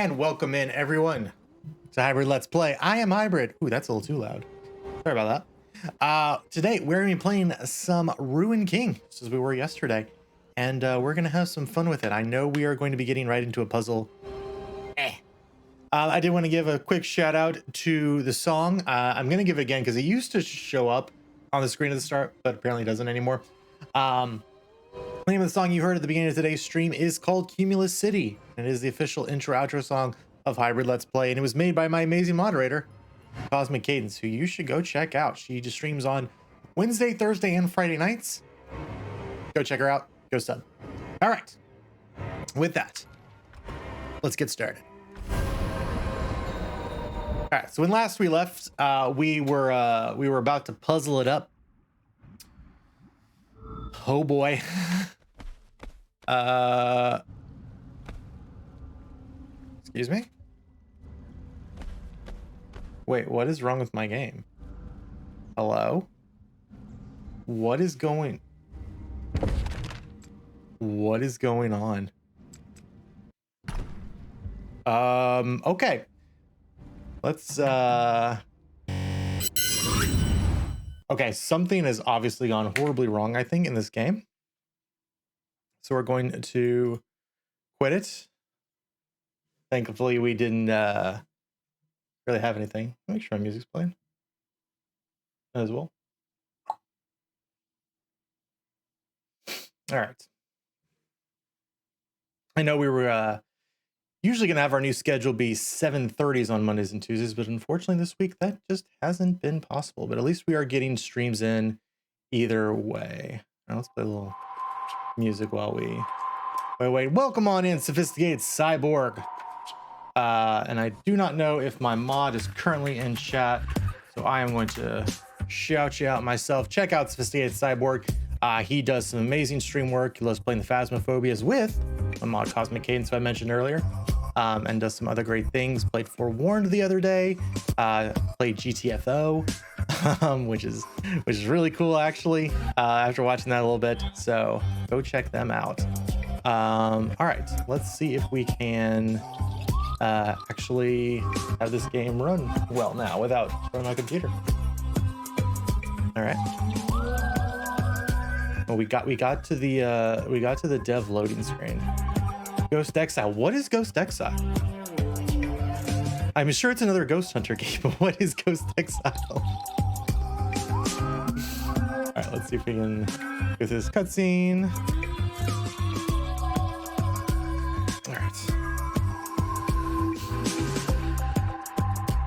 and welcome in everyone to Hybrid Let's Play. I am Hybrid. Ooh, that's a little too loud. Sorry about that. Today we're gonna be playing some Ruined King, just as we were yesterday, and we're gonna have some fun with it. I know we are going to be getting right into a puzzle. I did want to give a quick shout out to the song. I'm gonna give it again because it used to show up on the screen at the start, but apparently doesn't anymore. The name of the song you heard at the beginning of today's stream is called Cumulus City, and it is the official intro outro song of Hybrid Let's Play, and it was made by my amazing moderator Cosmic Cadence, who you should go check out. She just streams on Wednesday, Thursday, and Friday nights. Go check her out. Go sub. All right, with that, let's get started. All right, so when last we left, we were about to puzzle it up. Oh boy. Excuse me? Wait, what is wrong with my game? Hello? What is going on? Okay. Let's okay, something has obviously gone horribly wrong, I think, in this game. So we're going to quit it. Thankfully, we didn't really have anything. Make sure my music's playing as well. All right. I know we were usually going to have our new schedule be 7:30s on Mondays and Tuesdays, but unfortunately this week that just hasn't been possible. But at least we are getting streams in either way. Now let's play a little music while we wait. Welcome on in, Sophisticated Cyborg. And I do not know if my mod is currently in chat, so I am going to shout you out myself. Check out Sophisticated Cyborg. He does some amazing stream work. He loves playing the Phasmophobias with my mod Cosmic Cadence, who I mentioned earlier, and does some other great things. Played Forewarned the other day. Played GTFO, which is really cool actually. After watching that a little bit, so go check them out. All right, let's see if we can actually have this game run well now without running my computer. All right. Well, we got to the dev loading screen. Ghost Exile. What is Ghost Exile? I'm sure it's another Ghost Hunter game, but what is Ghost Exile? All right, let's see if we can go through this cutscene. All right.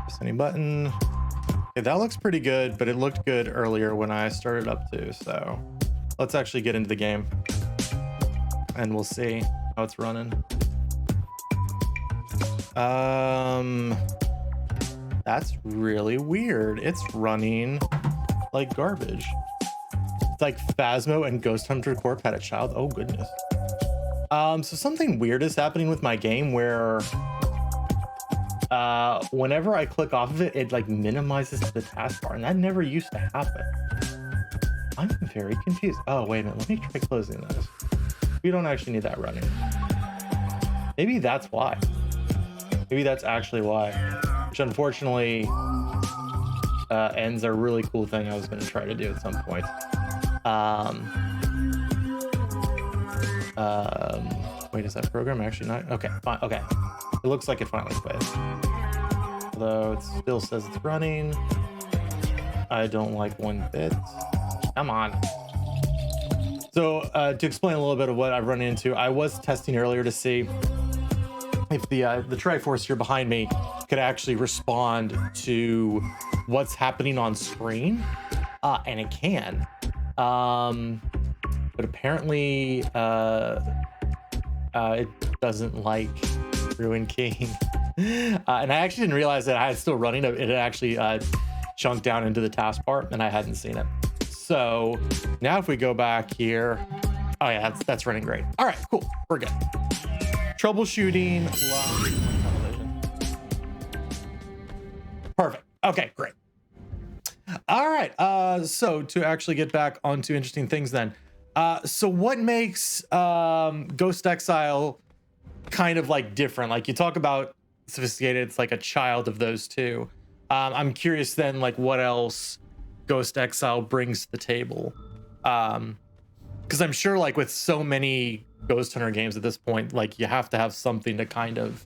Press any button. Okay, that looks pretty good, but it looked good earlier when I started up too, so let's actually get into the game and we'll see how it's running. That's really weird. It's running like garbage. It's like Phasmo and Ghost Hunter Corp had a child. Oh goodness. So something weird is happening with my game where whenever I click off of it, it like minimizes the taskbar, and that never used to happen. I'm very confused. Oh, wait a minute. Let me try closing this. We don't actually need that running. Maybe that's why. Maybe that's actually why. Which unfortunately ends a really cool thing I was going to try to do at some point. Wait, is that program actually not? Okay, fine. Okay. It looks like it finally quit. Although it still says it's running. I don't like one bit. Come on. So to explain a little bit of what I've run into, I was testing earlier to see if the Triforce here behind me could actually respond to what's happening on screen, and it can. But apparently it doesn't like Ruined King. And I actually didn't realize that I had still running. It had actually chunked down into the taskbar, and I hadn't seen it. So now if we go back here, oh yeah, that's running great. All right, cool, we're good. Troubleshooting, television. Perfect. Okay, great. All right, so to actually get back onto interesting things then. So what makes Ghost Exile kind of like different? Like you talk about Sophisticated, it's like a child of those two. I'm curious then, like, what else Ghost Exile brings to the table. Because I'm sure, like, with so many Ghost Hunter games at this point, like, you have to have something to kind of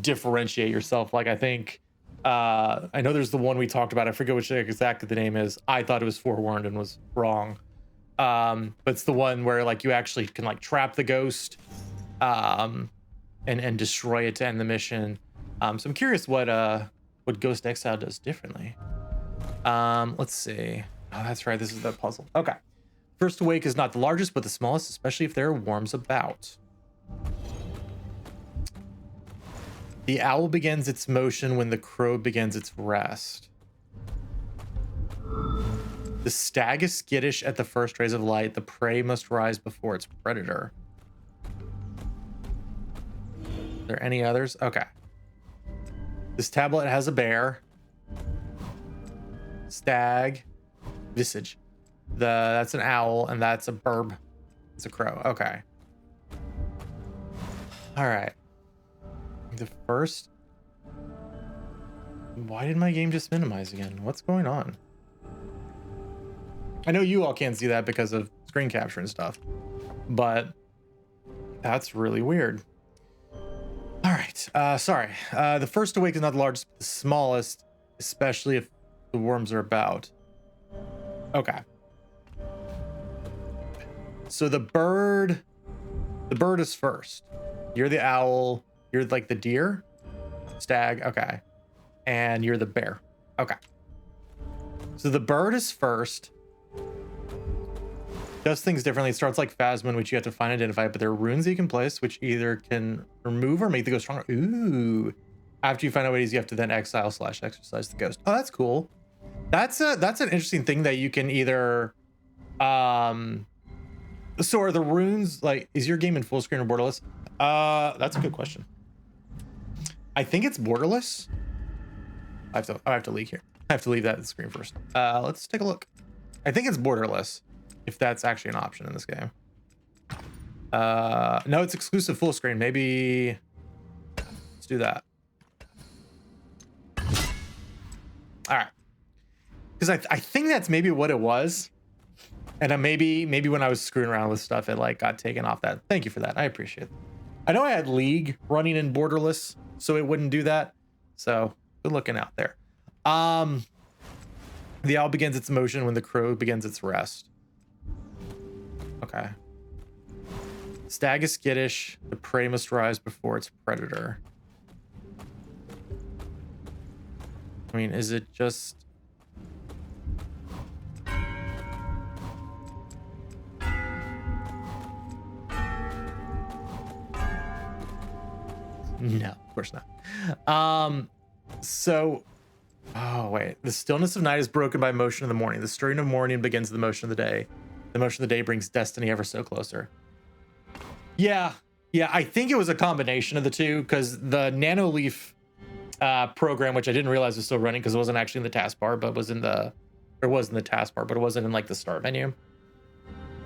differentiate yourself. Like, I think I know there's the one we talked about, I forget which exactly the name is. I thought it was Forewarned and was wrong. But it's the one where, like, you actually can, like, trap the ghost and destroy it to end the mission. So I'm curious what Ghost Exile does differently. Let's see. Oh, that's right, this is the puzzle. Okay. First Awake is not the largest, but the smallest, especially if there are worms about. The owl begins its motion when the crow begins its rest. The stag is skittish at the first rays of light. The prey must rise before its predator. Are there any others? Okay. This tablet has a bear. Stag. Visage. That's an owl, and that's a burb. It's a crow. Okay. All right. The first. Why did my game just minimize again? What's going on? I know you all can't see that because of screen capture and stuff, but that's really weird. All right. Sorry. The First Awake is not the largest, but the smallest, especially if the worms are about. Okay. So the bird is first. You're the owl. You're like the deer, stag. Okay. And you're the bear. Okay. So the bird is first. Does things differently. It starts like Phasma, which you have to find and identify, but there are runes you can place, which either can remove or make the ghost stronger. Ooh. After you find out what it is, you have to then exile/exercise the ghost. Oh, that's cool. That's an interesting thing that you can either so are the runes, like, is your game in full screen or borderless? That's a good question. I think it's borderless. I have to leave here. I have to leave that screen first. Let's take a look. I think it's borderless, if that's actually an option in this game. No, it's exclusive full screen. Maybe let's do that. All right, because I think that's maybe what it was. And maybe when I was screwing around with stuff, it like got taken off that. Thank you for that. I appreciate it. I know I had League running in borderless, so it wouldn't do that. So good looking out there. The owl begins its motion when the crow begins its rest. Okay. Stag is skittish. The prey must rise before its predator. I mean, is it just... No, of course not. So, oh wait, the stillness of night is broken by motion of the morning. The stirring of morning begins the motion of the day. The motion of the day brings destiny ever so closer. Yeah, I think it was a combination of the two, because the Nanoleaf program, which I didn't realize was still running because it wasn't actually in the taskbar, but was in the taskbar, but it wasn't in like the start menu.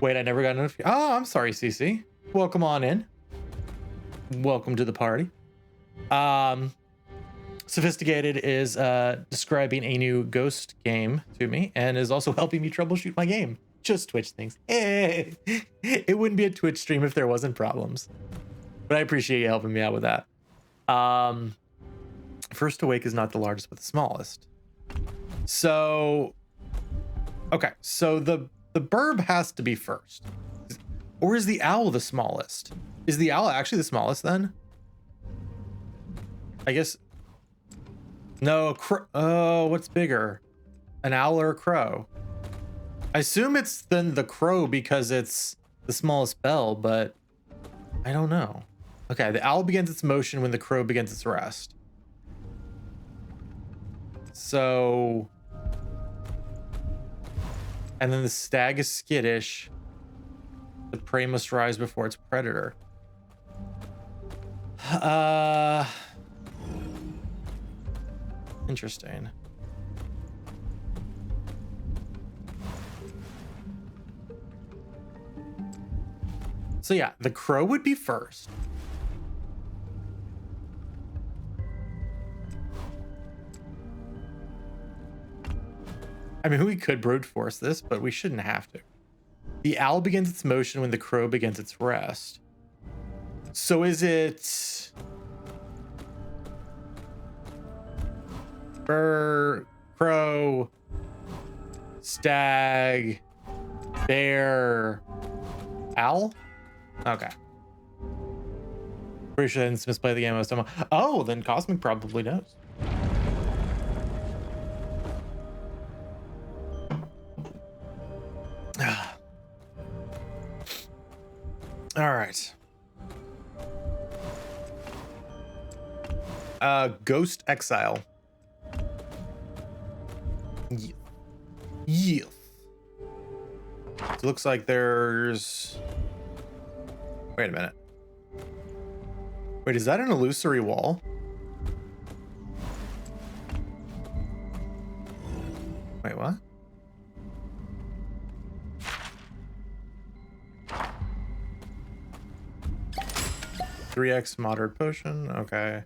Wait, I never got a notification. Oh, I'm sorry, CC. Welcome on in. Welcome to the party. Sophisticated is describing a new Ghost game to me and is also helping me troubleshoot my game. Just Twitch things. It wouldn't be a Twitch stream if there wasn't problems. But I appreciate you helping me out with that. First Awake is not the largest, but the smallest. So, okay. So the burb has to be first. Or is the owl the smallest? Is the owl actually the smallest then? I guess. No, oh, what's bigger? An owl or a crow? I assume it's then the crow because it's the smallest bell, but I don't know. Okay, the owl begins its motion when the crow begins its rest. So, and then the stag is skittish. The prey must rise before its predator. Interesting. So yeah, the crow would be first. I mean, we could brute force this, but we shouldn't have to. The owl begins its motion when the crow begins its rest. So is it bird, crow, stag, bear, owl? Okay. Pretty sure I didn't misplay the game most of the time. Oh, then Cosmic probably knows. All right. Ghost Exile. Yeah. It looks like there's... Wait a minute. Wait, is that an illusory wall? Wait, what? "3x moderate potion." Okay.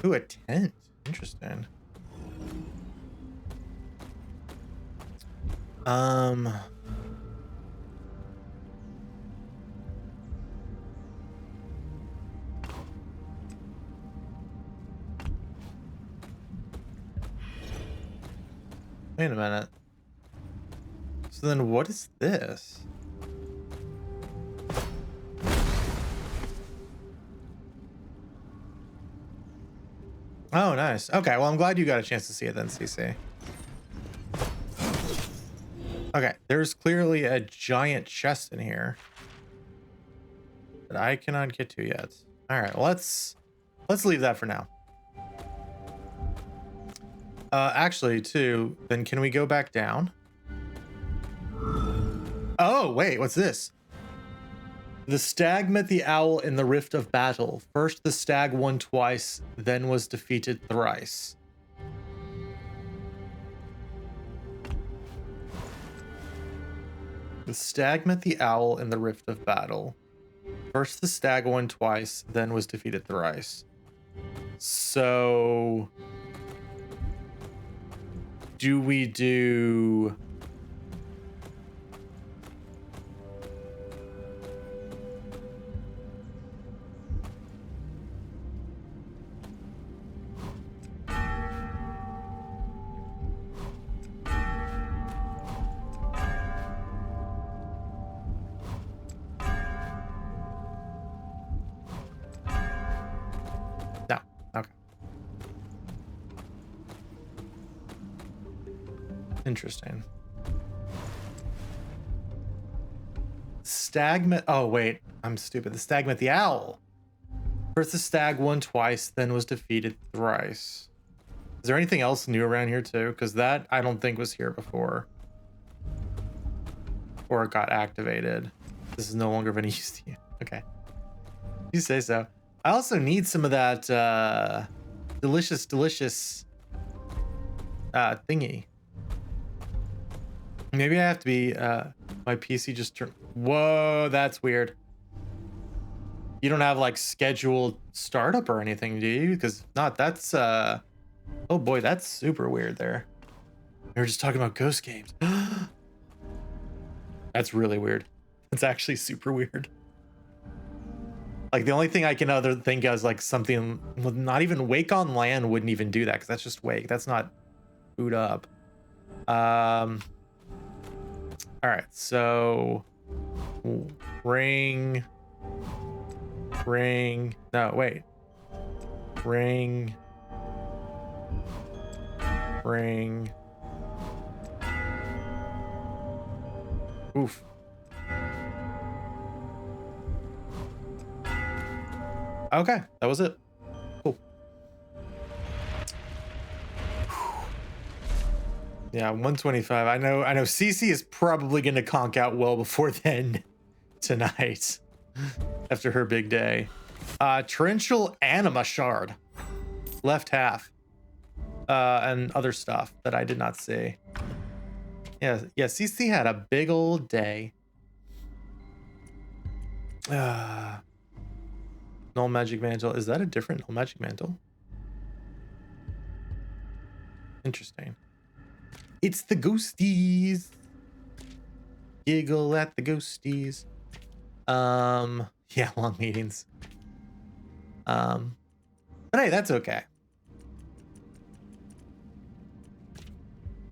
Ooh, a tent. Interesting. Wait a minute. So then what is this? Oh, nice. Okay, well, I'm glad you got a chance to see it then, CC. Okay, there's clearly a giant chest in here that I cannot get to yet. All right, let's leave that for now. Actually, too, then can we go back down? Oh, wait, what's this? The stag met the owl in the rift of battle. First the stag won twice, then was defeated thrice. The stag met the owl in the rift of battle. First the stag won twice, then was defeated thrice. So... do we do... No. Okay. Interesting. Stag met... oh, wait. I'm stupid. The stag met the owl. First the stag won twice, then was defeated thrice. Is there anything else new around here too? Because that I don't think was here before. Or it got activated. This is no longer of any use to you. Okay. You say so. I also need some of that delicious thingy. Maybe I have to be my PC just turned... whoa, that's weird. You don't have like scheduled startup or anything, do you? Because not that's oh boy, that's super weird there. We were just talking about ghost games. That's really weird. It's actually super weird. Like the only thing I can other think of is like something with not even Wake on Land wouldn't even do that because that's just Wake. That's not boot up. All right, so ring. No, wait. Ring. Oof. Okay, that was it. Cool. Yeah, 125. I know CC is probably gonna conk out well before then tonight. After her big day. Torrential Anima Shard. Left half. And other stuff that I did not see. Yeah, CC had a big old day. Null Magic Mantle. Is that a different Null Magic Mantle? Interesting. It's the ghosties. Giggle at the ghosties. Yeah, long meetings. But hey, that's okay.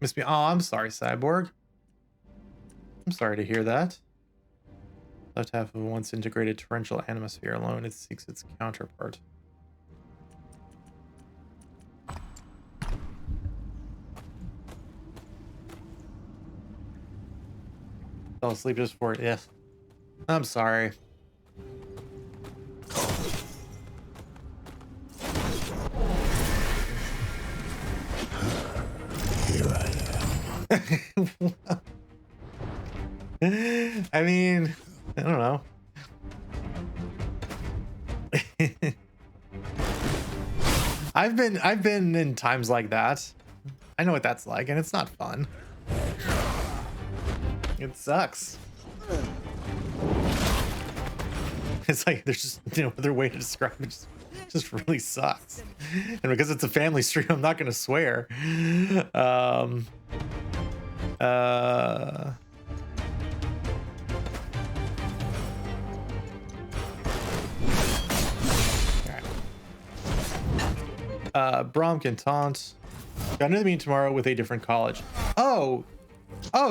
Miss me. Oh, I'm sorry, Cyborg. I'm sorry to hear that. Left half of a once integrated torrential atmosphere alone, it seeks its counterpart. Fell asleep just for it. Yes. I'm sorry. Here I am. I mean, I don't know. I've been in times like that. I know what that's like, and it's not fun. It sucks. It's like there's just no other way to describe it. It just really sucks. And because it's a family stream, I'm not gonna swear. Brom can taunt. Got another meeting tomorrow with a different college. Oh,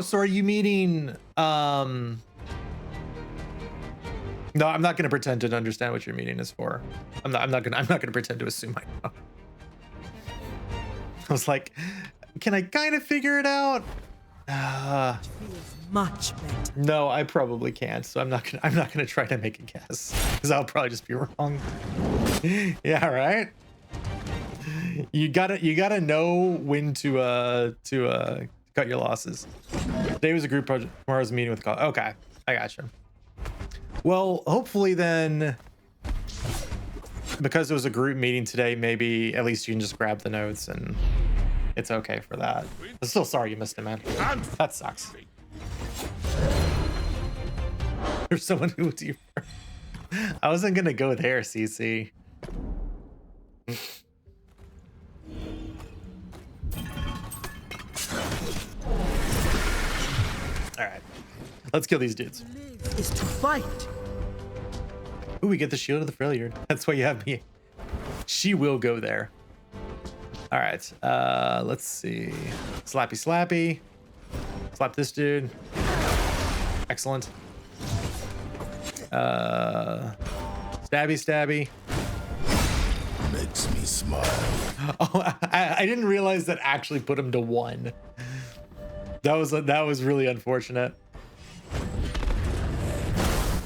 so are you meeting? No, I'm not gonna pretend to understand what your meeting is for. I'm not gonna pretend to assume I know. I was like, can I kind of figure it out? Feels much better. No, I probably can't. So I'm not gonna try to make a guess because I'll probably just be wrong. Yeah, right. You gotta know when to cut your losses. Today was a group project. Tomorrow's a meeting with college. Okay, I gotcha. Well, hopefully then, because it was a group meeting today, maybe at least you can just grab the notes and it's okay for that. I'm still sorry you missed it, man. That sucks. There's someone who would do. I wasn't gonna go there, CC. All right, let's kill these dudes. Is to fight. Ooh, we get the shield of the Freljord. That's why you have me. She will go there. All right, let's see. Slappy, slappy. Slap this dude. Excellent. Stabby, stabby. Makes me smile. Oh, I didn't realize that actually put him to 1. That was really unfortunate.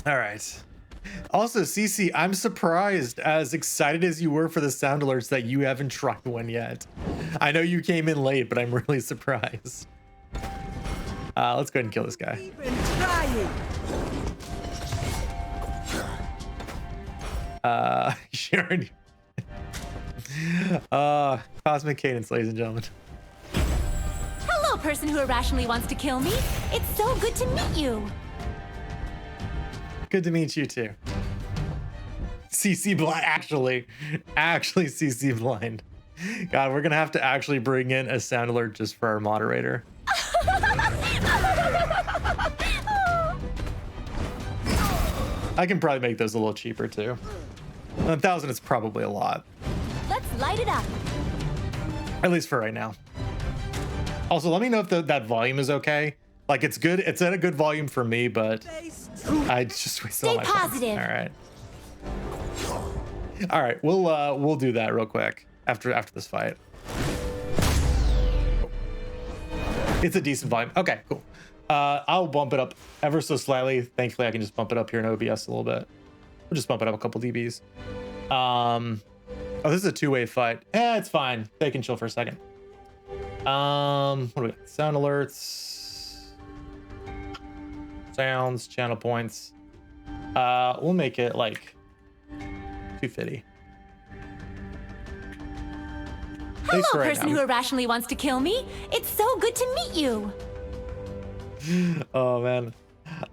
All right. Also, CC, I'm surprised, as excited as you were for the sound alerts, that you haven't tried one yet. I know you came in late, but I'm really surprised. Let's go ahead and kill this guy. Even trying. Sharon. Cosmic Cadence, ladies and gentlemen. Hello, person who irrationally wants to kill me. It's so good to meet you. Good to meet you too. CC blind, actually CC blind. God, we're gonna have to actually bring in a sound alert just for our moderator. I can probably make those a little cheaper too. 1,000 is probably a lot. Let's light it up. At least for right now. Also, let me know if that volume is okay. Like, it's good. It's at a good volume for me, but I just wasted all Stay my time. positive. All right. We'll do that real quick after this fight. It's a decent volume. Okay, cool. I'll bump it up ever so slightly. Thankfully, I can just bump it up here in OBS a little bit. We'll just bump it up a couple dBs. Oh, this is a two-way fight. It's fine. They can chill for a second. What do we got? Sound alerts, sounds, channel points. We'll make it like 250. Hello, right person now. who irrationally wants to kill me. It's so good to meet you. Oh man,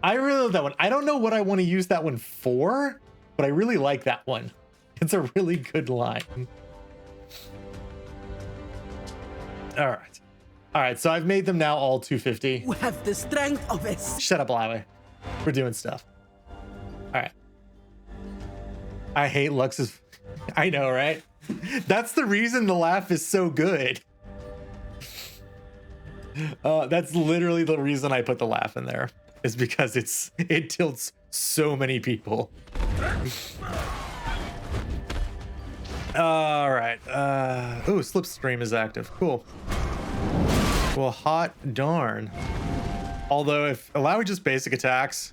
I really love that one. I don't know what I want to use that one for, but I really like that one. It's a really good line. All right, so I've made them now all 250. You have the strength of a Shut up, Lawe. We're doing stuff. All right. I hate Lux's. I know, right? That's the reason the laugh is so good. That's literally the reason I put the laugh in there, is because it tilts so many people. All right. Oh, Slipstream is active. Cool. Well, hot darn. Although if Alawi just basic attacks,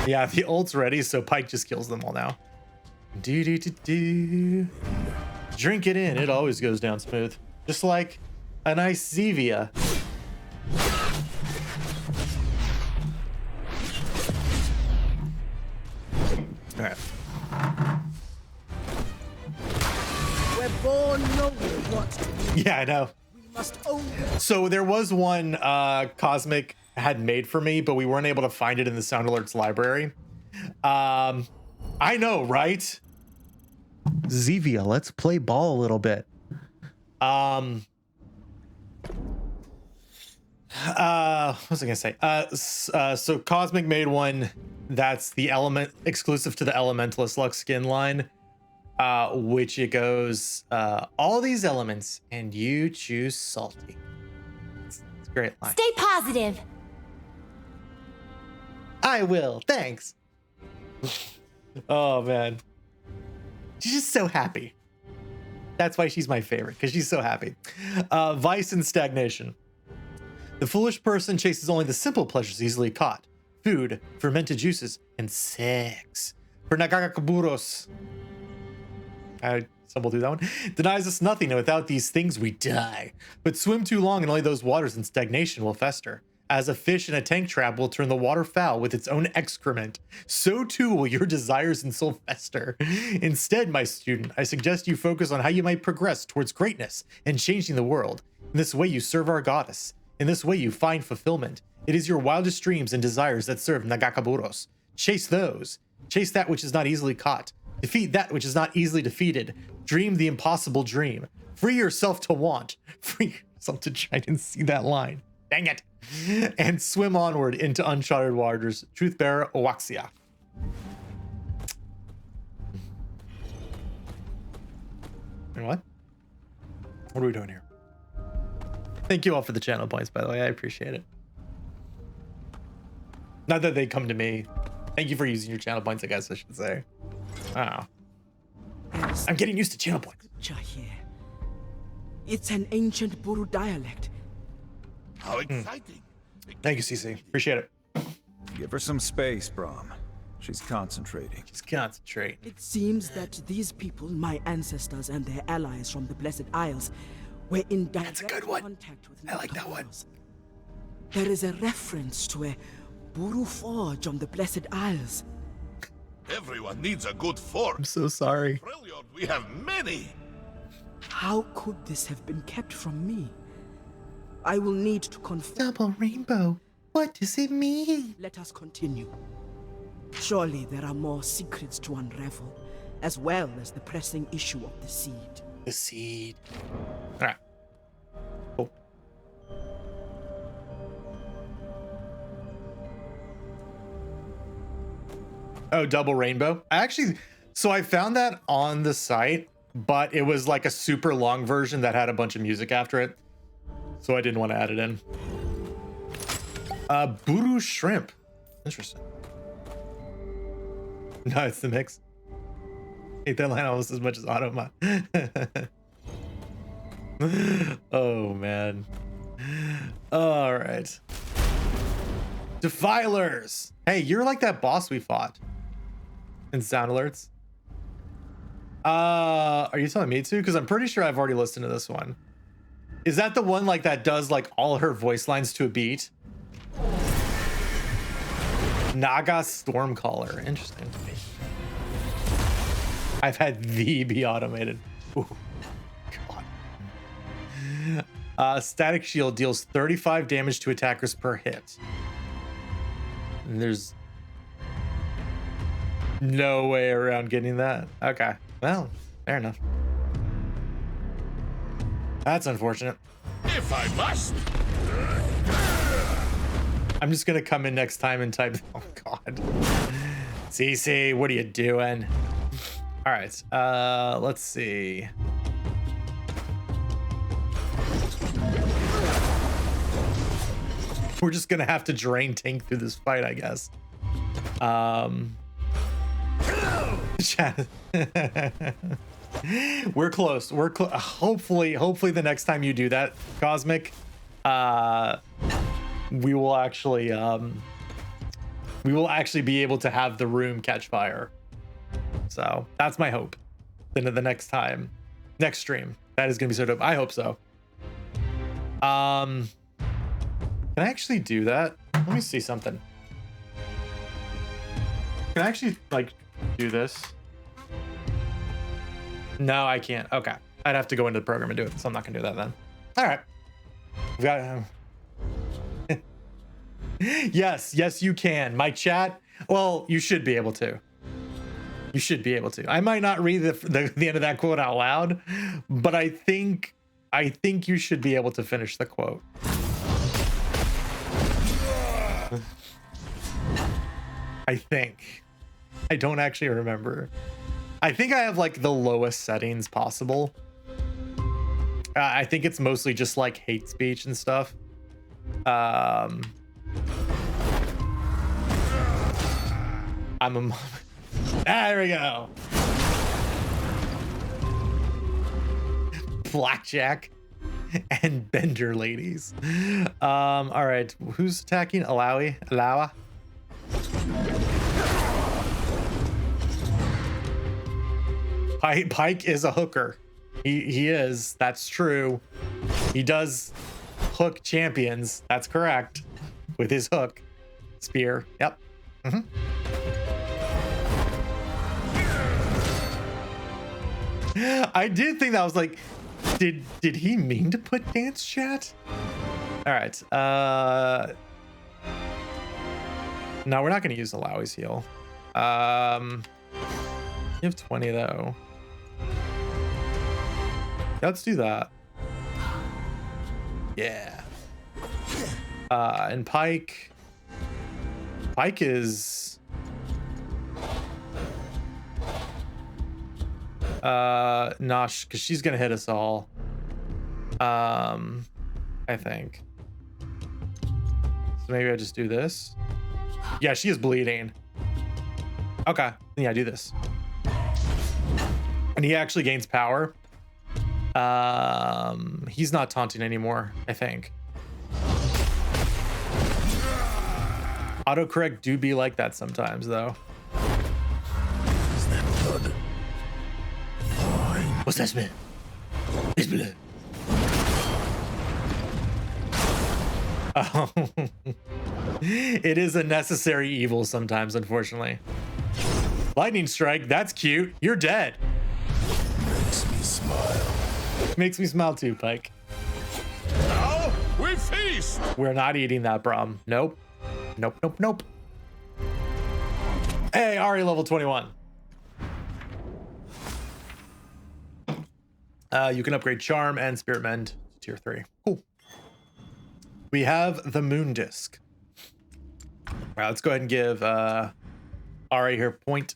yeah, the ult's ready, so Pike just kills them all now. Do. Drink it in. It always goes down smooth. Just like a nice Zevia. All right. We're born knowing what to do. Yeah, I know. We must own. So there was one Cosmic had made for me, but we weren't able to find it in the Sound Alerts library. I know, right? Zevia, let's play ball a little bit. What was I gonna say? So Cosmic made one that's the element exclusive to the Elementalist Lux skin line, which it goes all these elements and you choose salty. It's a great line. Stay positive. I will, thanks. Oh man, she's just so happy. That's why she's my favorite, because she's so happy. Vice and stagnation. The foolish person chases only the simple pleasures easily caught: food, fermented juices, and sex. For Nagakaburos, so we'll do that one. Denies us nothing, and without these things we die. But swim too long and only those waters in stagnation will fester. As a fish in a tank trap will turn the water foul with its own excrement, so too will your desires and soul fester. Instead, my student, I suggest you focus on how you might progress towards greatness and changing the world. In this way you serve our goddess. In this way you find fulfillment. It is your wildest dreams and desires that serve Nagakaburos. Chase those. Chase that which is not easily caught. Defeat that which is not easily defeated. Dream the impossible dream. Free yourself to want. Free yourself to try and see that line. Dang it. And swim onward into uncharted waters. Truth bearer Owaxia. And what? What are we doing here? Thank you all for the channel points, by the way. I appreciate it. Not that they come to me. Thank you for using your channel points, I guess I should say. Wow. I'm getting used to channel points. Here. It's an ancient Buru dialect. How exciting. Thank you, CC. Appreciate it. Give her some space, Brahm. She's concentrating. Just concentrate. It seems that these people, my ancestors and their allies from the Blessed Isles, were in direct a good one. contact with I like that one. Nagaburos. There is a reference to a Buru forge on the Blessed Isles. Everyone needs a good fork. I'm so sorry. Brilliant, we have many. How could this have been kept from me? I will need to confirm. Double rainbow. What does it mean? Let us continue. Surely there are more secrets to unravel, as well as the pressing issue of the seed. The seed. All right. Cool. Oh, double rainbow. So I found that on the site, but it was like a super long version that had a bunch of music after it. So I didn't want to add it in. Buru shrimp. Interesting. No, it's the mix. Hate that line almost as much as Automa. Oh man. All right. Defilers. Hey, you're like that boss we fought in Sound Alerts. Are you telling me to? Because I'm pretty sure I've already listened to this one. Is that the one like that does like all her voice lines to a beat? Naga Stormcaller. Interesting. I've had the be automated. Ooh, God. Static shield deals 35 damage to attackers per hit. And there's no way around getting that. Okay, well, fair enough. That's unfortunate. If I must. I'm just gonna come in next time and type. Oh God, CC, what are you doing? All right, let's see. We're just gonna have to drain tank through this fight, I guess. Chat. We're close. Hopefully the next time you do that, Cosmic, we will actually be able to have the room catch fire. So that's my hope. Then the next stream, that is gonna be so dope. I hope so. Can I actually do that? Let me see something. Can I actually like do this? No, I can't. Okay, I'd have to go into the program and do it, so I'm not gonna do that then. All right, we got. Yes, you can. My chat. Well, you should be able to. You should be able to. I might not read the end of that quote out loud, but I think you should be able to finish the quote. I think. I don't actually remember. I think I have like the lowest settings possible. I think it's mostly just like hate speech and stuff. I'm a there we go. Blackjack and Bender ladies. All right, who's attacking? Alawa. Pike is a hooker. He is. That's true. He does hook champions. That's correct. With his hook spear. Yep. I did think that was like, did he mean to put dance chat? All right. No, we're not going to use Alawi's heal. You have 20 though. Let's do that. Yeah. And Pike is Nosh, because she's gonna hit us all. I think. So maybe I just do this. Yeah, she is bleeding. Okay, yeah, do this. And he actually gains power. He's not taunting anymore, I think. Autocorrect do be like that sometimes, though. Is that blood? Fine. What's that smell? It's blood. Oh. It is a necessary evil sometimes, unfortunately. Lightning strike, that's cute. You're dead. Makes me smile. Makes me smile too, Pike. Now we feast. We're not eating that, Brom. Nope. Nope. Hey, Ari level 21. You can upgrade Charm and Spirit Mend to tier 3. Cool. We have the Moon Disc. All right, let's go ahead and give Ari her point.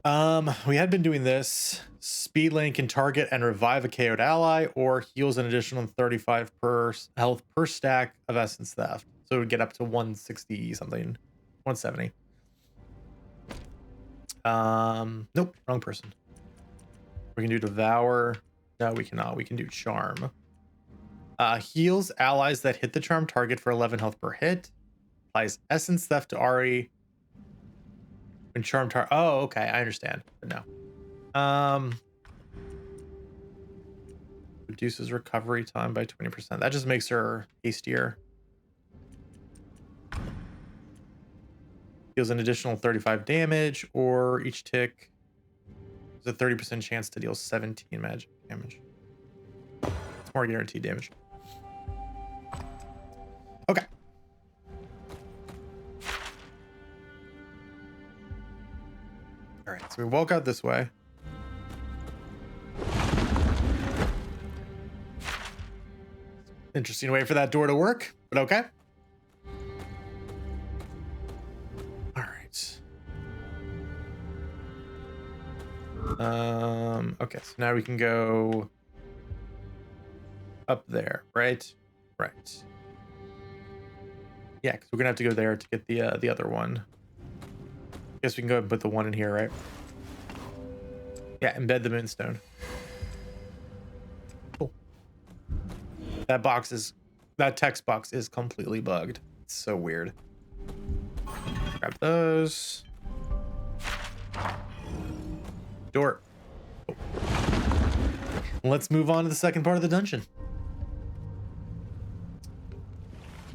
We had been doing this. Speed Lane can target and revive a KO'd ally or heals an additional 35 per health per stack of Essence Theft. So it would get up to 160 something. 170. Nope, wrong person. We can do Devour. No, we cannot. We can do Charm. Heals allies that hit the charm target for 11 health per hit. Applies Essence Theft to Ari. When charm oh, okay, I understand. But no. Reduces recovery time by 20%. That just makes her hastier. Deals an additional 35 damage, or each tick has a 30% chance to deal 17 magic damage. It's more guaranteed damage. Okay. All right, so we walk out this way. Interesting way for that door to work, but okay. All right. Okay, so now we can go up there, right? Right. Yeah, because we're gonna have to go there to get the other one. Guess we can go and put the one in here, right? Yeah, embed the moonstone. Cool. That text box is completely bugged. It's so weird. Grab those. Door. Oh. Let's move on to the second part of the dungeon.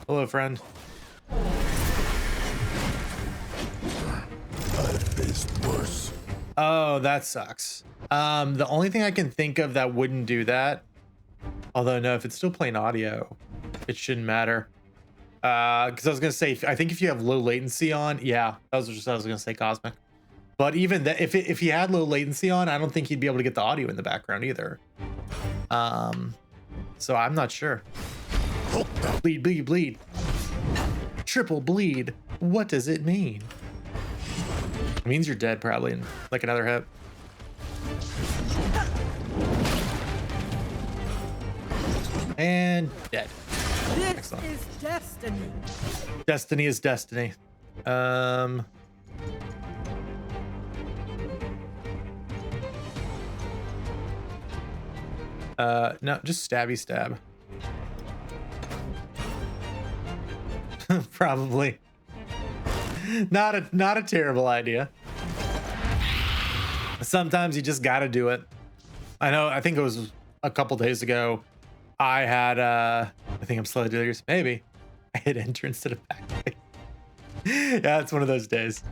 Hello, friend. I've faced worse. Oh, that sucks. The only thing I can think of that wouldn't do that, although no, if it's still playing audio, it shouldn't matter. Because I was gonna say, I think if you have low latency on, yeah, that was just what I was gonna say, Cosmic. But even that, if he had low latency on, I don't think he'd be able to get the audio in the background either. So I'm not sure. Bleed, bleed, bleed. Triple bleed. What does it mean? It means you're dead, probably, in like another hit. And dead. This Excellent. is destiny. Destiny is destiny. No, just stabby stab. Probably. Not a terrible idea. Sometimes you just gotta do it. I think it was a couple days ago. I had I think I'm slowly doing this. Maybe I hit enter instead of back. Yeah, it's one of those days.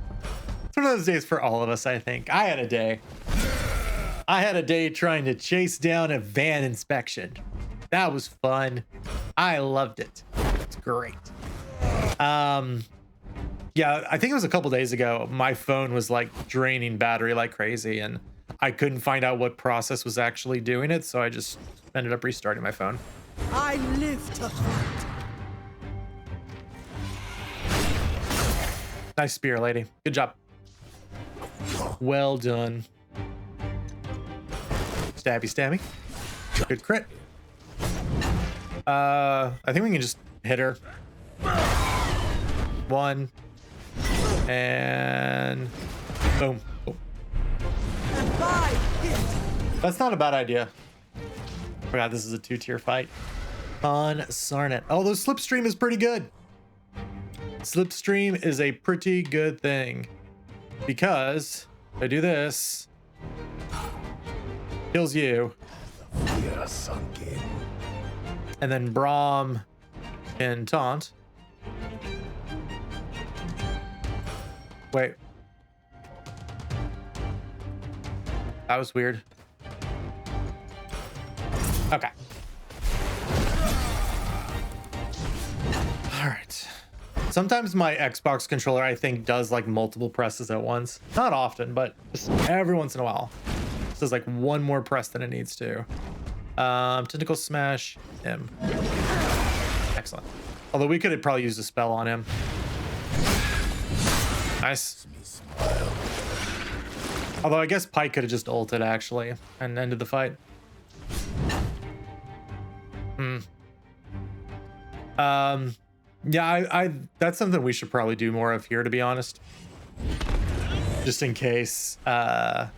It's one of those days for all of us, I think. I had a day trying to chase down a van inspection. That was fun. I loved it. It's great. Yeah, I think it was a couple days ago. My phone was like draining battery like crazy, and I couldn't find out what process was actually doing it, so I just ended up restarting my phone. I live to fight. Nice spear, lady. Good job. Well done. Stabby, stabby. Good crit. I think we can just hit her. One. And boom. Oh. And by hit. That's not a bad idea. Forgot this is a 2-tier fight. On Sarnet. Although Slipstream is pretty good. Slipstream is a pretty good thing. Because if I do this, kills you. Fear sunk in. And then Braum can taunt. Wait. That was weird. Okay. All right. Sometimes my Xbox controller, I think, does like multiple presses at once. Not often, but just every once in a while. So there's like one more press than it needs to. Tentacle smash him. Excellent. Although we could have probably used a spell on him. Nice. Although I guess Pike could have just ulted actually and ended the fight. Yeah, I that's something we should probably do more of here, to be honest. Just in case what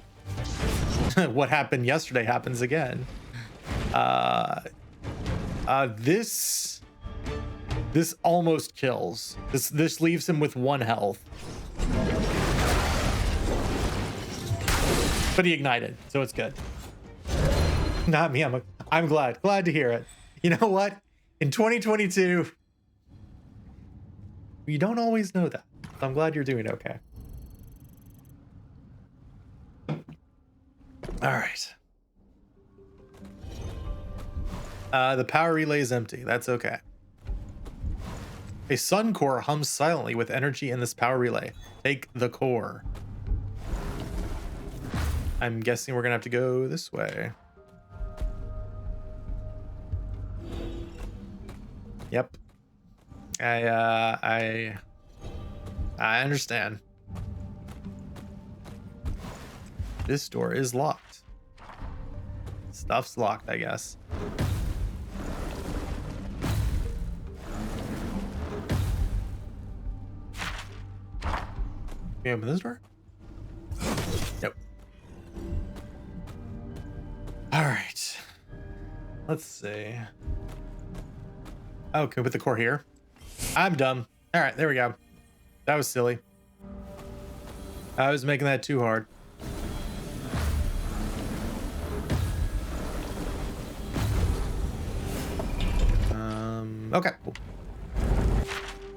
happened yesterday happens again. This almost kills. This leaves him with 1 health. But he ignited, so it's good. Not me. I'm glad to hear it. You know what? In 2022, you don't always know that. So I'm glad you're doing okay. All right. The power relay is empty. That's okay. A sun core hums silently with energy in this power relay. Take the core. I'm guessing we're gonna have to go this way. Yep. I understand. This door is locked. Stuff's locked, I guess. Can you open this door? Nope. All right. Let's see. Oh, can we put the core here? I'm dumb. All right, there we go. That was silly. I was making that too hard. Okay, cool.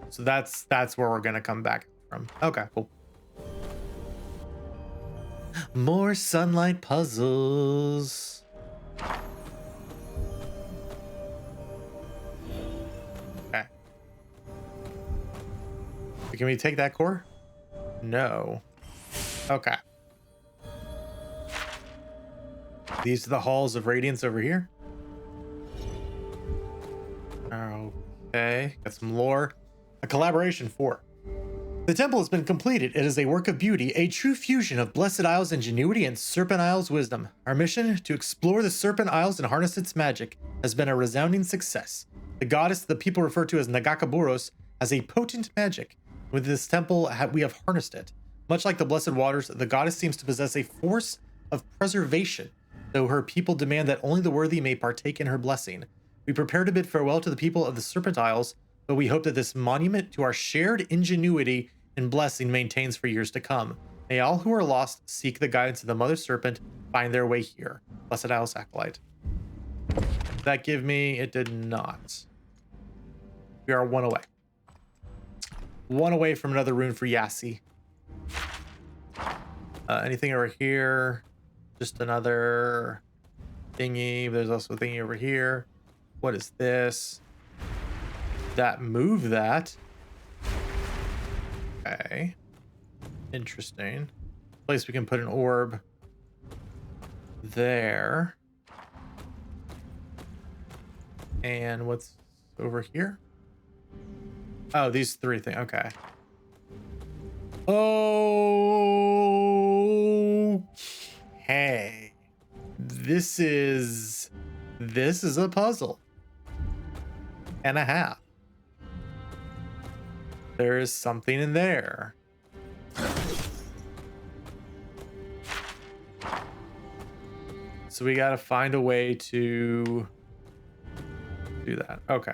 So that's where we're gonna come back from. Okay, cool. More sunlight puzzles. Okay. Can we take that core? No. Okay. These are the halls of Radiance over here. Okay, got some lore. A collaboration 4. The temple has been completed. It is a work of beauty, a true fusion of Blessed Isle's ingenuity and Serpent Isle's wisdom. Our mission, to explore the Serpent Isles and harness its magic, has been a resounding success. The goddess the people refer to as Nagakaboros has a potent magic. With this temple, we have harnessed it. Much like the Blessed Waters, the goddess seems to possess a force of preservation, though her people demand that only the worthy may partake in her blessing. We prepare to bid farewell to the people of the Serpent Isles, but we hope that this monument to our shared ingenuity and blessing maintains for years to come. May all who are lost seek the guidance of the Mother Serpent, find their way here. Blessed Isles Acolyte. Did that give me? It did not. We are one away. One away from another rune for Yassi. Anything over here? Just another thingy. There's also a thingy over here. What is this? That move that. Okay. Interesting. Place we can put an orb there. And what's over here? Oh, these 3 things. Okay. Okay. This is a puzzle and a half. There is something in there. So we got to find a way to do that. Okay.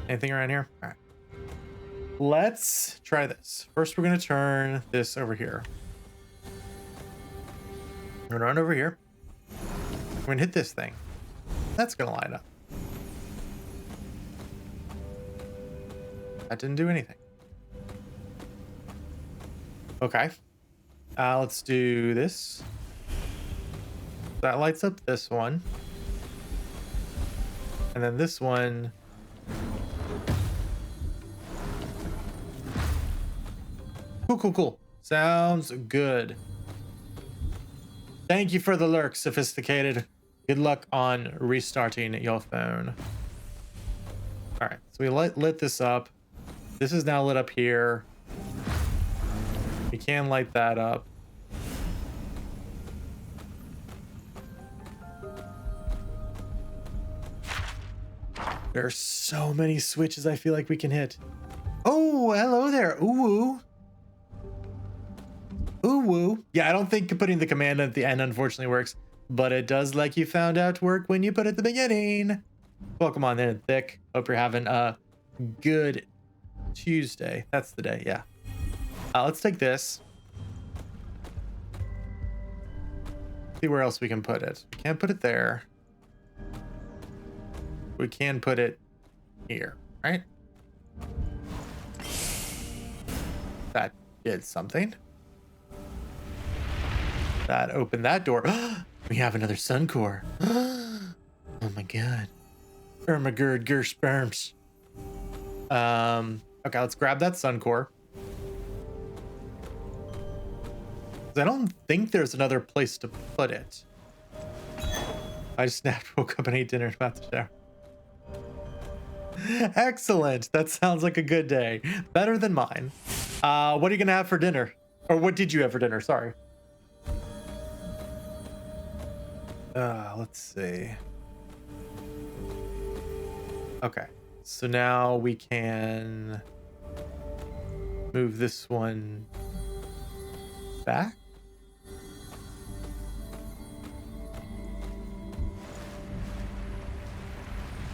Anything around here? All right. Let's try this. First, we're going to turn this over here. We're going to run over here. We're going to hit this thing. That's going to light up. That didn't do anything. Okay. Let's do this. That lights up this one. And then this one. Cool. Sounds good. Thank you for the lurk, Sophisticated. Good luck on restarting your phone. All right, so we lit this up. This is now lit up here. We can light that up. There are so many switches I feel like we can hit. Oh, hello there. Ooh. Ooh. Yeah, I don't think putting the command at the end unfortunately works, but it does, like you found out, work when you put it at the beginning. Welcome on in, Thick. Hope you're having a good Tuesday. That's the day, yeah. Let's take this. See where else we can put it. We can't put it there. We can put it here, right? That did something. That opened that door. We have another sun core. Oh my god. Ermagerd Gersperms. Okay, let's grab that sun core. I don't think there's another place to put it. I snapped, woke up and ate dinner about to shower. Excellent. That sounds like a good day. Better than mine. What are you gonna have for dinner? Or what did you have for dinner? Sorry. Let's see. Okay. So now we can move this one back.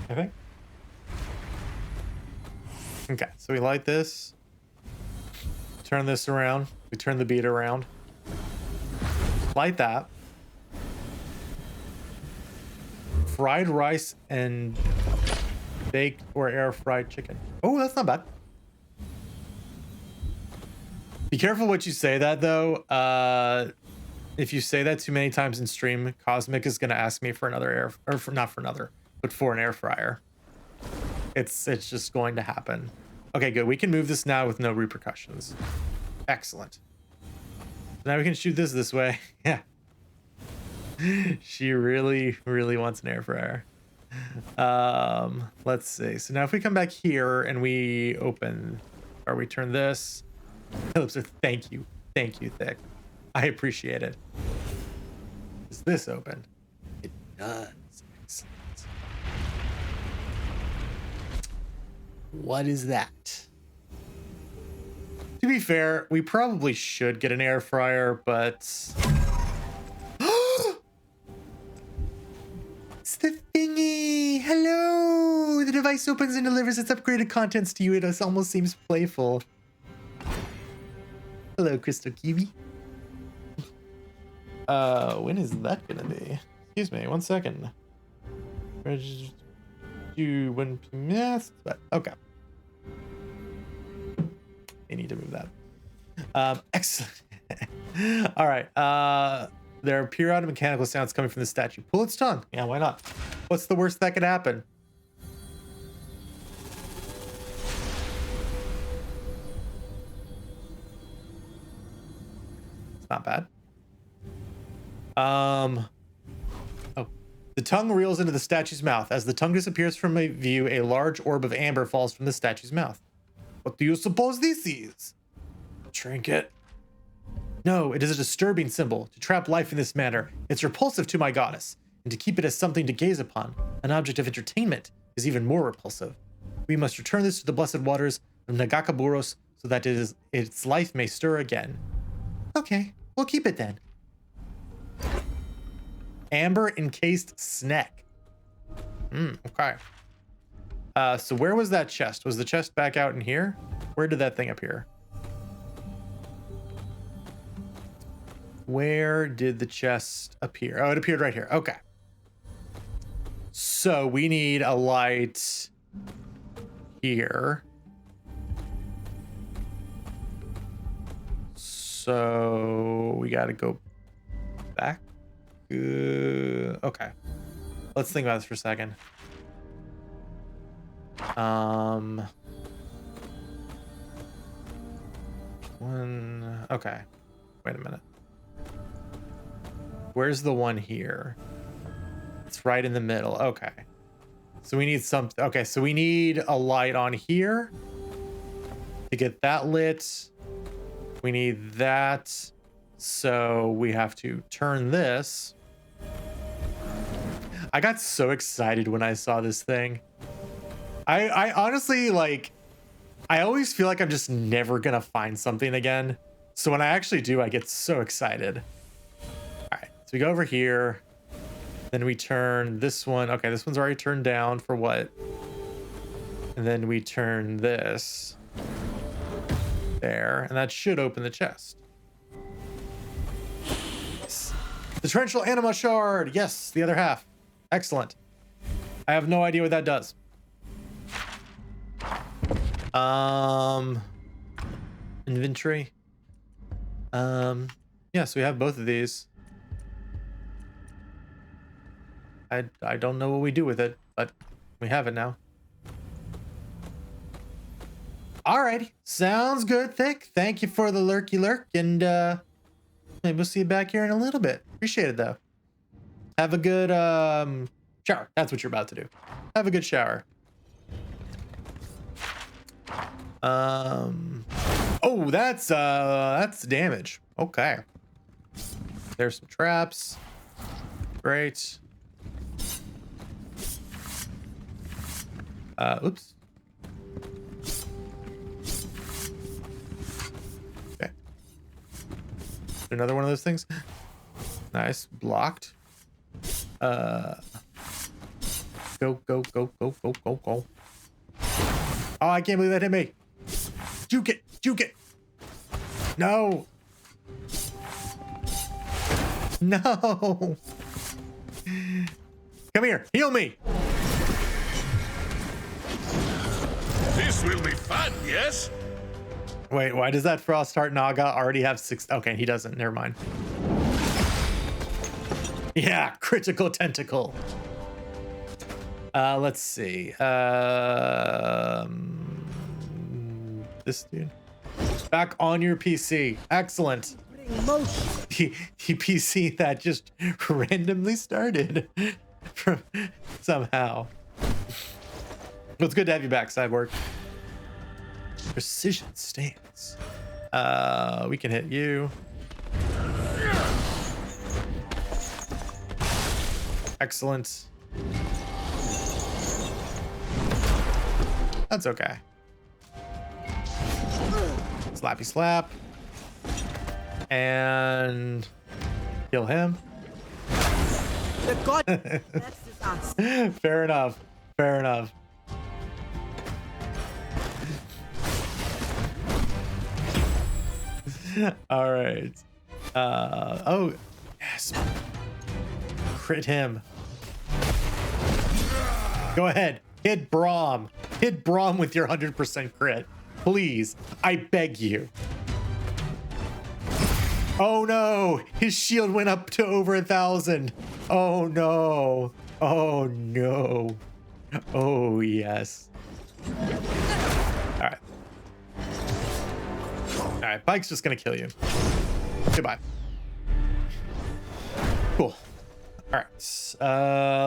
I think. Okay, so we light this. Turn this around. We turn the bead around. Light that. Fried rice and baked or air fried chicken. Oh, that's not bad. Be careful what you say that though. If you say that too many times in stream, Cosmic is gonna ask me for another not for another, but for an air fryer. It's just going to happen. Okay, good. We can move this now with no repercussions. Excellent. Now we can shoot this way. Yeah. She really wants an air fryer. Let's see. So now if we come back here and we open, or we turn this. Thank you, Thick. I appreciate it. Is this open? It does. Excellent. What is that? To be fair, we probably should get an air fryer, but it's the thingy. Hello. The device opens and delivers its upgraded contents to you. It almost seems playful. Hello, Crystal Kiwi. When is that gonna be? Excuse me, 1 second. You wouldn't miss, but okay. I need to move that. Excellent. All right. There are periodic mechanical sounds coming from the statue. Pull its tongue. Yeah, why not? What's the worst that could happen? It's not bad. Oh. The tongue reels into the statue's mouth. As the tongue disappears from view, a large orb of amber falls from the statue's mouth. What do you suppose this is? A trinket? No, it is a disturbing symbol. To trap life in this manner, it's repulsive to my goddess. And to keep it as something to gaze upon, an object of entertainment, is even more repulsive. We must return this to the blessed waters of Nagakaburos so that its life may stir again. Okay, we'll keep it then. Amber encased snack. Okay. So where was that chest? Was the chest back out in here? Where did that thing appear? Where did the chest appear? Oh, it appeared right here. Okay. So we need a light here. So we got to go back. Okay. Let's think about this for a second. Okay. Wait a minute. Where's the one here? It's right in the middle. Okay. So we need something. Okay, so we need a light on here to get that lit. We need that. So we have to turn this. I got so excited when I saw this thing. I honestly, like, I always feel like I'm just never gonna find something again. So when I actually do, I get so excited. All right, so we go over here. Then we turn this one. Okay, this one's already turned down for what? And then we turn this there, and that should open the chest. Yes. The torrential anima shard. Yes, the other half. Excellent. I have no idea what that does. Inventory. Yeah, so we have both of these. I don't know what we do with it, but We have it now. Alrighty, sounds good, Thick. Thank you for the lurky lurk, and maybe we'll see you back here in a little bit. Appreciate it though. Have a good shower. That's what you're about to do. Have a good shower. Oh, that's damage. Okay. There's some traps. Great. Oops. Okay. Another one of those things. Nice. Blocked. Go. Oh, I can't believe that hit me. Juke it. Juke it. No. No. Come here. Heal me. This will be fun, yes? Wait, why does that Frostheart Naga already have 6? Okay, he doesn't. Never mind. Yeah, critical tentacle. Let's see. This dude. Back on your PC. Excellent. The PC that just randomly started from somehow. It's good to have you back, Cyborg. Precision stance. We can hit you. Excellent. That's okay. Slappy slap. And kill him. The god that's his ass. Fair enough. Fair enough. All right. Oh, yes. Crit him. Go ahead. Hit Braum. Hit Braum with your 100% crit. Please. I beg you. Oh no. His shield went up to over 1,000. Oh no. Oh no. Oh yes. All right. All right. Pike's just going to kill you. Goodbye. Cool. All right.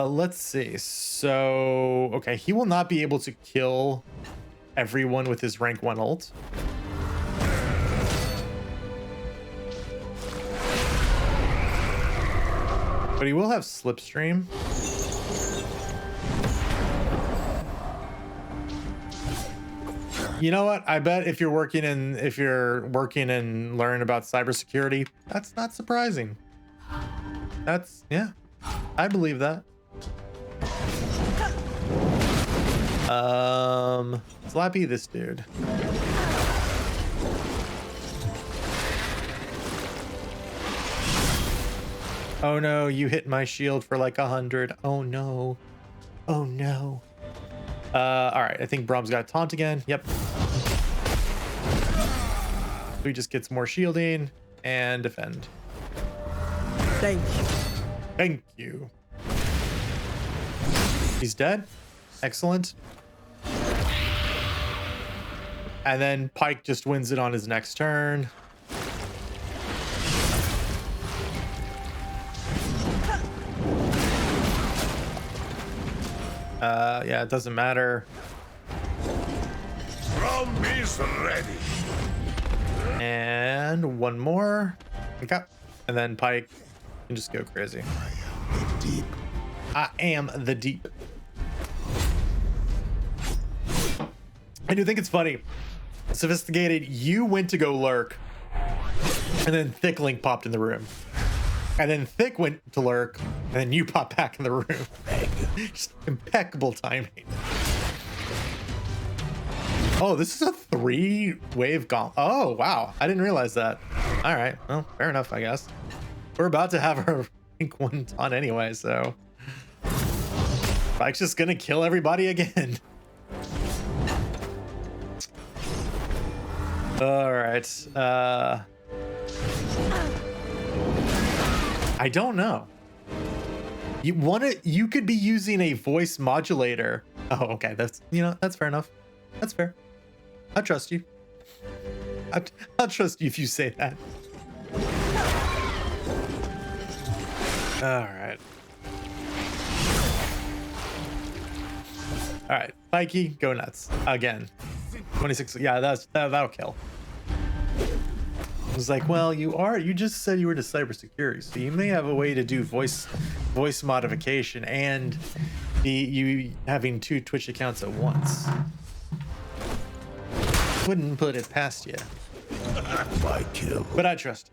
Let's see. So, okay, he will not be able to kill everyone with his rank 1 ult. But he will have Slipstream. You know what? I bet if you're working and learning about cybersecurity, that's not surprising. That's, yeah, I believe that. Slappy this dude. Oh no, you hit my shield for like 100. Oh no. Oh no. All right, I think Braum's got a taunt again. Yep. So he just gets more shielding and defend. Thank you. Thank you. He's dead. Excellent. And then Pike just wins it on his next turn. Yeah, it doesn't matter. Rum is ready. And one more. Okay. And then Pike can just go crazy. Deep. I am the deep. I do think it's funny. Sophisticated, you went to go lurk, and then Thick Link popped in the room. And then Thick went to lurk, and then you popped back in the room. Just impeccable timing. Oh, this is a 3-wave gauntlet. Oh, wow. I didn't realize that. All right. Well, fair enough, I guess. We're about to have our rank 1 taunt anyway, so Pike's just gonna kill everybody again. All right. I don't know. You could be using a voice modulator Oh, okay. That's, you know, that's fair enough. That's fair. I trust you. I'll trust you if you say that. All right. All right. Mikey, go nuts. Again. 26. Yeah, that'll kill. I was like, well, you just said you were into cybersecurity, so you may have a way to do voice modification and you having 2 Twitch accounts at once. Wouldn't put it past you. My kill. But I trust.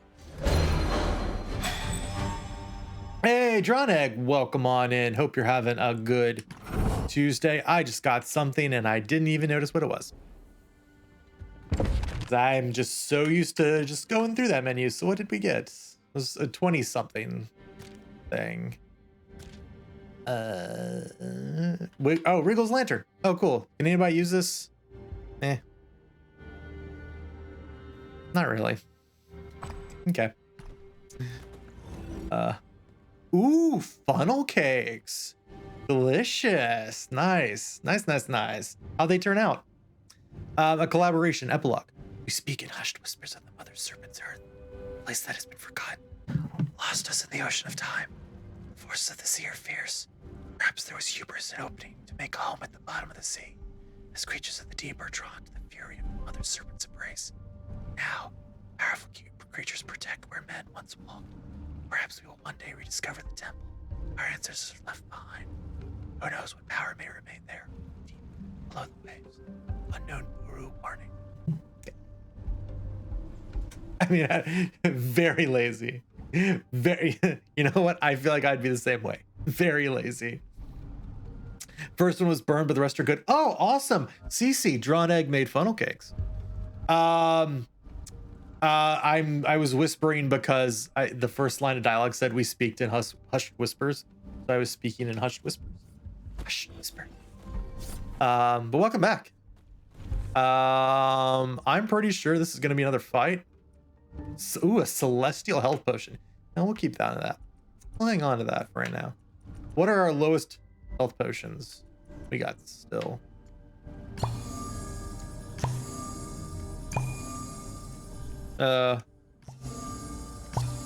Hey, Drawn Egg, welcome on in. Hope you're having a good Tuesday. I just got something and I didn't even notice what it was. I'm just so used to just going through that menu. So what did we get? It was a 20-something thing. Oh, Wriggle's Lantern. Oh, cool. Can anybody use this? Not really. Okay. Ooh, funnel cakes. Delicious. Nice. How'd they turn out? A collaboration epilogue. We speak in hushed whispers of the mother serpent's earth, a place that has been forgotten, lost us in the ocean of time. The forces of the sea are fierce. Perhaps there was hubris in opening to make a home at the bottom of the sea, as creatures of the deep are drawn to the fury of the mother serpent's embrace. Now, powerful creatures protect where men once walked. Perhaps we will one day rediscover the temple our ancestors left behind. Who knows what power may remain there, deep below the waves. Unknown guru warning. I mean, very lazy. Very, you know what? I feel like I'd be the same way. Very lazy. First one was burned, but the rest are good. Oh, awesome. Cece, Drawn Egg made funnel cakes. I was whispering because the first line of dialogue said we speak in hushed whispers. So I was speaking in hushed whispers. Hushed whisper. But welcome back. I'm pretty sure this is going to be another fight. Ooh, a celestial health potion. Now we'll keep that. We'll hang on to that for right now. What are our lowest health potions we got still?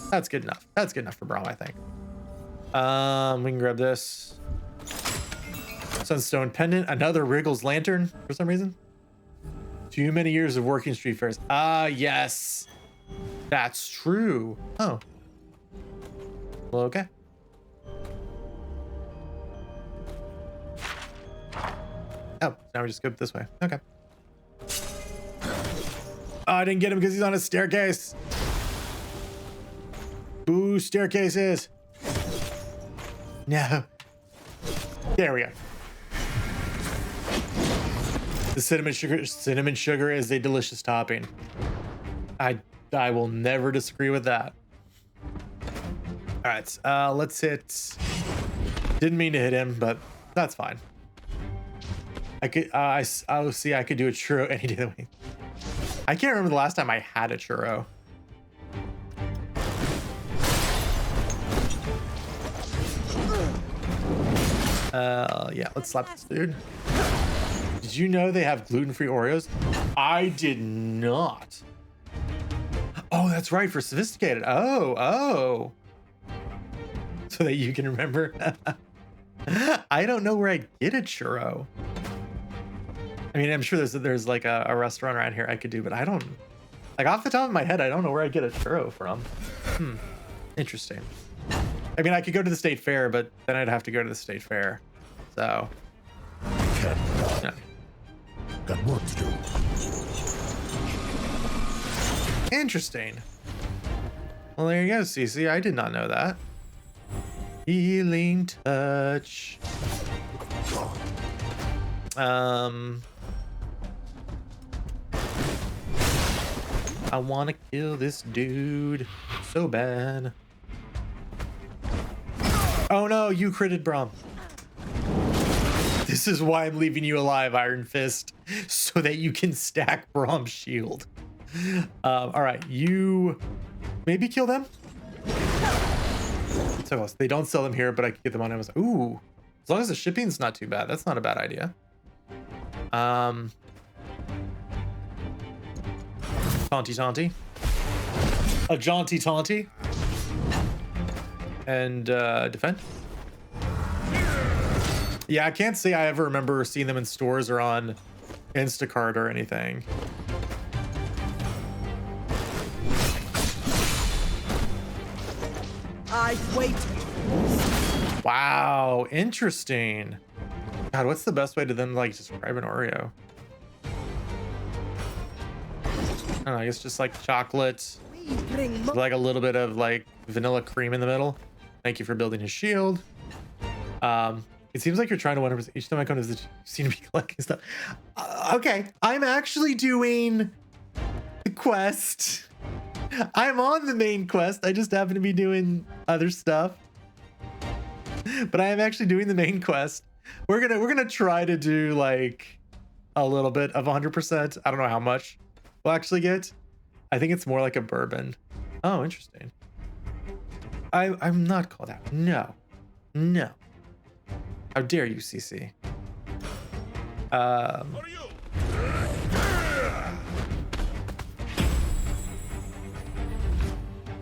That's good enough. That's good enough for Braum, I think. We can grab this. Sunstone pendant, another Wriggle's Lantern for some reason. Too many years of working street fairs. Yes. That's true. Oh. Well, okay. Oh, now we just go this way. Okay. Oh, I didn't get him because he's on a staircase. Ooh, staircases. No. There we go. The cinnamon sugar is a delicious topping. I will never disagree with that. All right, let's hit. Didn't mean to hit him, but that's fine. I could. I'll see. I could do a churro any day of the week. I can't remember the last time I had a churro. Yeah, let's slap this dude. Did you know they have gluten-free Oreos? I did not. Oh, that's right, for sophisticated. Oh. So that you can remember. I don't know where I get a churro. I mean, I'm sure there's like a restaurant around here I could do, but I don't, like off the top of my head, I don't know where I get a churro from. Interesting. I mean, I could go to the state fair, but then I'd have to go to the state fair. So. Yeah. Got work to do. Interesting. Well, there you go, Cece. I did not know that. Healing touch. I want to kill this dude so bad. Oh no, you critted Braum. This is why I'm leaving you alive, Iron Fist, so that you can stack Braum's shield. All right, you maybe kill them. So they don't sell them here, but I can get them on Amazon. Ooh, As long as the shipping's not too bad, that's not a bad idea. Taunty. A jaunty taunty. And defend. Yeah, I can't say I ever remember seeing them in stores or on Instacart or anything. I've waited. Wow, interesting. God, what's the best way to then like describe an Oreo? I don't know, I guess just like chocolate, We bring with like a little bit of like vanilla cream in the middle. Thank you for building his shield. It seems like you're trying to 100%. Each time I come to this, you seem to be collecting stuff. Okay, I'm actually doing the quest. I'm on the main quest. I just happen to be doing other stuff. But I am actually doing the main quest. We're gonna try to do like a little bit of 100%. I don't know how much we'll actually get. I think it's more like a bourbon. Oh, interesting. I'm not called out. No. How dare you, CC?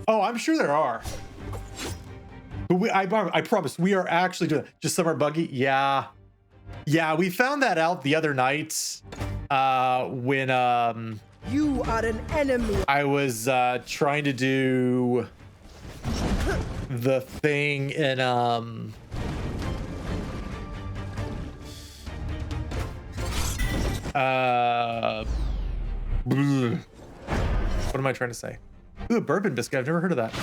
Oh, I'm sure there are. But I promise we are actually doing it. Just some are buggy. Yeah, we found that out the other night when You are an enemy. I was trying to do the thing in what am I trying to say? Ooh, a bourbon biscuit. I've never heard of that.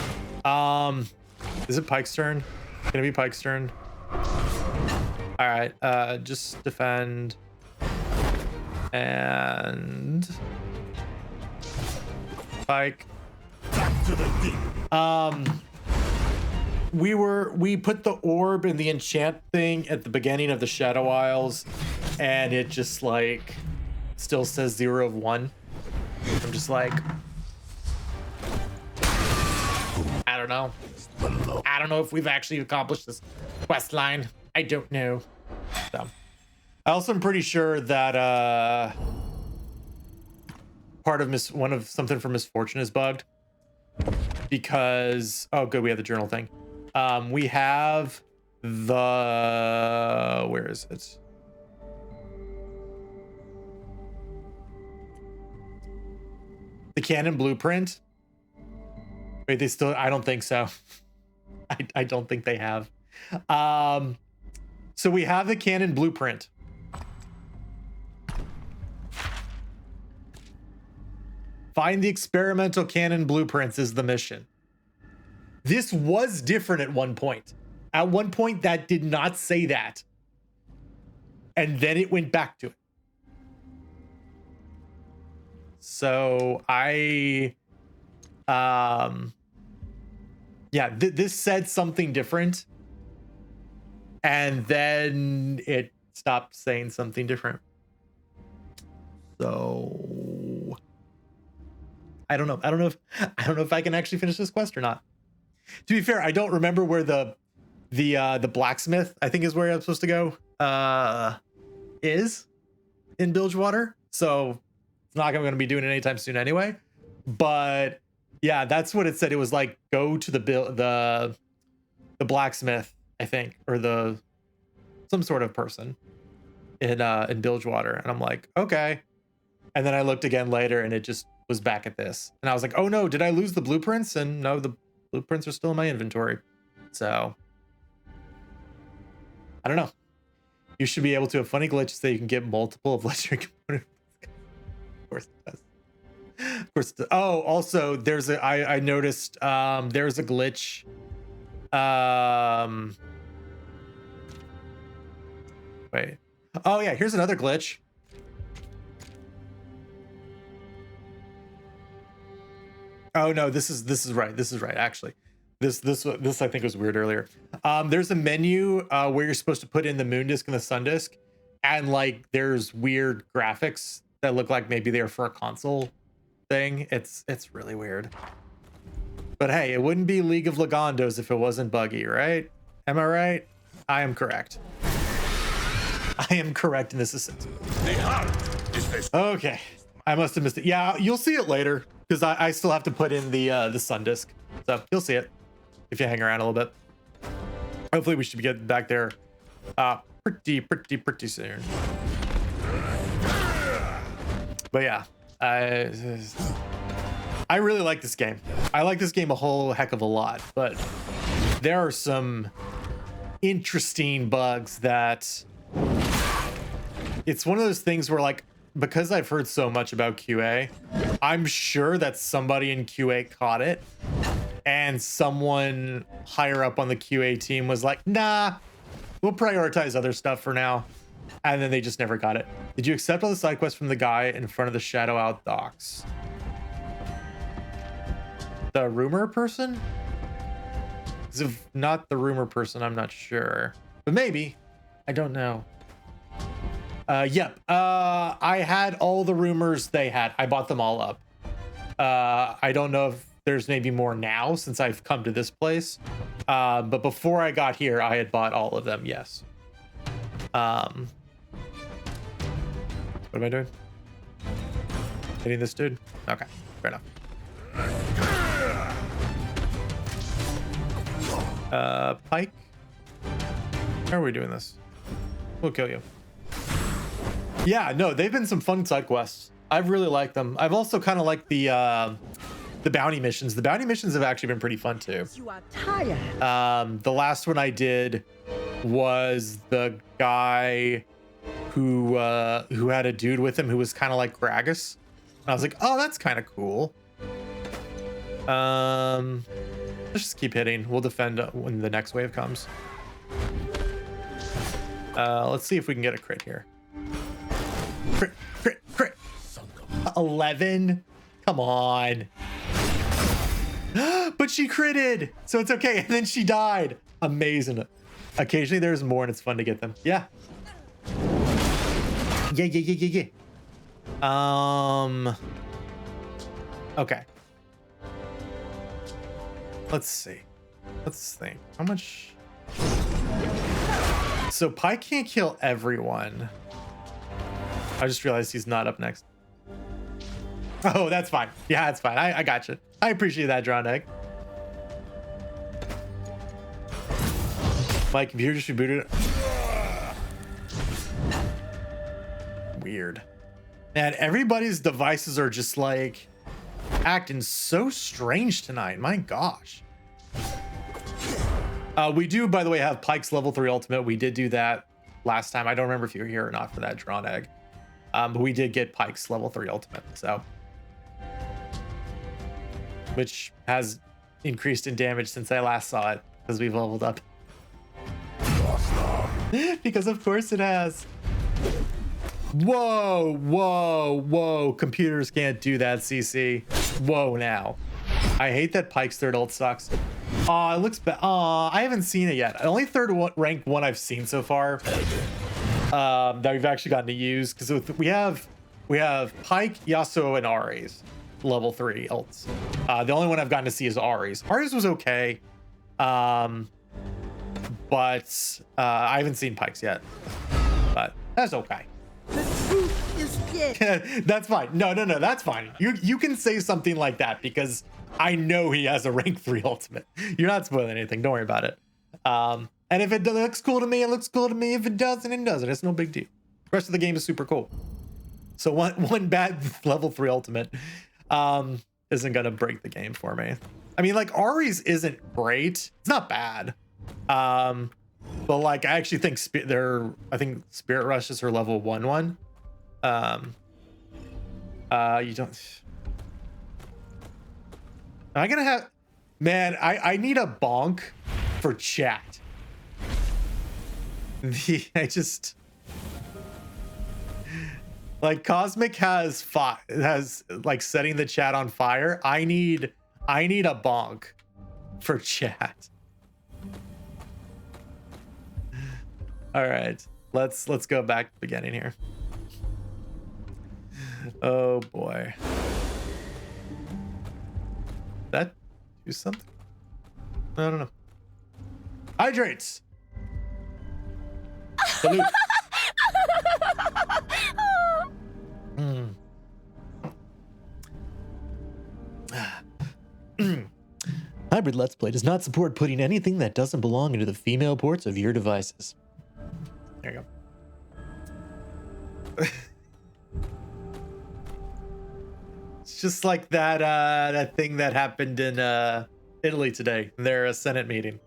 Is it Pike's turn? Gonna be Pike's turn. All right, just defend and Pike. We put the orb in the enchant thing at the beginning of the Shadow Isles, and it just like still says 0 of 1. I'm just like, I don't know. I don't know if we've actually accomplished this quest line. I don't know. So, I also am pretty sure that part of one of something from Misfortune is bugged because oh good, we have the journal thing. We have the where is it? The Canon blueprint. Wait, they still? I don't think so. I don't think they have. So we have the Canon blueprint. Find the experimental Canon blueprints is the mission. This was different at one point. At one point, that did not say that. And then it went back to it. So yeah, this said something different. And then it stopped saying something different. So I don't know. I don't know if I can actually finish this quest or not. To be fair, I don't remember where the blacksmith, I think is where I'm supposed to go, is in Bilgewater. So it's not going to be doing it anytime soon anyway. But yeah, that's what it said. It was like go to the blacksmith, I think, or some sort of person in Bilgewater. And I'm like, okay. And then I looked again later and it just was back at this. And I was like, oh no, did I lose the blueprints? And no, the blueprints are still in my inventory. So I don't know. You should be able to have funny glitches so you can get multiple of legendary components. Of course it does. Of course it does. Oh, also there's I noticed there's a glitch. Wait. Oh yeah, here's another glitch. Oh no, this is right. This is right. Actually, this I think was weird earlier. There's a menu where you're supposed to put in the moon disk and the sun disk, and like there's weird graphics that look like maybe they're for a console thing. It's really weird. But hey, it wouldn't be League of Legondos if it wasn't buggy, right? Am I right? I am correct. I am correct in this assessment. The heart is this. Okay, I must have missed it. Yeah, you'll see it later because I still have to put in the sun disk, so you'll see it if you hang around a little bit. Hopefully, we should be getting back there pretty soon. But yeah, I really like this game. I like this game a whole heck of a lot, but there are some interesting bugs that it's one of those things where, like, because I've heard so much about QA, I'm sure that somebody in QA caught it and someone higher up on the QA team was like, nah, we'll prioritize other stuff for now. And then they just never got it. Did you accept all the side quests from the guy in front of the Shadow Out docks? The rumor person? If not the rumor person, I'm not sure. But maybe. I don't know. Yep. I had all the rumors they had. I bought them all up. I don't know if there's maybe more now since I've come to this place. But before I got here, I had bought all of them, yes. What am I doing? Hitting this dude? Okay, fair enough. Pike? How are we doing this? We'll kill you. Yeah, no, they've been some fun side quests. I've really liked them. I've also kind of liked the bounty missions. The bounty missions have actually been pretty fun too. You are tired. The last one I did was the guy who had a dude with him who was kind of like Gragas. I was like, oh, that's kind of cool. Let's just keep hitting. We'll defend when the next wave comes. Let's see if we can get a crit here. Crit. 11. Come on. But she critted, so it's okay. And then she died. Amazing. Occasionally there's more and it's fun to get them. Yeah. Yeah. Okay. Let's see. Let's think. How much? So Pike can't kill everyone. I just realized he's not up next. Oh, that's fine. Yeah, that's fine. I got you. I appreciate that, Drawn Egg. My computer just rebooted. Weird. Man, everybody's devices are just like acting so strange tonight. My gosh. We do, by the way, have Pike's level 3 ultimate. We did do that last time. I don't remember if you were here or not for that, Drawn Egg. But we did get Pike's level 3 ultimate, so. Which has increased in damage since I last saw it, because we've leveled up. Because of course it has. Whoa. Computers can't do that, CC. Whoa now. I hate that Pike's third ult sucks. It looks bad. I haven't seen it yet. Only rank one I've seen so far. That we've actually gotten to use, because we have Pike, Yasuo, and Ares level 3 ults. The only one I've gotten to see is Ares. Ares was okay, but I haven't seen Pike's yet. But that's okay. The truth is dead. That's fine. No, that's fine. You can say something like that because I know he has a rank 3 ultimate. You're not spoiling anything. Don't worry about it. And if it looks cool to me, it looks cool to me. If it doesn't, it doesn't. It's no big deal. The rest of the game is super cool. So one bad level 3 ultimate isn't gonna break the game for me. I mean, like, Ares isn't great. It's not bad. But like, I actually think I think Spirit Rush is her level 1/1. You don't. Am I gonna have? Man, I need a bonk for chat. I just like Cosmic has like setting the chat on fire. I need a bonk for chat. All right, let's go back to the beginning here. Oh boy. That do something? I don't know. Hydrates. Salute. Mm. Hybrid Let's Play does not support putting anything that doesn't belong into the female ports of your devices. There you go. It's just like that thing that happened in Italy today, their Senate meeting.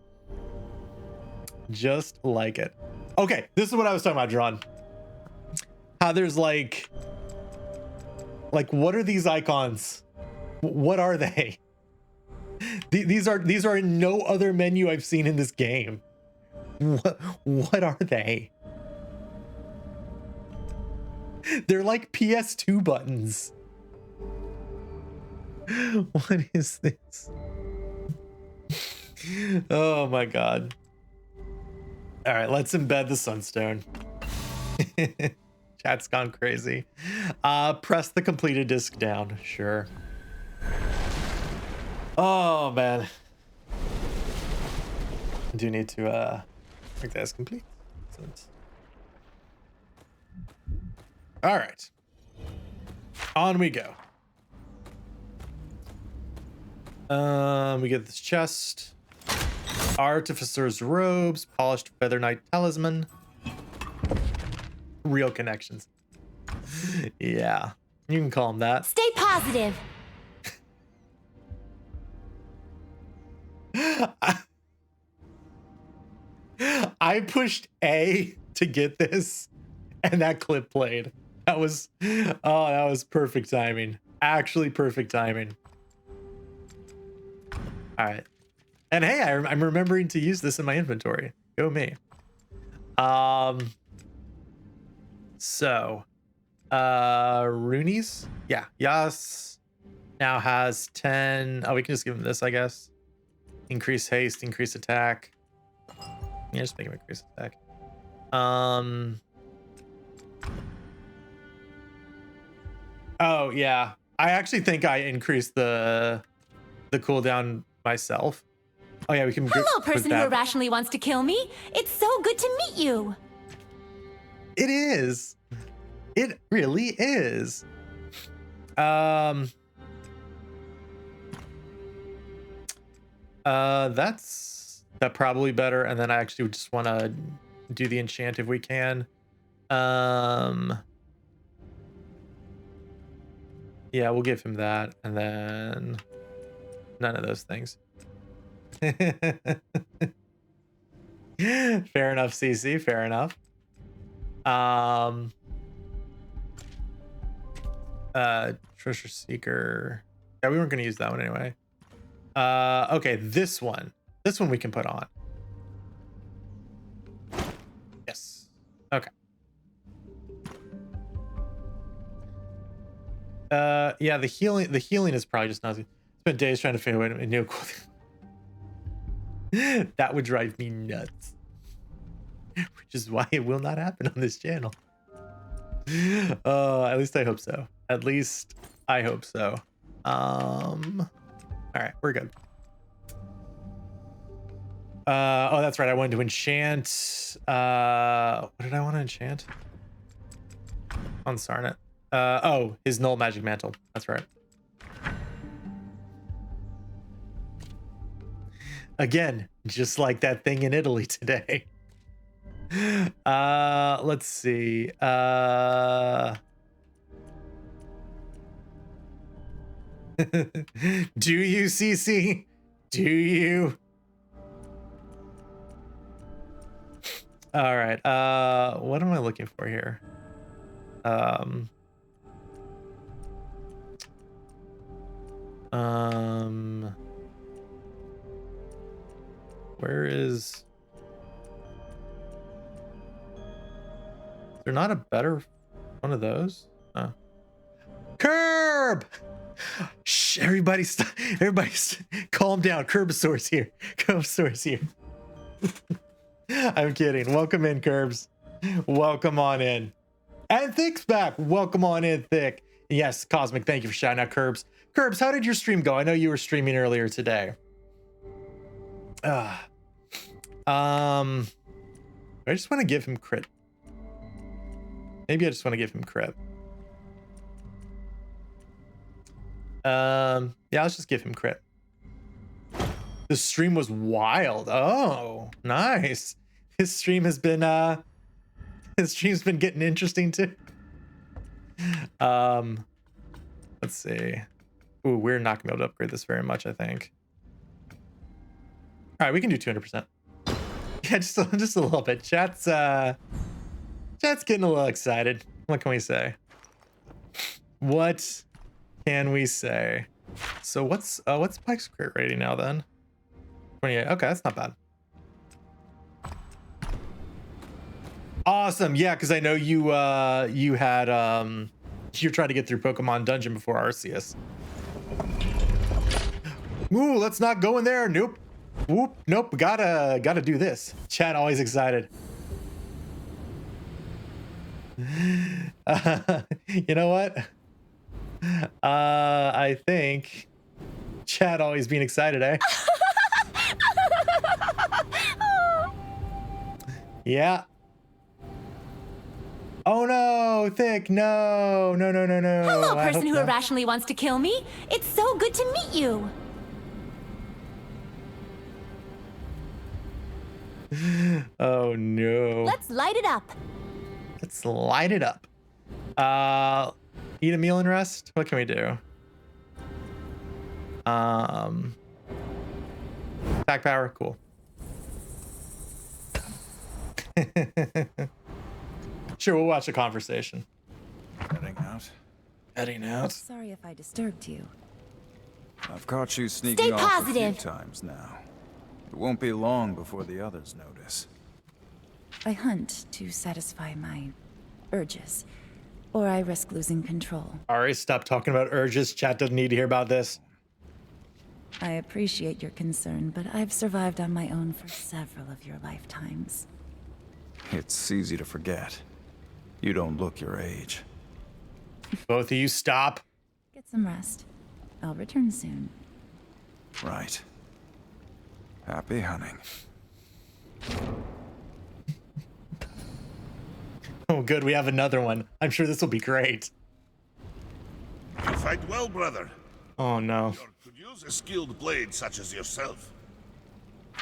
Just like it. Okay, this is what I was talking about, John. How there's like what are these icons? What are they? These are in no other menu I've seen in this game. What are they? They're like PS2 buttons. What is this? Oh my god. All right, let's embed the sunstone. Chat's gone crazy. Press the completed disc down. Sure. Oh man. I do need to make that as complete. All right. On we go. We get this chest. Artificer's robes, polished feather knight talisman. Real connections. Yeah, you can call them that. Stay positive. I pushed A to get this, and that clip played. That was perfect timing. Actually, perfect timing. All right. And hey, I'm remembering to use this in my inventory. Go me. So, Roonies? Yeah, Yas now has 10. Oh, we can just give him this, I guess. Increase haste, increase attack. Yeah, just make him increase attack. Oh yeah, I actually think I increased the cooldown myself. Oh yeah, we can. Hello, person who irrationally wants to kill me. It's so good to meet you. It is. It really is. That probably better. And then I actually just want to do the enchant if we can. Yeah, we'll give him that, and then none of those things. Fair enough, CC. Fair enough. Treasure Seeker. Yeah, we weren't going to use that one anyway. Okay, this one we can put on. Yes. Okay. Yeah, the healing is probably just not. Spent days trying to figure out a new clothing. That would drive me nuts. Which is why it will not happen on this channel. At least I hope so. At least I hope so. All right, we're good. Oh, that's right. I wanted to enchant. What did I want to enchant? On Sarnet. Oh, his null magic mantle. That's right. Again, just like that thing in Italy today. Let's see. Do you, CC? Do you? All right. What am I looking for here? Where is there not a better one of those? Curb! Shh, everybody calm down. Curbosaur's here. Curbosaur's here. I'm kidding. Welcome in, Curbs. Welcome on in. And Thick's back. Welcome on in, Thick. Yes, Cosmic, thank you for shouting out Curbs. Curbs, how did your stream go? I know you were streaming earlier today. I just want to give him crit. Maybe I just want to give him crit. Yeah, let's just give him crit. The stream was wild. Oh, nice. His stream has been his stream's been getting interesting too. Let's see. Ooh, we're not gonna be able to upgrade this very much, I think. All right, we can do 200%. Yeah, just a little bit. Chat's getting a little excited. What can we say? What can we say? So what's Pike's crit rating now then? 28. Okay, that's not bad. Awesome. Yeah, because I know you had you're trying to get through Pokemon Dungeon before Arceus. Ooh, let's not go in there. Nope. Whoop. Nope. Gotta do this. Chat always excited. You know what? I think chat always being excited, eh? Yeah. Oh no, Thick, no. Hello, I person hope who not. irrationally wants to kill me. It's so good to meet you. Oh no. Let's light it up. Let's light it up. Eat a meal and rest. What can we do? Attack power, cool. Sure, we'll watch a conversation. Heading out. Sorry if I disturbed you. I've caught you sneaking Stay off a positive. few times now. It won't be long before the others notice. I hunt to satisfy my urges, or I risk losing control. Ari, stop talking about urges. Chat doesn't need to hear about this. I appreciate your concern, but I've survived on my own for several of your lifetimes. It's easy to forget. You don't look your age. Both of you stop. Get some rest. I'll return soon. Right. Happy hunting. Oh, good. We have another one. I'm sure this will be great. You fight well, brother. Oh, no. You could use a skilled blade such as yourself.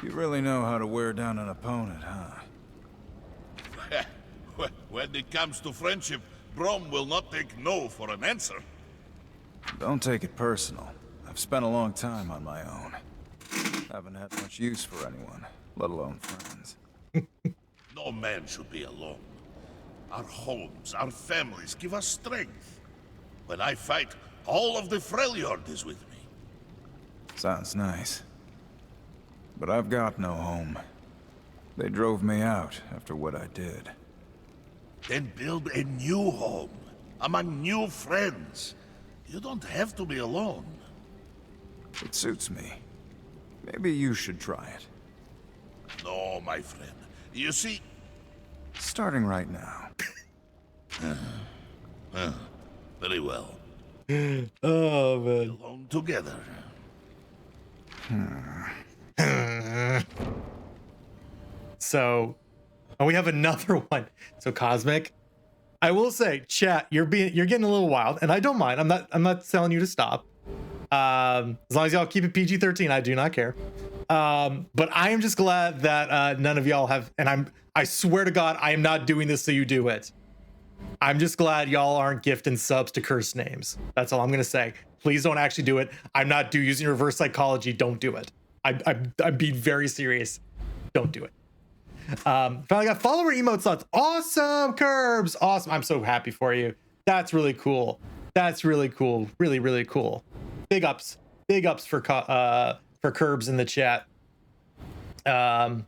You really know how to wear down an opponent, huh? When it comes to friendship, Brom will not take no for an answer. Don't take it personal. I've spent a long time on my own. Haven't had much use for anyone, let alone friends. No man should be alone. Our homes, our families give us strength. When I fight, all of the Freljord is with me. Sounds nice. But I've got no home. They drove me out after what I did. Then build a new home, among new friends. You don't have to be alone. It suits me. Maybe you should try it. No, my friend. You see, Starting right now. very well. Oh, man. Alone together. So, oh, we have another one. So Cosmic, I will say, chat, you're getting a little wild, and I don't mind. I'm not telling you to stop. As long as y'all keep it PG-13, I do not care. But I am just glad that none of y'all have, and I swear to God, I am not doing this so you do it. I'm just glad y'all aren't gifting subs to cursed names. That's all I'm gonna say. Please don't actually do it. I'm not using reverse psychology. Don't do it. I'm being very serious. Don't do it. Finally got follower emote slots. Awesome, Curbs. Awesome. I'm so happy for you. That's really cool. That's really cool. Really, really cool. Big ups. Big ups for Curbs in the chat. Awesome.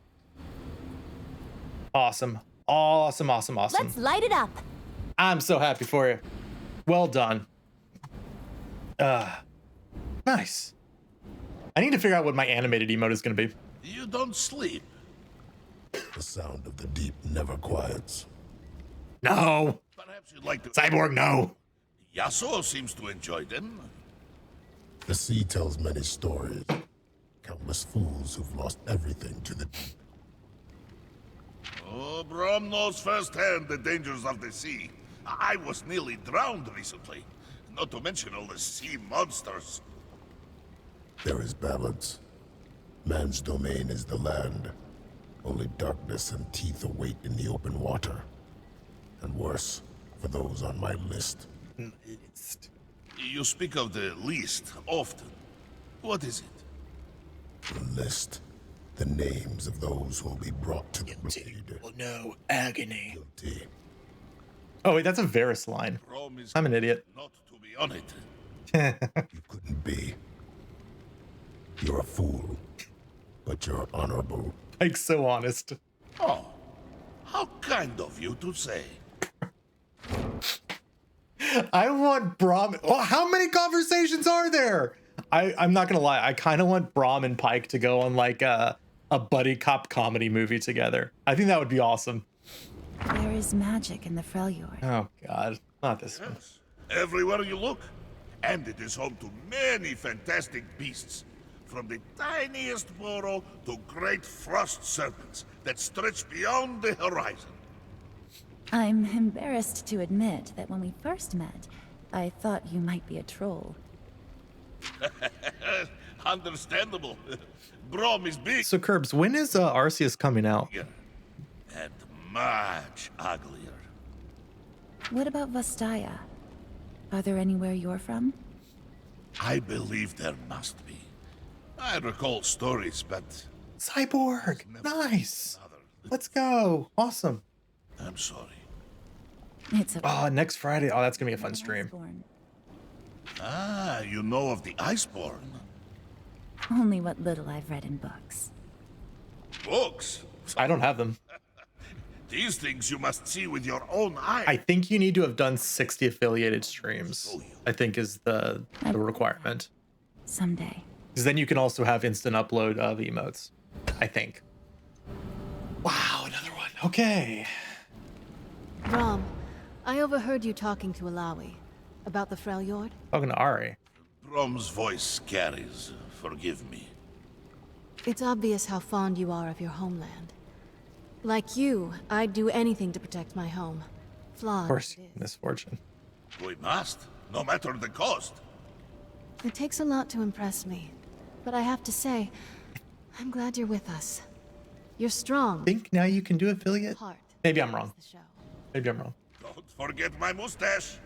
Awesome. Let's light it up. I'm so happy for you. Well done. Nice. I need to figure out what my animated emote is going to be. You don't sleep. The sound of the deep never quiets. No. Perhaps you'd like to... Cyborg, no. Yasuo seems to enjoy them. The sea tells many stories. Countless fools who've lost everything to the deep. Oh, Brom knows firsthand the dangers of the sea. I was nearly drowned recently. Not to mention all the sea monsters. There is balance. Man's domain is the land. Only darkness and teeth await in the open water. And worse, for those on my list. You speak of the least often. What is it? The list. The names of those who will be brought to the blade. Well, no agony. Guilty. Oh wait, that's a Varys line. Rome is I'm an idiot. not to be on it. You couldn't be. You're a fool. But you're honorable. Like, so honest. Oh, how kind of you to say. I want Brom. Oh, how many conversations are there? I'm not gonna lie. I kind of want Brom and Pike to go on like a buddy cop comedy movie together. I think that would be awesome. There is magic in the Freljord. Oh God, not this one. Yes, everywhere you look. And it is home to many fantastic beasts. From the tiniest burrow to great frost serpents that stretch beyond the horizon. I'm embarrassed to admit that when we first met, I thought you might be a troll. Understandable. Brom is big So Curbs, when is Arceus coming out? and much uglier. What about Vastaya? Are there anywhere you're from? I believe there must be. I recall stories, but Cyborg, nice. another. Let's go. Awesome. I'm sorry. It's a Oh, next Friday. Oh, that's gonna be a fun stream. Iceborne. Ah, you know of the Iceborne. Only what little I've read in books. Books. I don't have them. These things you must see with your own eyes. I think you need to have done 60 affiliated streams. I think is the requirement. Someday. Because then you can also have instant upload of emotes. I think. Wow, another one. Okay. Rom, I overheard you talking to Alawi about the Freljord. Talking to Ari. Brom's voice carries. Forgive me. It's obvious how fond you are of your homeland. Like you, I'd do anything to protect my home. Flawed. Of course, as it is. misfortune. We must, no matter the cost. It takes a lot to impress me, but I have to say, I'm glad you're with us. You're strong. Think now you can do affiliate? Heart. Maybe I'm wrong. The show. Maybe I'm wrong. Don't forget my mustache.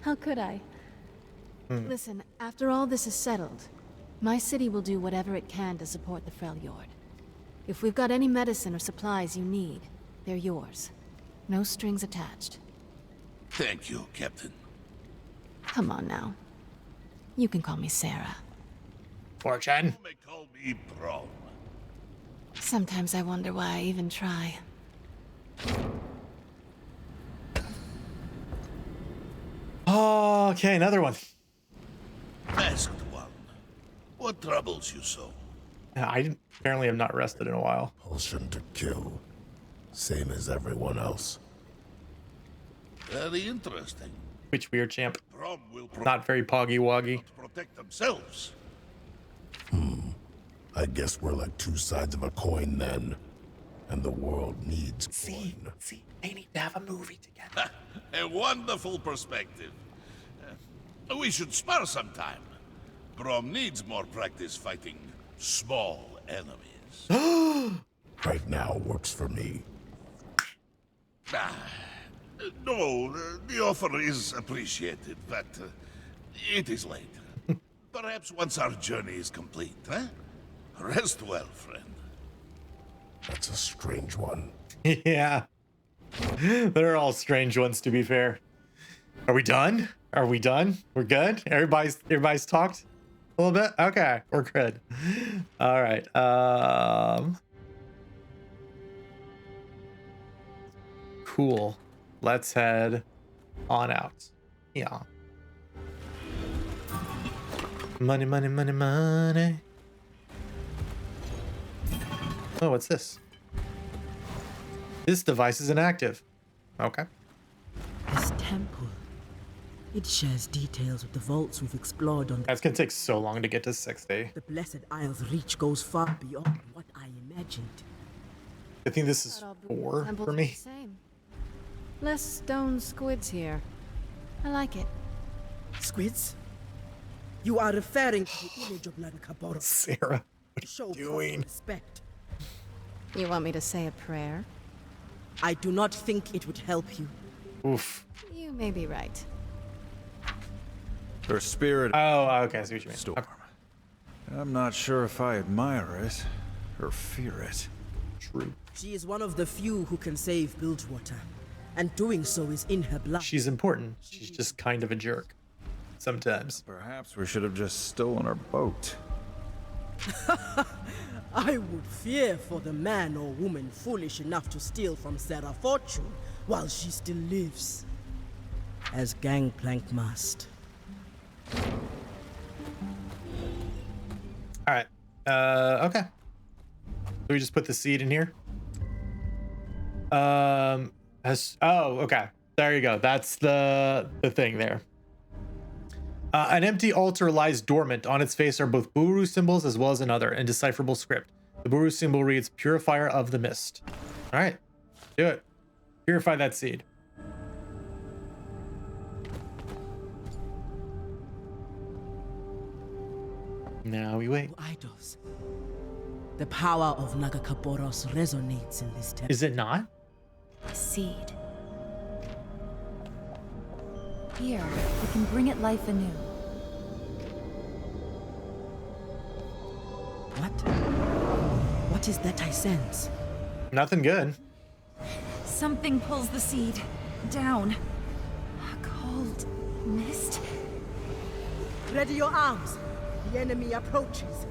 How could I? Listen, after all this is settled, my city will do whatever it can to support the Freljord. If we've got any medicine or supplies you need, they're yours. No strings attached. Thank you, Captain. Come on now. You can call me Sarah. Fortune. You may call me Brom. Sometimes I wonder why I even try. Okay, another one. Masked one. What troubles you so? I apparently have not rested in a while. Compulsion to kill. Same as everyone else. Very interesting. Which weird champ. Brom will Not very poggy woggy. protect themselves. I guess we're like two sides of a coin then. And the world needs coin. See, they need to have a movie together. A wonderful perspective. We should spar sometime. Brom needs more practice fighting small enemies. Right now works for me. No, the offer is appreciated, but it is late. Perhaps once our journey is complete, huh? Rest well, friend. That's a strange one. Yeah. They're all strange ones, to be fair. Are we done? Are we done? We're good? Everybody's talked a little bit? Okay, we're good. All right. Cool. Let's head on out. Yeah. Money, money, money, money. Oh, what's this? This device is inactive. Okay. This temple. It shares details with the vaults we've explored on That's gonna take so long to get to 60. the Blessed Isle's reach goes far beyond what I imagined. I think this is Thought all the 4 temples for were me. the same. Less stone squids here. I like it. Squids? You are referring to the image of Nagakaboro. Sarah, Show what are you proper doing? respect. You want me to say a prayer? I do not think it would help you. Oof. You may be right. Her spirit Oh, okay. I see what you mean. storm. Okay. I'm not sure if I admire it or fear it. True. She is one of the few who can save Bilgewater, and doing so is in her blood. She's important. She's just kind of a jerk. Sometimes. Perhaps we should have just stolen her boat. I would fear for the man or woman foolish enough to steal from Sarah Fortune while she still lives. As Gangplank must. Alright. Okay. So we just put the seed in here. Oh, okay. There you go. That's the thing there. An empty altar lies dormant. On its face are both Buru symbols as well as another indecipherable script. The Buru symbol reads Purifier of the Mist. All right, do it. Purify that seed. Now we wait. Idols. The power of Nagakaboros resonates in this temple. Is it not? Seed. Here, we can bring it life anew. What is that I sense? Nothing good. Something pulls the seed down. A cold mist. Ready your arms. The enemy approaches.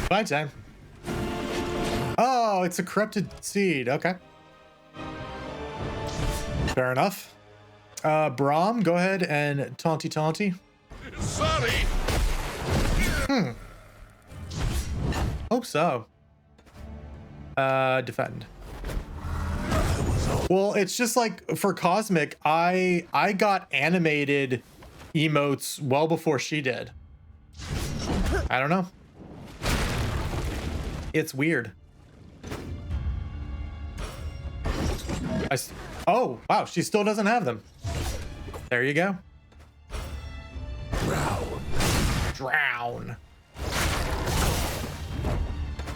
Bye time. Oh, it's a corrupted seed. Okay. Fair enough. Brahm, go ahead and taunty. Sorry! Hope so. Defend. Well, it's just like for Cosmic, I got animated emotes well before she did. I don't know. It's weird. Oh, wow, she still doesn't have them. There you go. Drown.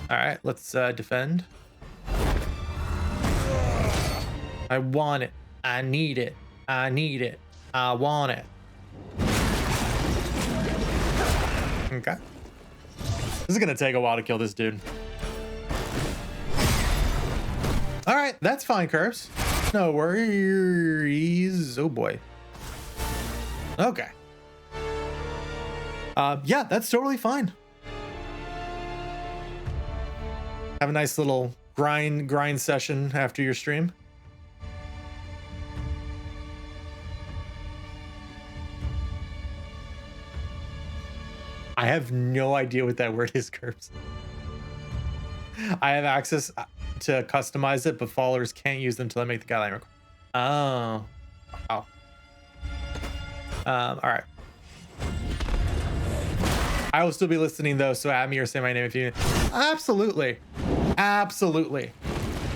All right, let's defend. I want it. I need it. I need it. I want it. Okay. This is gonna take a while to kill this dude. All right, that's fine, Curbs. No worries. Oh boy. Okay. Yeah, that's totally fine. Have a nice little grind session after your stream. I have no idea what that word is, Curbs. I have access to customize it, but followers can't use them until I make the guideline record. Oh. Oh. All right. I will still be listening though, so add me or say my name if you. Absolutely. Absolutely.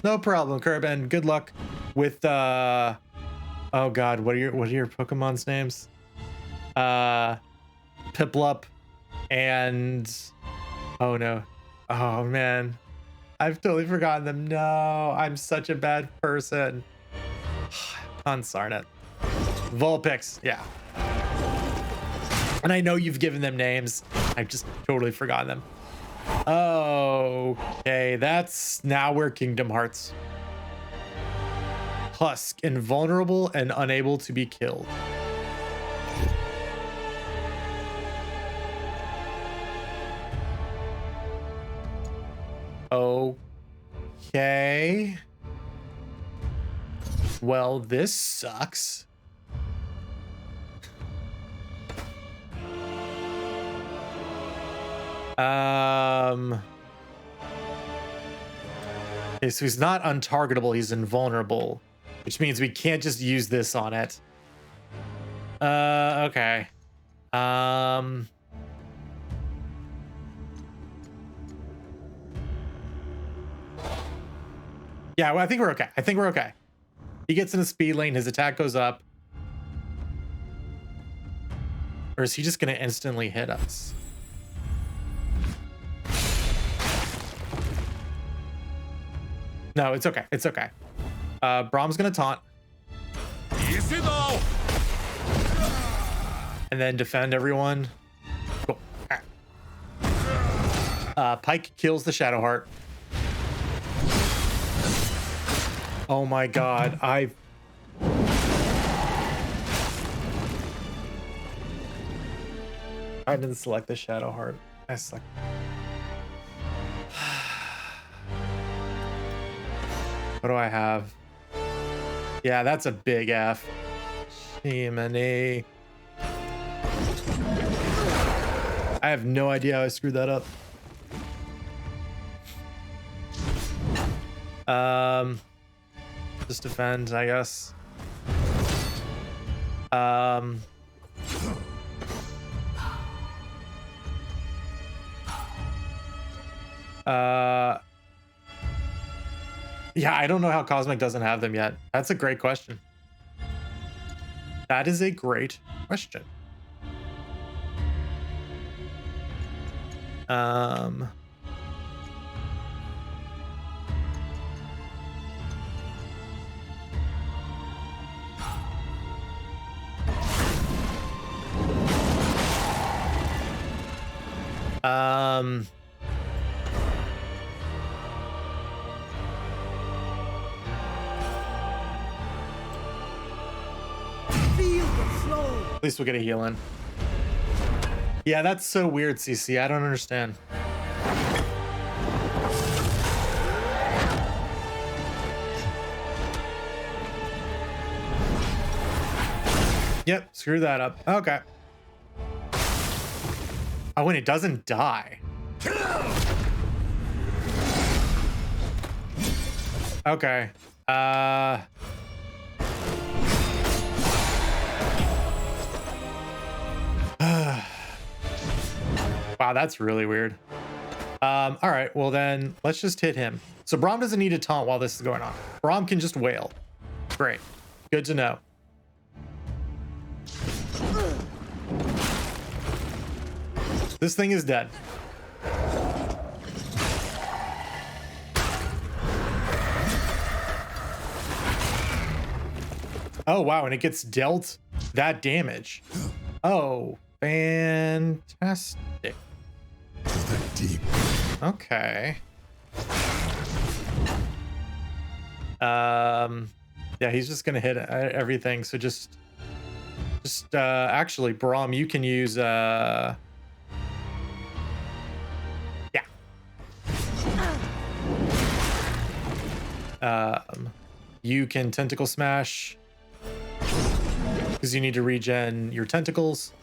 No problem, Curb, and good luck with oh god, what are your Pokemon's names? Piplup and oh no. Oh man. I've totally forgotten them. No, I'm such a bad person. Unsarnet. Vulpix, yeah. And I know you've given them names. I've just totally forgotten them. Okay, that's now we're Kingdom Hearts. Husk, invulnerable and unable to be killed. Okay. Well, this sucks. Okay, so he's not untargetable, he's invulnerable, which means we can't just use this on it. Okay. Yeah, well, I think we're okay. He gets in a speed lane, his attack goes up. Or is he just going to instantly hit us? No, it's okay. It's okay. Brahm's going to taunt. Easy now. And then defend everyone. Cool. Pike kills the Shadowheart. Oh my god. I didn't select the Shadowheart. I suck. What do I have? Yeah, that's a big F. Shimani. I have no idea how I screwed that up. Just defend, I guess. Yeah, I don't know how Cosmic doesn't have them yet. That's a great question. That is a great question. At least we'll get a heal in. Yeah, that's so weird, CC. I don't understand. Yep, screw that up. Okay. Oh, when it doesn't die. Okay. Wow, that's really weird. All right, well then, let's just hit him. So Braum doesn't need to taunt while this is going on. Braum can just wail. Great. Good to know. This thing is dead. Oh, wow, and it gets dealt that damage. Oh, fantastic. That deep. Okay. Yeah, he's just gonna hit everything. So just actually, Braum, you can use yeah. You can tentacle smash because you need to regen your tentacles.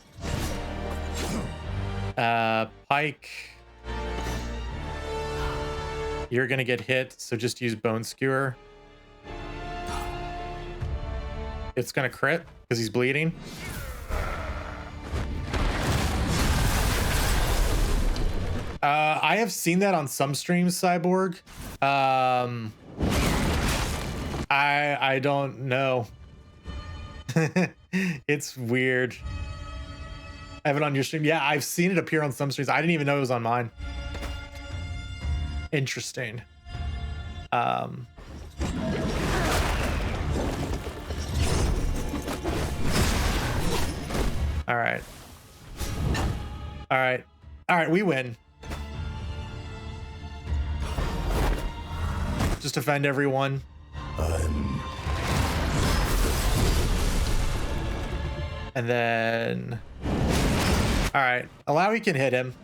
Pike, you're gonna get hit, so just use Bone Skewer. It's gonna crit because he's bleeding. I have seen that on some streams, Cyborg. I don't know. It's weird. I have it on your stream. Yeah, I've seen it appear on some streams. I didn't even know it was on mine. Interesting. All right. All right. All right, we win. Just defend everyone. And then... All right, Alawi can hit him.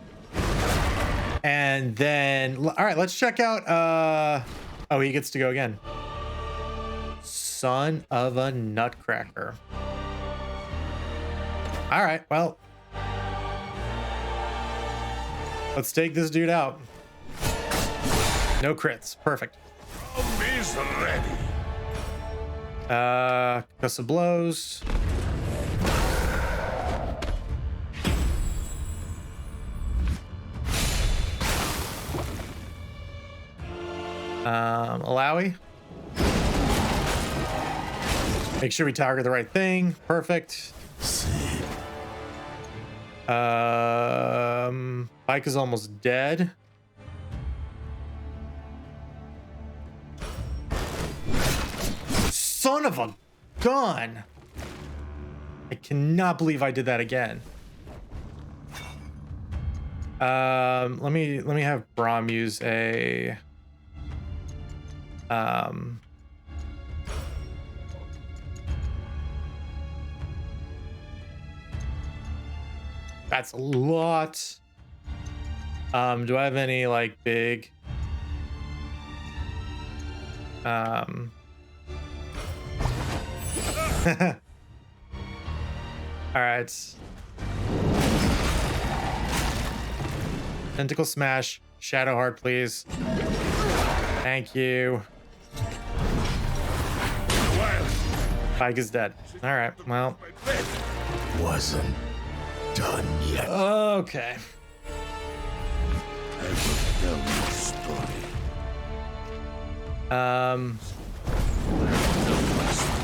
And then... All right, let's check out... Oh, he gets to go again. Son of a nutcracker. All right, well... Let's take this dude out. No crits. Perfect. He's ready. Concussive blows. Alawi. Make sure we target the right thing. Perfect. Pike is almost dead. Son of a gun! I cannot believe I did that again. Let me have Brahm use a that's a lot. Do I have any like big all right. Tentacle smash, Shadow Heart, please. Thank you. Pike is dead. All right, well. Wasn't done yet. Okay. I will tell you a story.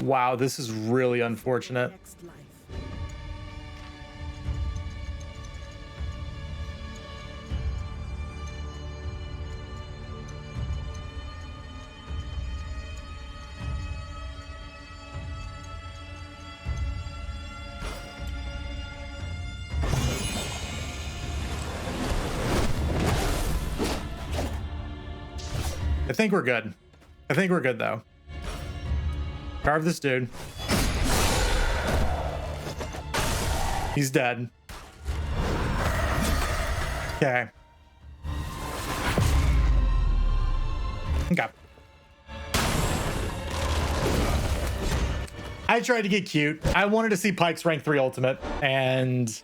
Wow, this is really unfortunate. Next life. I think we're good. I think we're good though. Carve this dude. He's dead. Okay. Okay. I tried to get cute. I wanted to see Pike's rank 3 ultimate, and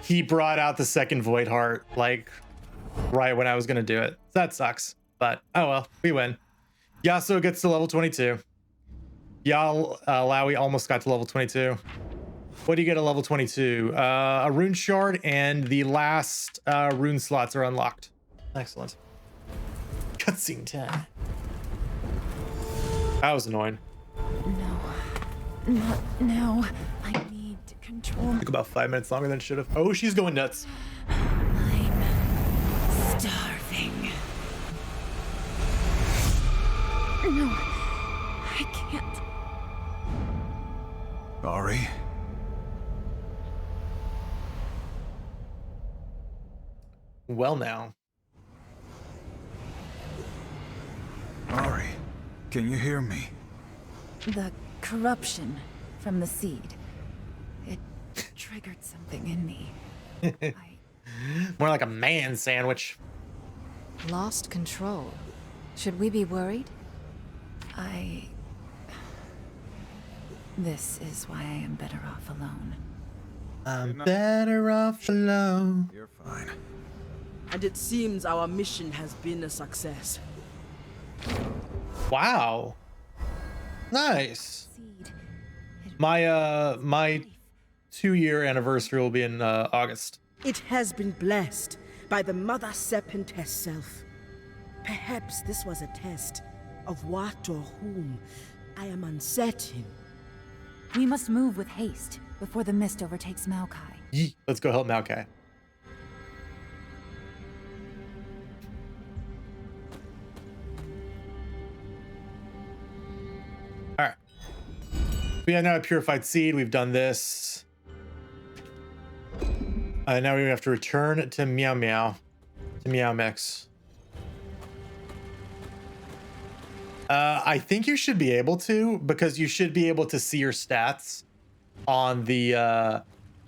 he brought out the second Void Heart like right when I was gonna do it. That sucks, but oh well, we win. Yasuo gets to level 22. Laui almost got to level 22. What do you get at level 22? A rune shard, and the last rune slots are unlocked. Excellent. Cutscene 10. That was annoying. No. Not now. I need to control. Took about 5 minutes longer than it should have. Oh, she's going nuts. I'm starving. No, I can't. Ari? Well now. Ari, can you hear me? The corruption from the seed. It triggered something in me. More like a man sandwich. Lost control. Should we be worried? This is why I am better off alone. I'm better off alone. You're fine. And it seems our mission has been a success. Wow. Nice. Seed. My 2-year anniversary will be in August. It has been blessed by the Mother Serpent herself. Perhaps this was a test of what or whom. I am uncertain. We must move with haste before the mist overtakes Maokai. Yee. Let's go help Maokai. All right. We have now a purified seed. We've done this. Now we have to return to Meow Meow. To Meow Mix. I think you should be able to, because you should be able to see your stats on the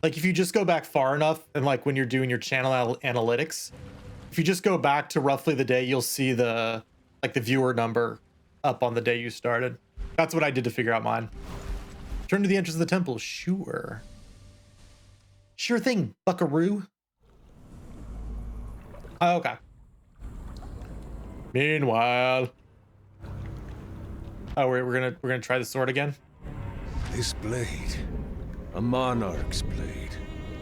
like if you just go back far enough, and like when you're doing your channel analytics, if you just go back to roughly the day, you'll see the the viewer number up on the day you started. That's what I did to figure out mine. Turn to the entrance of the temple. Sure thing, buckaroo. Oh, okay. Meanwhile, oh, we're gonna try the sword again. This blade, a monarch's blade,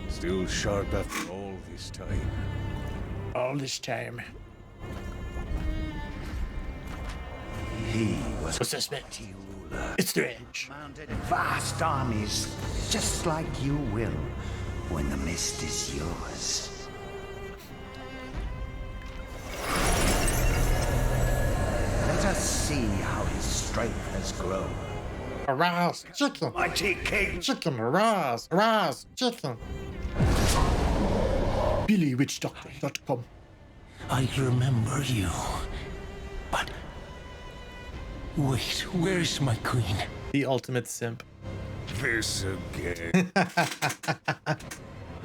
still sharp after all this time. All this time. He was What's this, man? you It's strange. Mounted vast armies, just like you will, when the mist is yours. Let us see how his strength has grown. Arise, chicken. Mighty king! Chicken, arise, arise, chicken. BillyWitchDoctor.com. I remember you. But... wait, where's my queen? The ultimate simp. This again.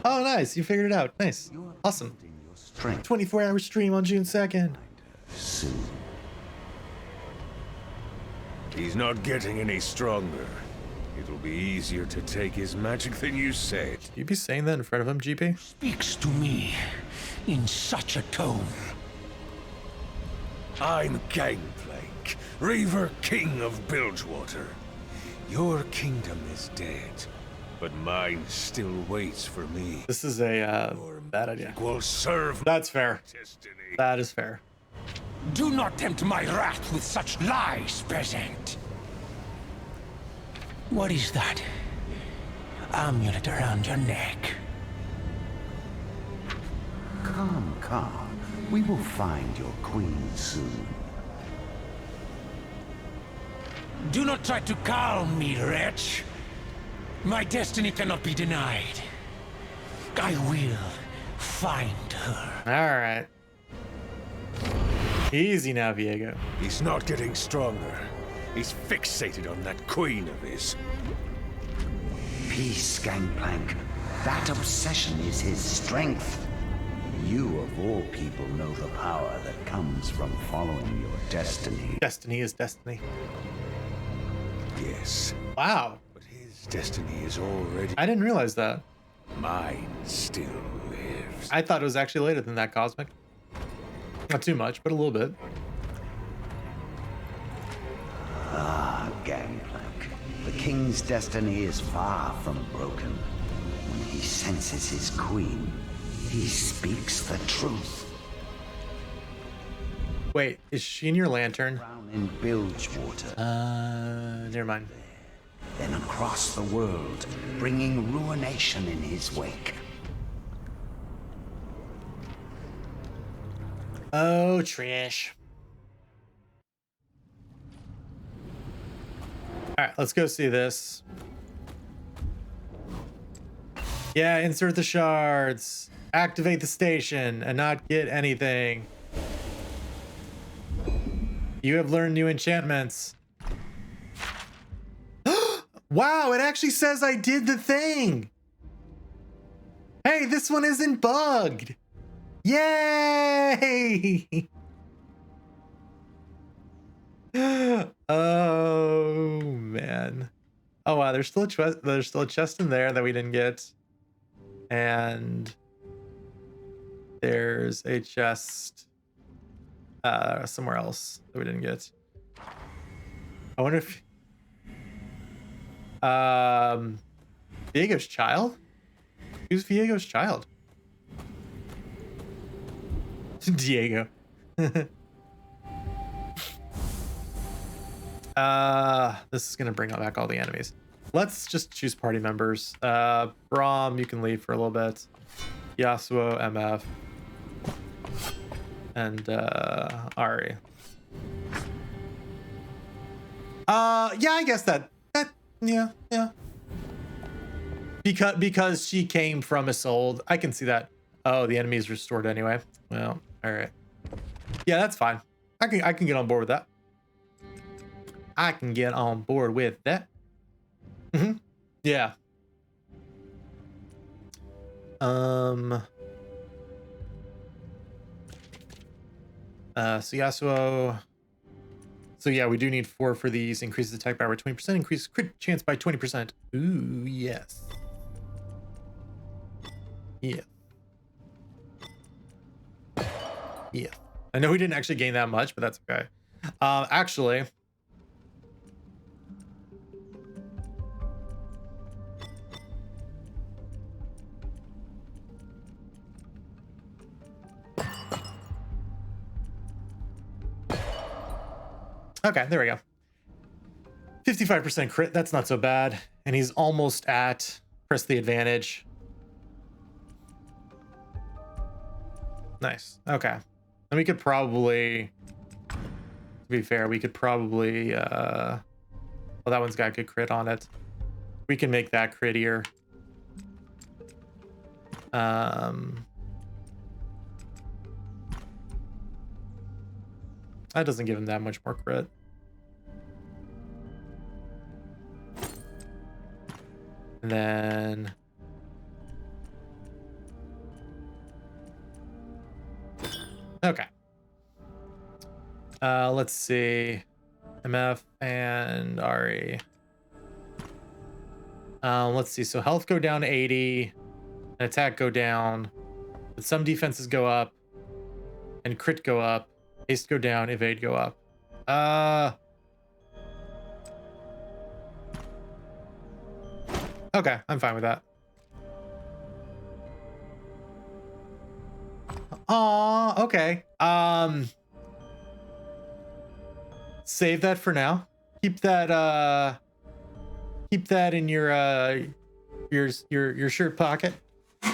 Oh, nice. You figured it out. Nice. Awesome. 24-hour stream on June 2nd. Soon. He's not getting any stronger. It'll be easier to take his magic than you said. You be saying that in front of him, GP? Speaks to me in such a tone. I'm Gangplank, Reaver King of Bilgewater. Your kingdom is dead, but mine still waits for me. This is a bad idea. Will serve That's fair. destiny. That is fair. Do not tempt my wrath with such lies, peasant. What is that? Amulet around your neck. Come, come. We will find your queen soon. Do not try to calm me, wretch. My destiny cannot be denied. I will find her. All right. Easy now, Viego. He's not getting stronger. He's fixated on that queen of his. Peace, Gangplank. That obsession is his strength. You, of all people, know the power that comes from following your destiny. Destiny is destiny. Yes, Wow. but his destiny is already... I didn't realize that. Mine still lives. I thought it was actually later than that, Cosmic. Not too much, but a little bit. Ah, Gangplank. The king's destiny is far from broken. When he senses his queen, he speaks the truth. Wait, is she in your lantern? Down in Bilgewater, Never mind. then across the world, bringing ruination in his wake. Oh, trash. All right, let's go see this. Yeah, insert the shards. Activate the station and not get anything. You have learned new enchantments. Wow, it actually says I did the thing. Hey, this one isn't bugged. Yay! Oh man. Oh wow, there's still a chest in there that we didn't get. And there's a chest somewhere else that we didn't get. I wonder if Viego's child? Who's Viego's child? Diego. This is gonna bring back all the enemies. Let's just choose party members. Braum, you can leave for a little bit. Yasuo, MF, and Ari. Yeah, I guess that yeah. Because she came from Isolde, I can see that. Oh, the enemy is restored anyway. Well, all right. Yeah, that's fine. I can get on board with that. I can get on board with that. Yeah. So Yasuo. So yeah, we do need 4 for these. Increases attack power 20%. Increase crit chance by 20%. Ooh, yes. Yeah. Yeah. I know we didn't actually gain that much, but that's okay. Actually. Okay, there we go. 55% crit, that's not so bad. And he's almost at press the advantage. Nice. Okay. And we could probably, to be fair, we could probably, well, that one's got good crit on it. We can make that crittier. That doesn't give him that much more crit. And then okay. Let's see. MF and Ari. Let's see. So health go down to 80, and attack go down, but some defenses go up, and crit go up, haste go down, evade go up. Okay, I'm fine with that. Aw, okay. Save that for now. Keep that in your shirt pocket,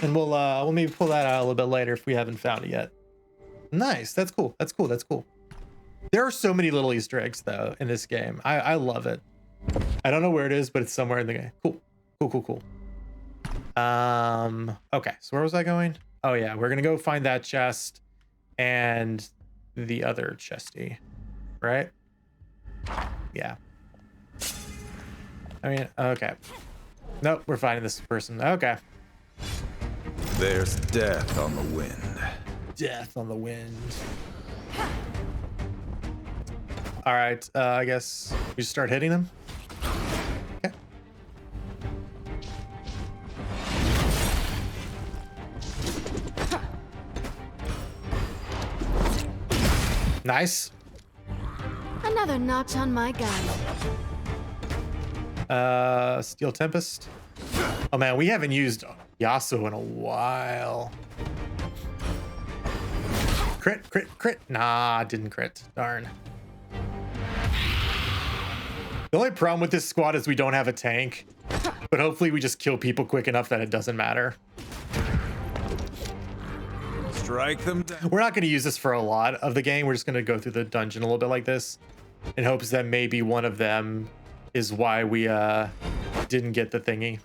and we'll maybe pull that out a little bit later if we haven't found it yet. Nice. That's cool. That's cool. That's cool. There are so many little Easter eggs though in this game. I love it. I don't know where it is, but it's somewhere in the game. Cool. Cool. Okay, so where was I going? Oh yeah, we're gonna go find that chest and the other chesty, right? Yeah. I mean, okay. Nope, we're finding this person. Okay. There's death on the wind. Death on the wind. All right, I guess we just start hitting them. Okay. Nice. Another notch on my gun. Steel Tempest. Oh man, we haven't used Yasuo in a while. Crit. Nah, didn't crit. Darn. The only problem with this squad is we don't have a tank, but hopefully we just kill people quick enough that it doesn't matter. Strike them down. We're not going to use this for a lot of the game. We're just going to go through the dungeon a little bit like this in hopes that maybe one of them is why we didn't get the thingy.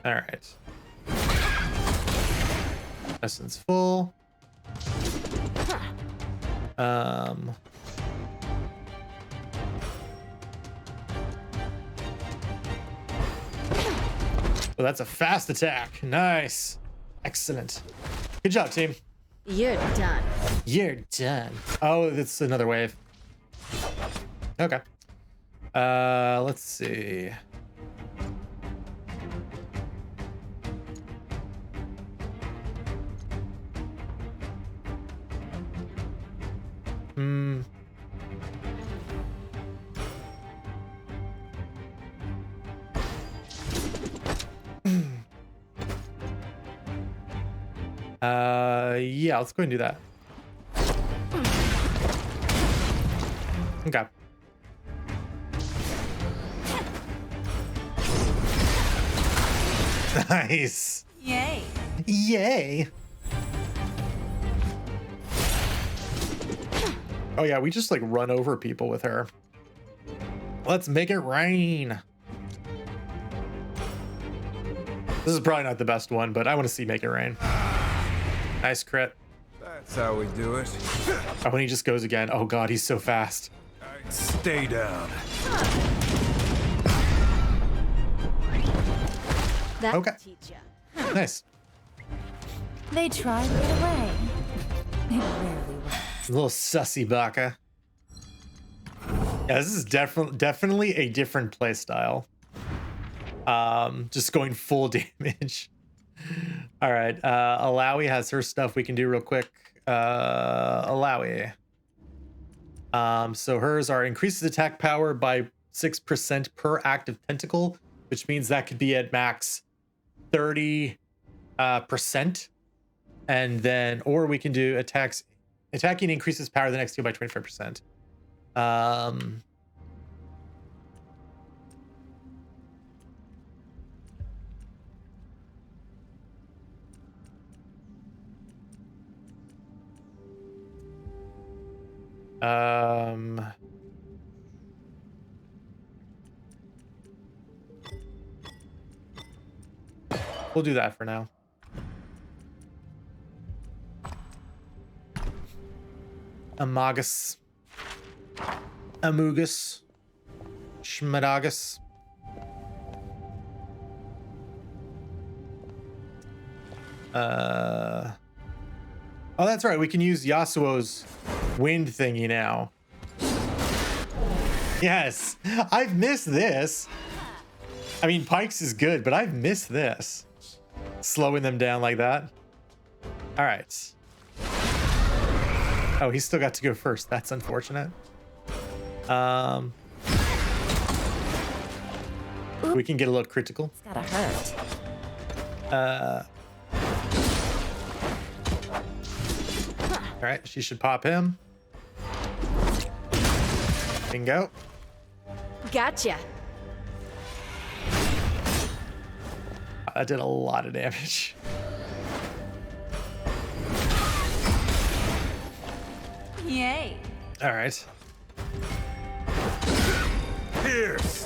All right. Essence full. Well, that's a fast attack. Nice. Excellent. Good job, team. You're done. You're done. Oh, that's another wave. Okay. Let's see. Yeah, let's go ahead and do that. Okay. Nice. Yay. Yay. Oh yeah, we just like run over people with her. Let's make it rain. This is probably not the best one, but I want to see make it rain. Nice crit. That's how we do it. Oh, when he just goes again. Oh god, he's so fast. Stay down. That Okay. teach ya. Nice. They try to get away. It rarely works. A little sussy baka. Yeah, this is definitely a different play style. Just going full damage. All right, Alawi has her stuff we can do real quick. Alawi. So hers are increases attack power by 6% per active tentacle, which means that could be at max 30%. And then, or we can do attacking increases power the next skill by 25%. We'll do that for now. Amogus. Amogus. Schmadagus. Oh, that's right. We can use Yasuo's wind thingy now. Yes, I've missed this. I mean, Pikes is good, but I've missed this. Slowing them down like that. All right. Oh, he's still got to go first. That's unfortunate. We can get a little critical. It's gotta hurt. All right, she should pop him. Bingo. Gotcha. That did a lot of damage. Yay. All right. Pierce.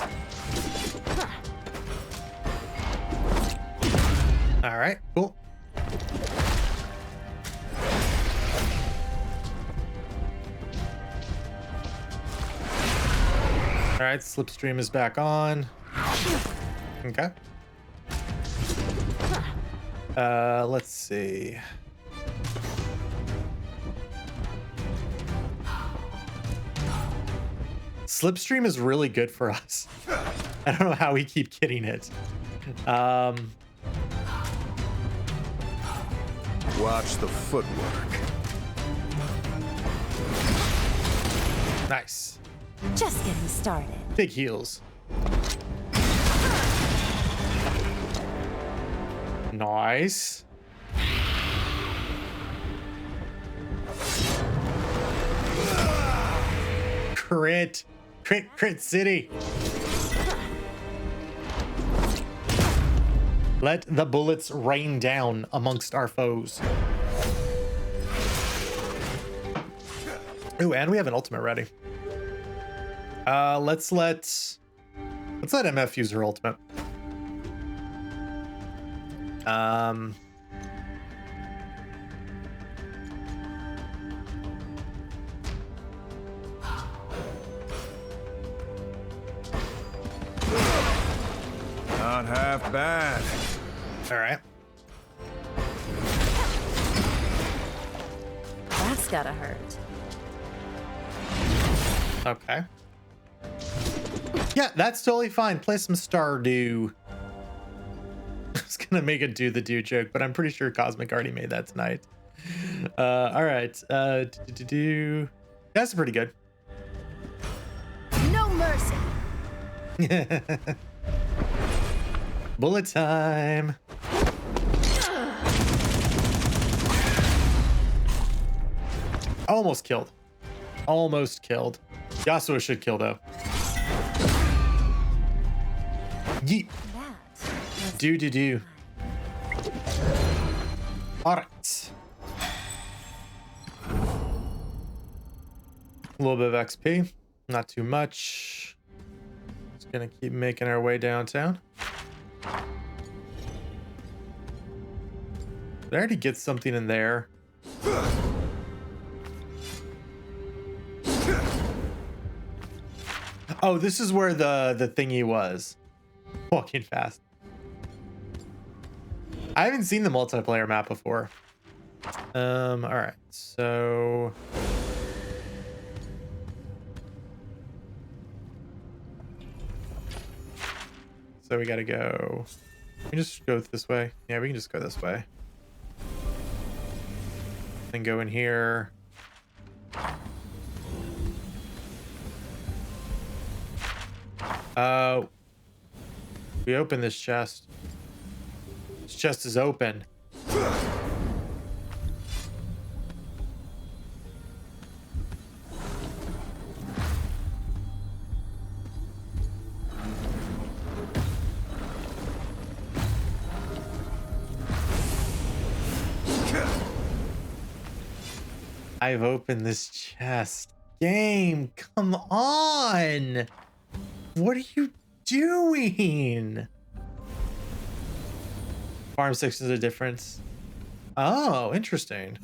All right, cool. All right, Slipstream is back on. Okay. Let's see. Slipstream is really good for us. I don't know how we keep getting it. Watch the footwork. Nice. Just getting started. Big heals. Nice. Crit. Crit city. Let the bullets rain down amongst our foes. Ooh, and we have an ultimate ready. Let's let MF use her ultimate. Not half bad. All right. That's gotta hurt. Okay. Yeah, that's totally fine. Play some Stardew. I was gonna make a do the do joke, but I'm pretty sure Cosmic already made that tonight. All right. That's pretty good. No mercy. Bullet time. Almost killed. Almost killed. Yasuo should kill though. Yeet. Do. All right. A little bit of XP, not too much. Just gonna keep making our way downtown. Did I already get something in there? Oh, this is where the thingy was. Walking fast. I haven't seen the multiplayer map before. All right, so we gotta go. We can just go this way. Yeah, we can just go this way. Then go in here. We open this chest. This chest is open. I've opened this chest. Game, come on. What are you doing? Farm 6 is a difference. Oh, interesting.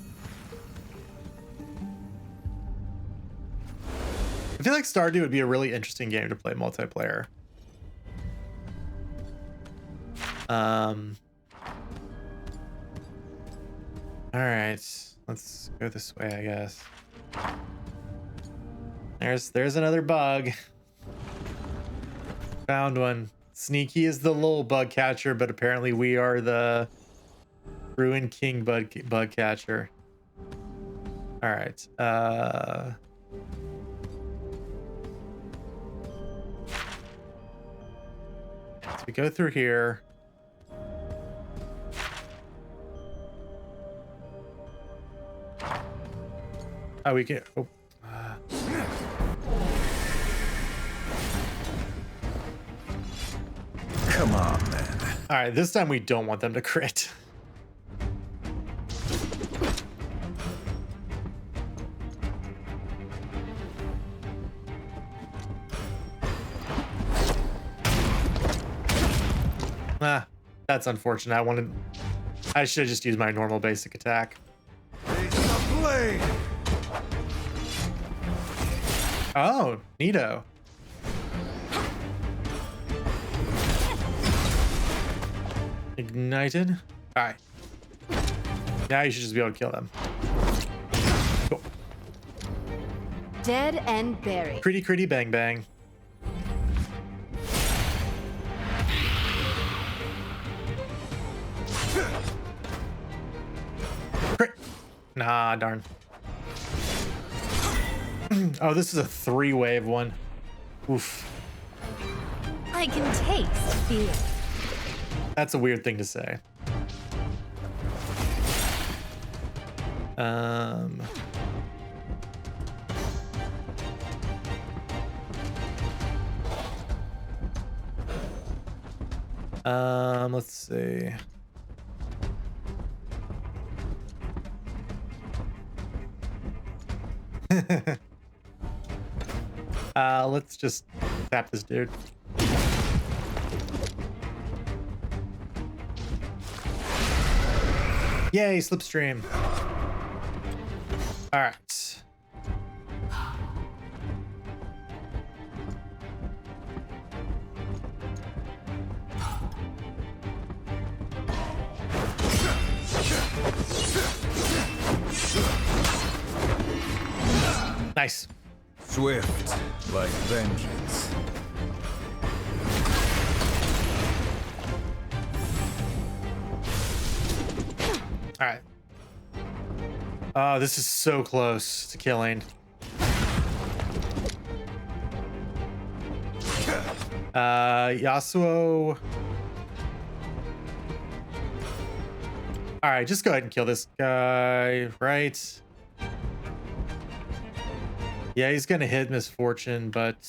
I feel like Stardew would be a really interesting game to play multiplayer. All right, let's go this way, I guess. There's another bug. Found one. Sneaky is the little bug catcher, but apparently we are the Ruined King bug catcher. All right. So we go through here. Oh, we can. Oh. Come on, man. All right, this time we don't want them to crit. Ah, that's unfortunate. I should have just used my normal basic attack. Oh, neato. Ignited. All right. Now you should just be able to kill them. Cool. Dead and buried. Pretty critty bang bang. Crit. Nah, darn. Oh, this is a 3-wave one. Oof. I can taste fear. That's a weird thing to say. Let's see. Let's just tap this dude. Yay, slipstream. All right. Nice. Swift, like vengeance. All right. Oh, this is so close to killing. Yasuo. All right, just go ahead and kill this guy, right? Yeah, he's gonna hit Misfortune, but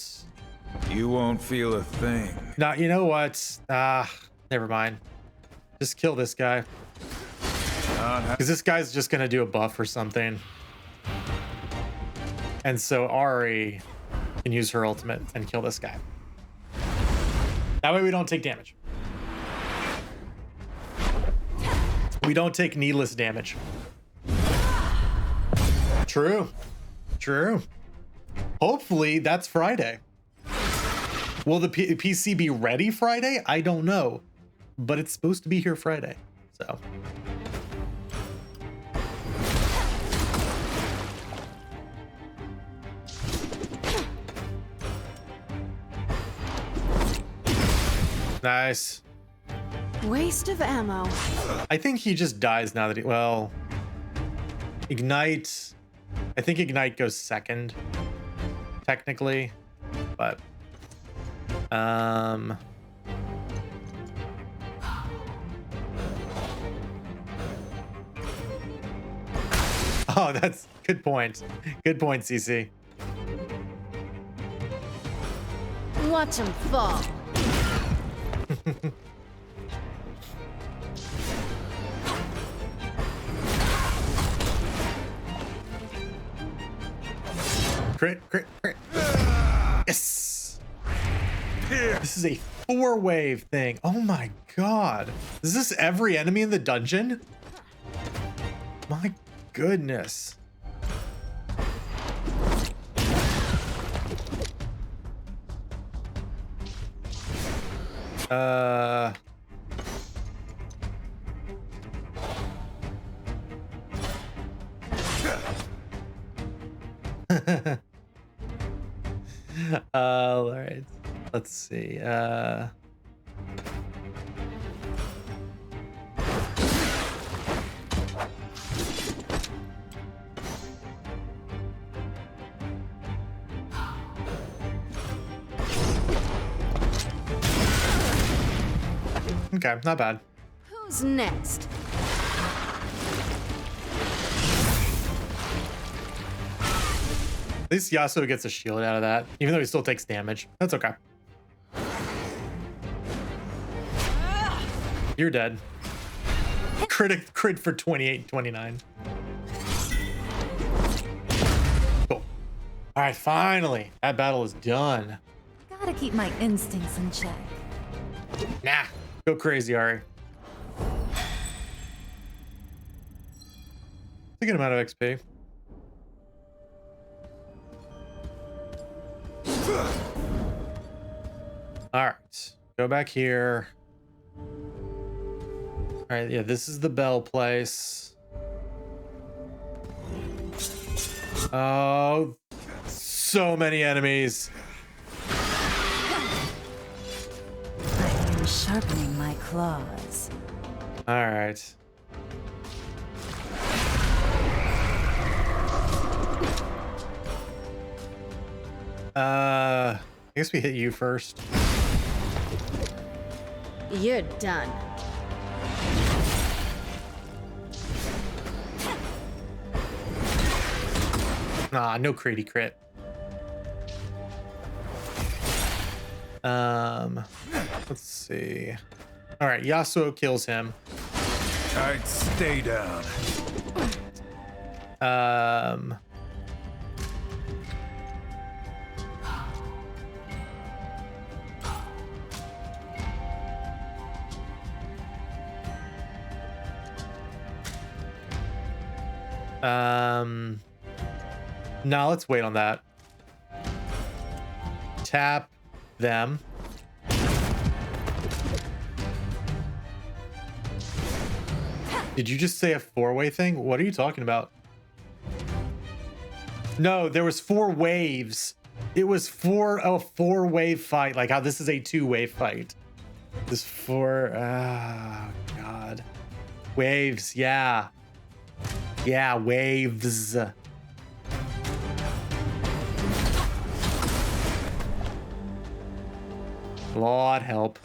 You won't feel a thing. no, you know what? Never mind. Just kill this guy. Because this guy's just gonna do a buff or something. And so Ari can use her ultimate and kill this guy. That way we don't take damage. We don't take needless damage. True. True. Hopefully that's Friday. Will the PC be ready Friday? I don't know. But it's supposed to be here Friday. So. Nice. Waste of ammo. I think he just dies now that he, well, Ignite. I think Ignite goes second, technically, but, oh, that's good point. Good point, CC. Watch him fall. Crit, crit, crit. Yes. This is a 4-wave thing. Oh my god. Is this every enemy in the dungeon? My goodness. All right. Let's see. Okay, not bad. Who's next? At least Yasuo gets a shield out of that, even though he still takes damage. That's okay. You're dead. Crit for 28, 29. Cool. All right, finally. That battle is done. Gotta keep my instincts in check. Nah, go crazy, Ari. A good amount of XP. All right, go back here. All right, yeah, this is the bell place. Oh, so many enemies. I am sharpening my claws. All right. I guess we hit you first. You're done. Nah, no critty crit. Let's see. All right, Yasuo kills him. I'd stay down. No, let's wait on that. Tap them. Did you just say a 4-way thing? What are you talking about? No, there was 4 waves. It was a 4-wave fight. Like how this is a 2-wave fight. This 4, oh God. Waves, yeah. Yeah, waves. Lord help.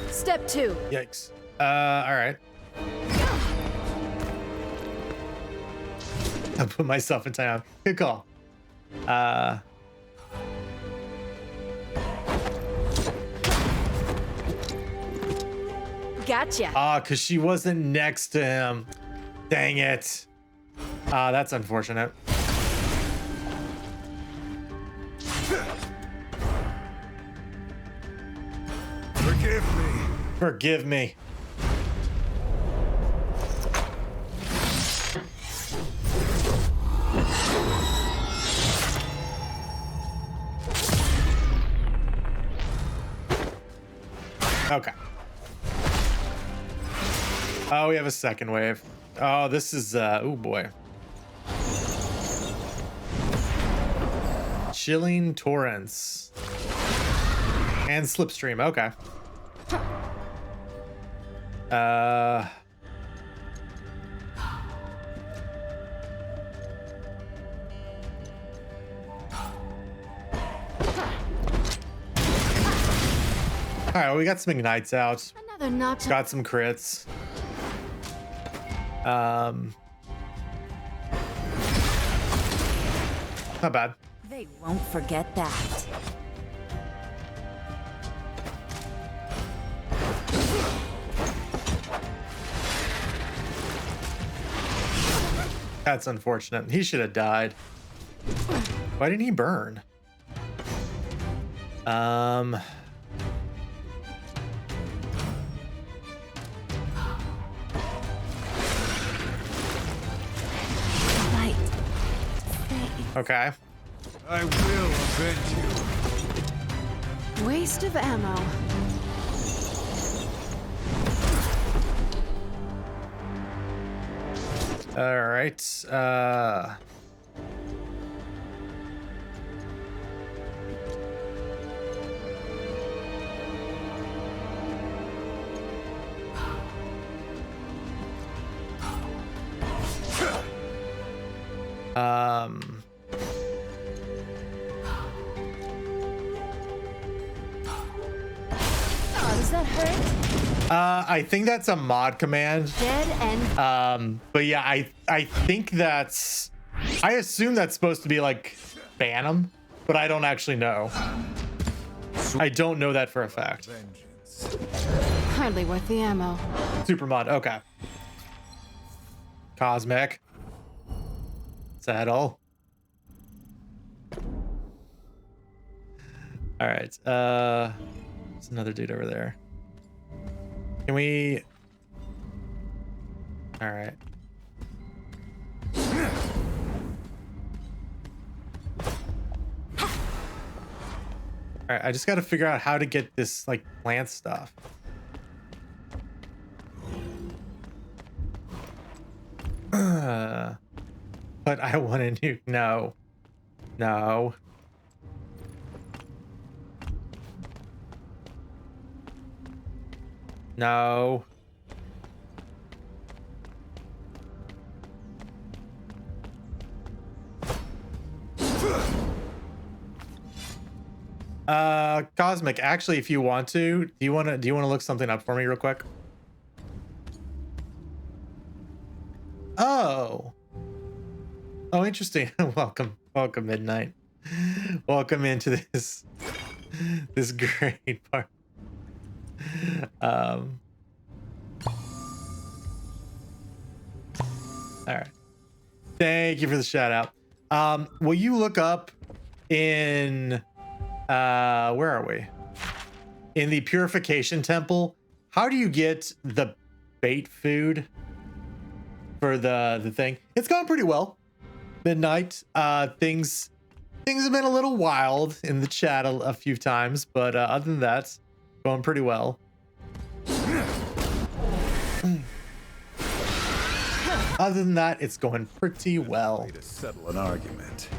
Step 2. Yikes. All right. I put myself in time. Good call. Gotcha. Because she wasn't next to him. Dang it. That's unfortunate. Forgive me. Forgive me. Okay. Oh, we have a second wave. Oh, this is, oh boy. Chilling Torrents. And Slipstream, okay. All right, well, we got some ignites out. Another notch. Got some crits. Not bad. They won't forget that. That's unfortunate. He should have died. Why didn't he burn? Right. Okay. I will avenge you. Waste of ammo. All right. Oh, does that hurt? I think that's a mod command. Dead end. But yeah, I think that's, I assume that's supposed to be like ban 'em, but I don't actually know. I don't know that for a fact. Vengeance. Hardly worth the ammo. Super mod. Okay. Cosmic. Saddle. All right. There's another dude over there. Can we? All right. All right. I just got to figure out how to get this like plant stuff. But I want a nuke. No. No. No. Cosmic, actually, if you want to, do you want to look something up for me real quick? Oh. Oh, interesting. Welcome, Midnight. Welcome into this great part. All right. Thank you for the shout out. Will you look up in where are we? In the Purification Temple, how do you get the bait food for the thing? It's gone pretty well. Midnight. Things have been a little wild in the chat a few times, but other than that, going pretty well. Other than that, it's going pretty well. Way to settle an argument.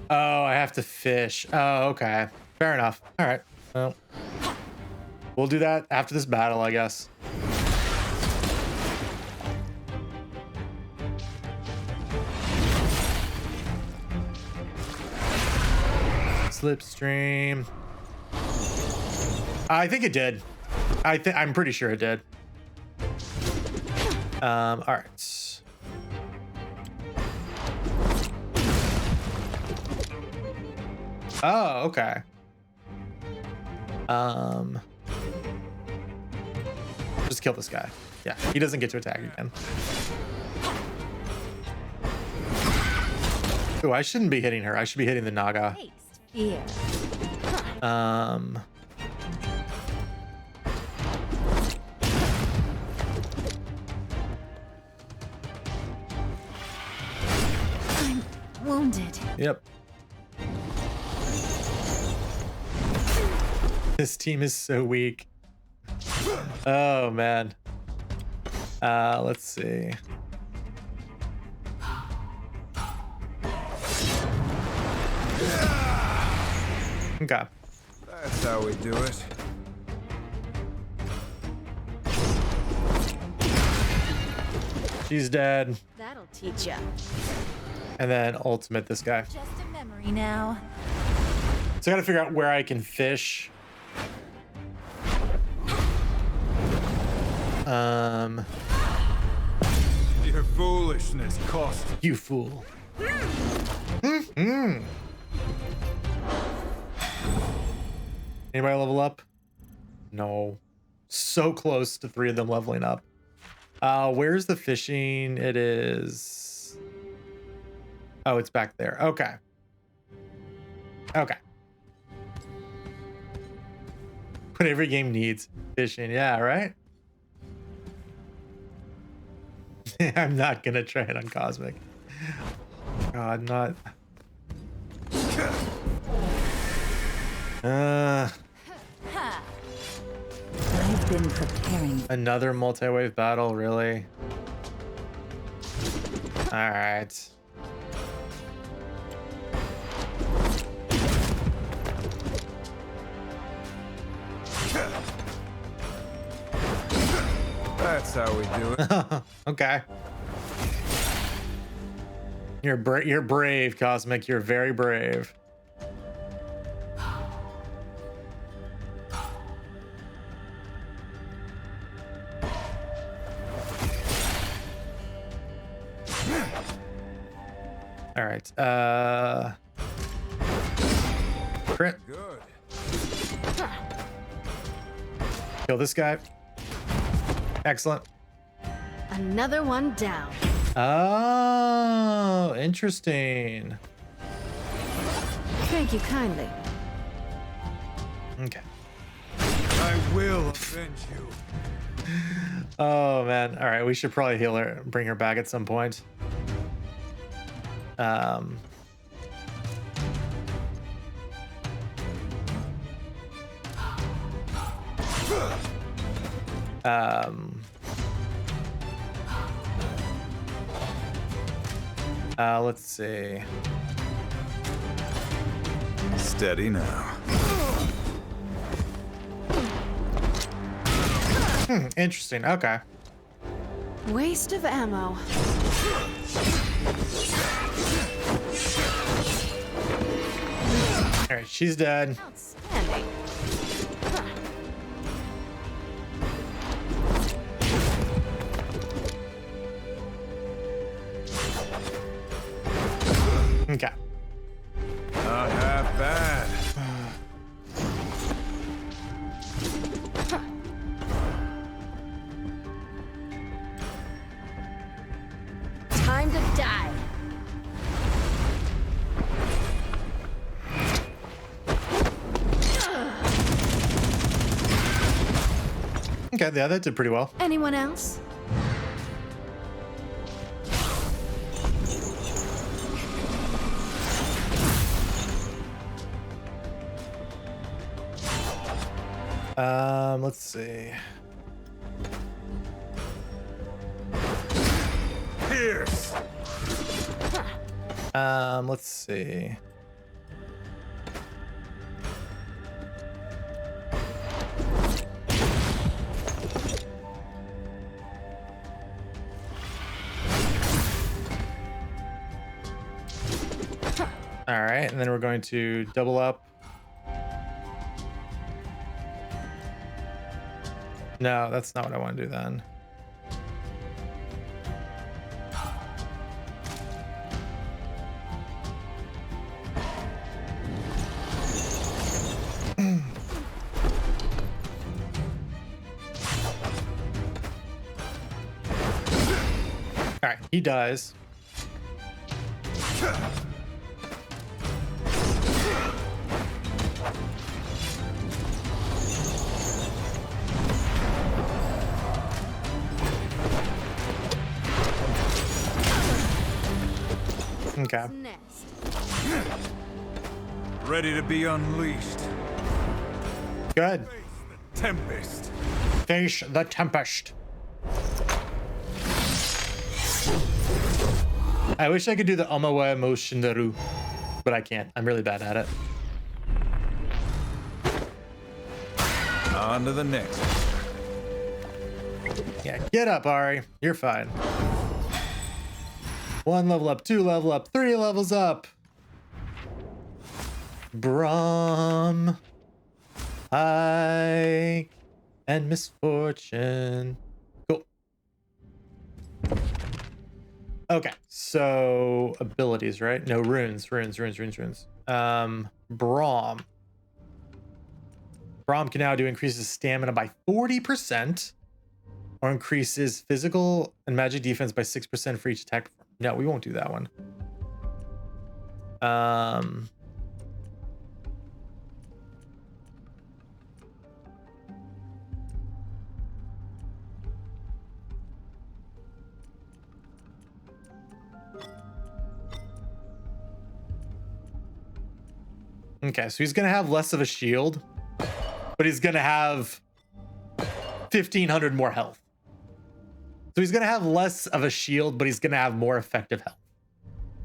Oh, I have to fish. Oh, okay. Fair enough. All right. Well, we'll do that after this battle, I guess. Slipstream. I think it did. I'm pretty sure it did. All right. Oh, okay. Just kill this guy. Yeah, he doesn't get to attack again. Oh, I shouldn't be hitting her. I should be hitting the Naga. Taste fear. I'm wounded. Yep. This team is so weak. Oh man. Let's see. Okay. That's how we do it. She's dead. That'll teach ya. And then ultimate this guy. Just a memory now. So I gotta figure out where I can fish. Your foolishness cost You fool. Anybody level up? No. So close to 3 of them leveling up. Where's the fishing? It is... Oh, it's back there. Okay. Okay. What every game needs. Fishing. Yeah, right? I'm not gonna try it on Cosmic. God, not... I've been preparing. Another multi-wave battle, really? All right. That's how we do it. Okay. You're brave, Cosmic. You're very brave. All right. Crit. Good. Kill this guy. Excellent. Another one down. Oh, interesting. Thank you kindly. Okay. I will avenge you. Oh man. All right, we should probably heal her, bring her back at some point. Let's see. Steady now. Interesting. Okay. Waste of ammo. All right, she's dead. Outstanding. Okay. Not half bad. Time to die. Okay, yeah, that did pretty well. Anyone else? Let's see. Pierce. Let's see. All right, and then we're going to double up. No, that's not what I want to do then. All right, he dies. Okay. Next. Ready to be unleashed. Good. Tempest. Face the Tempest. I wish I could do the Omawa Moshindaru, but I can't. I'm really bad at it. On to the next. Yeah, get up, Ari. You're fine. 1 level up, 2 level up, 3 levels up. Brahm, Ike, and Misfortune. Cool. Okay, so abilities, right? No, runes. Brahm. Braum can now do increases stamina by 40% or increases physical and magic defense by 6% for each attack. No, we won't do that one. Okay, so he's gonna have less of a shield, but he's gonna have 1,500 more health. So he's gonna have less of a shield, but he's gonna have more effective health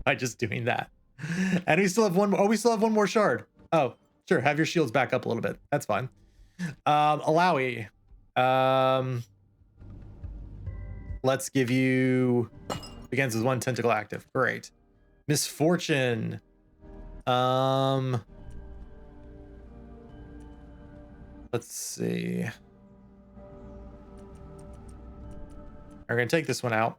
by just doing that. And we still have one more. Oh, we still have one more shard. Oh, sure. Have your shields back up a little bit. That's fine. Alawi. Let's give you begins with one tentacle active. Great. Misfortune. Let's see. We're gonna take this one out.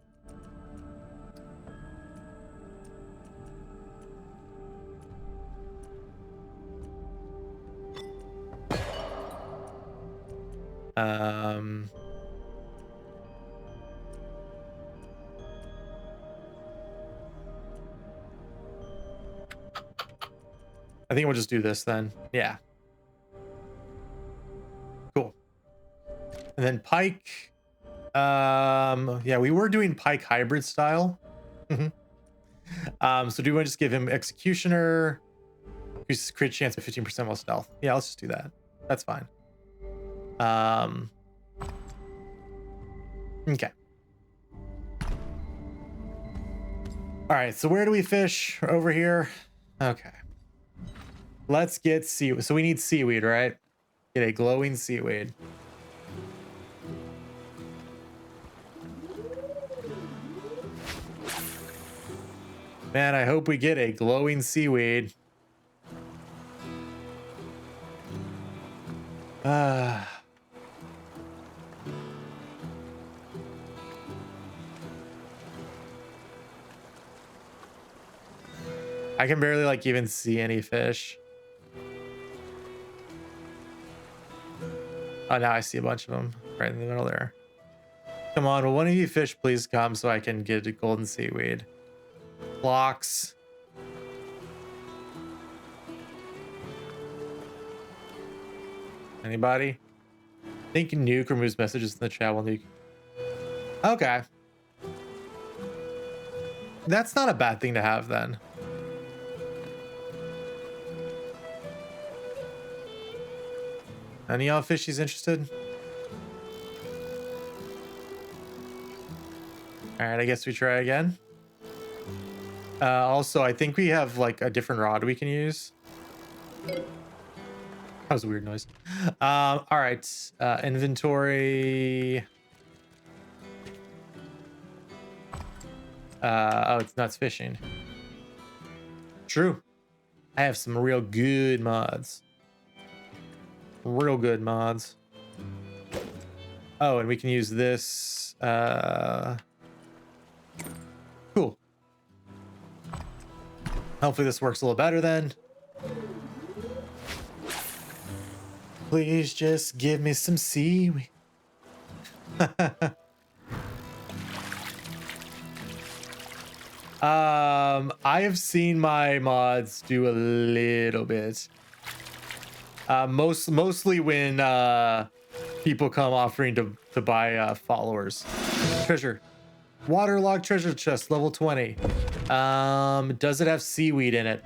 I think we'll just do this then. Yeah. Cool. And then Pike. Yeah, we were doing Pike hybrid style. So do we want to just give him Executioner? Increases crit chance by 15% while stealth. Yeah, let's just do that. That's fine. Okay. All right, so where do we fish? Over here. Okay. Let's get seaweed. So we need seaweed, right? Get a glowing seaweed. Man, I hope we get a glowing seaweed. I can barely like even see any fish. Oh, now I see a bunch of them right in the middle there. Come on, will one of you fish please come so I can get a golden seaweed? Blocks. Anybody? Think Nuke removes messages in the chat while Nuke. Okay. That's not a bad thing to have then. Any of y'all fishies interested? All right, I guess we try again. Also, I think we have like a different rod we can use. That was a weird noise. All right, inventory. Oh, it's nuts fishing. True. I have some real good mods. Real good mods. Oh, and we can use this. Cool. Hopefully this works a little better then. Please just give me some seaweed. I have seen my mods do a little bit. Mostly when people come offering to buy followers. Treasure. Waterlogged treasure chest, level 20. Does it have seaweed in it?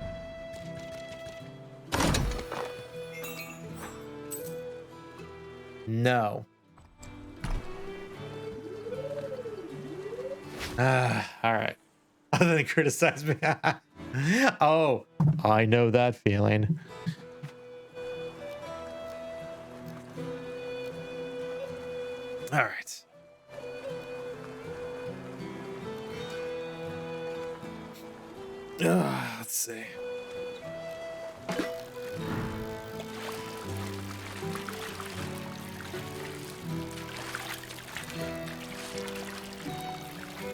No. All right. Other than criticize me. Oh, I know that feeling. All right. Let's see.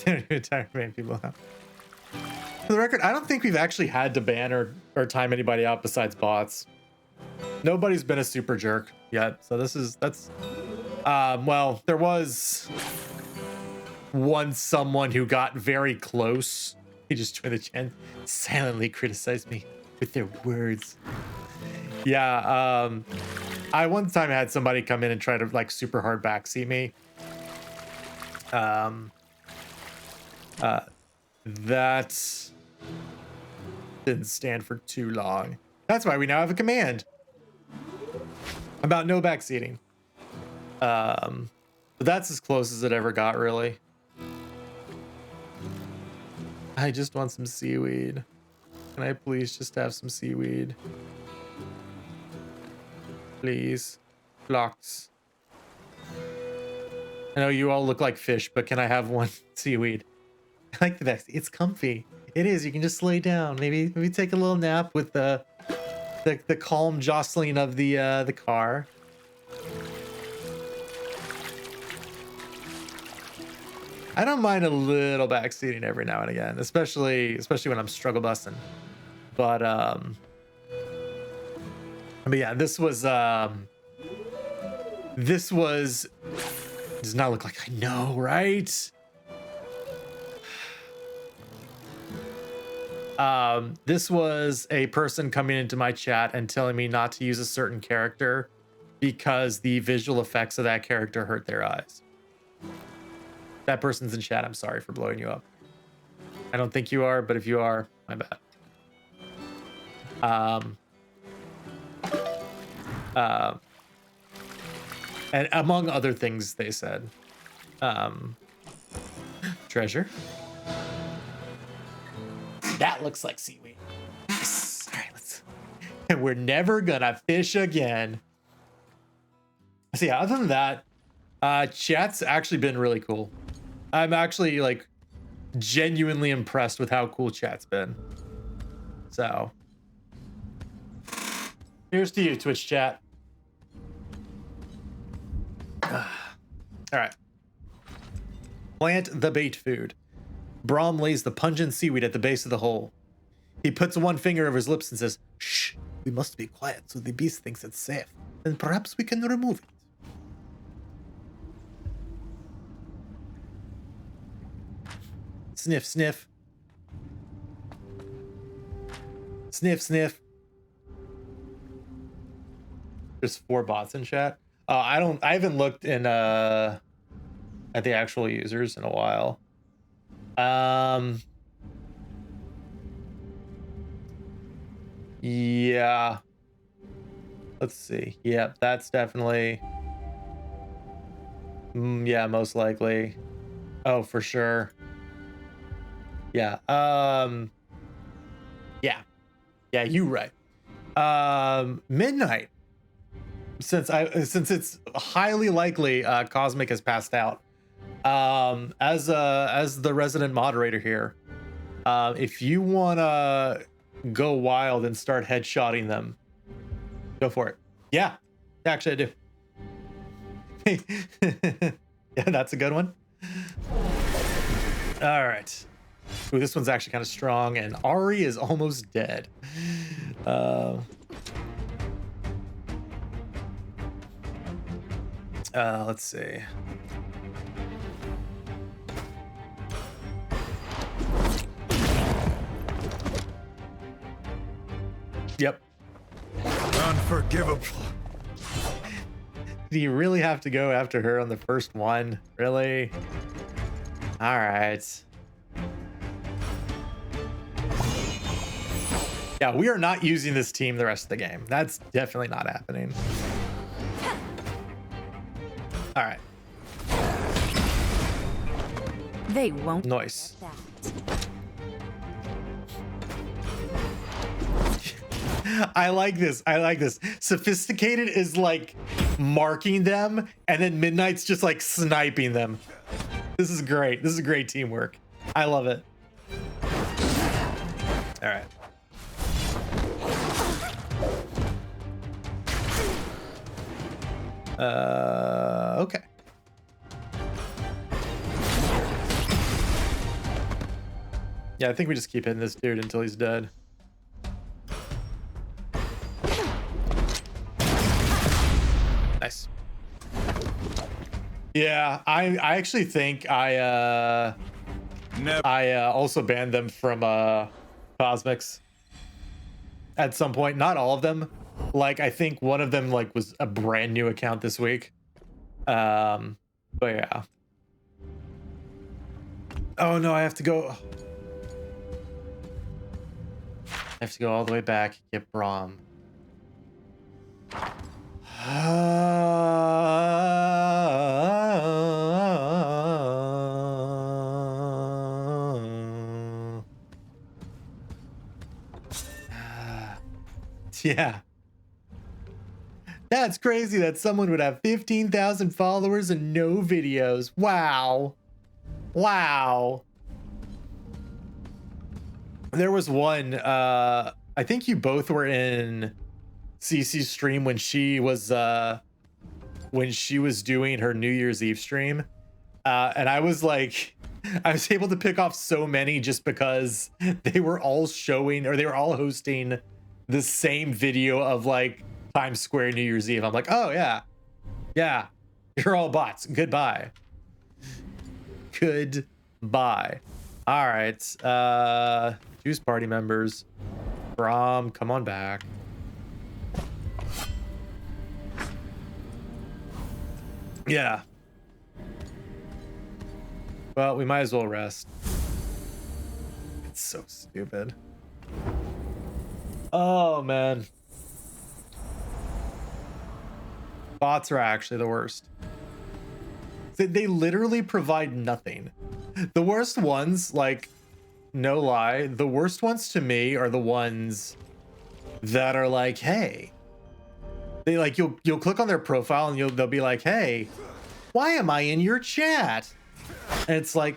Tired of banning people out. For the record, I don't think we've actually had to ban or time anybody out besides bots. Nobody's been a super jerk yet, so that's well, there was someone who got very close. He just joined the chat, silently criticized me with their words. Yeah, I one time had somebody come in and try to like super hard backseat me. That didn't stand for too long. That's why we now have a command about no backseating. But that's as close as it ever got, really. I just want some seaweed. Can I please just have some seaweed? Please. Blocks. I know you all look like fish, but can I have one seaweed? I like the back. It's comfy. It is. You can just lay down. Maybe take a little nap with the calm jostling of the car. I don't mind a little backseating every now and again, especially when I'm struggle busting. But yeah, this does not look like I know, right? This was a person coming into my chat and telling me not to use a certain character because the visual effects of that character hurt their eyes. That person's in chat. I'm sorry for blowing you up. I don't think you are, but if you are, my bad. And among other things they said. Treasure. That looks like seaweed. Yes. All right, let's. And we're never gonna fish again. So yeah, other than that, chat's actually been really cool. I'm actually like genuinely impressed with how cool chat's been. So here's to you, Twitch chat. All right. Plant the bait food. Brahm lays the pungent seaweed at the base of the hole. He puts one finger over his lips and says, "Shh, we must be quiet so the beast thinks it's safe. And perhaps we can remove it." Sniff, sniff. Sniff, sniff. There's 4 bots in chat. I haven't looked in at the actual users in a while. Yeah. Let's see. Yeah, that's definitely yeah, most likely. Oh, for sure. Yeah. Yeah, you right. Midnight. Since it's highly likely Cosmic has passed out. As the resident moderator here, if you wanna go wild and start headshotting them, go for it. Yeah, actually I do. Yeah, that's a good one. All right. Ooh, this one's actually kind of strong, and Ari is almost dead. Let's see. Yep. Unforgivable. Do you really have to go after her on the first one? Really? All right. Yeah, we are not using this team the rest of the game. That's definitely not happening. All right. They won't. Nice. I like this. I like this. Sophisticated is like marking them, and then Midnight's just like sniping them. This is great. This is great teamwork. I love it. All right. Okay. Yeah, I think we just keep hitting this dude until he's dead. Nice. Yeah, I actually think I also banned them from Cosmics at some point. Not all of them. Like I think one of them like was a brand new account this week. But yeah. Oh no, I have to go. I have to go all the way back and get Braum. Yeah. That's crazy that someone would have 15,000 followers and no videos. Wow. Wow. There was one, I think you both were in Cece's stream when she was doing her New Year's Eve stream. And I was like, I was able to pick off so many just because they were all showing, or they were all hosting the same video of like Times Square New Year's Eve. I'm like, oh yeah, yeah, you're all bots. Goodbye. Goodbye. All right. Choose party members. Braum, come on back. Yeah. Well, we might as well rest. It's so stupid. Oh, man. Bots are actually the worst. They literally provide nothing. The worst ones, like, no lie, the worst ones to me are the ones that are like, hey. They like, you'll click on their profile and they'll be like, hey, why am I in your chat? And it's like,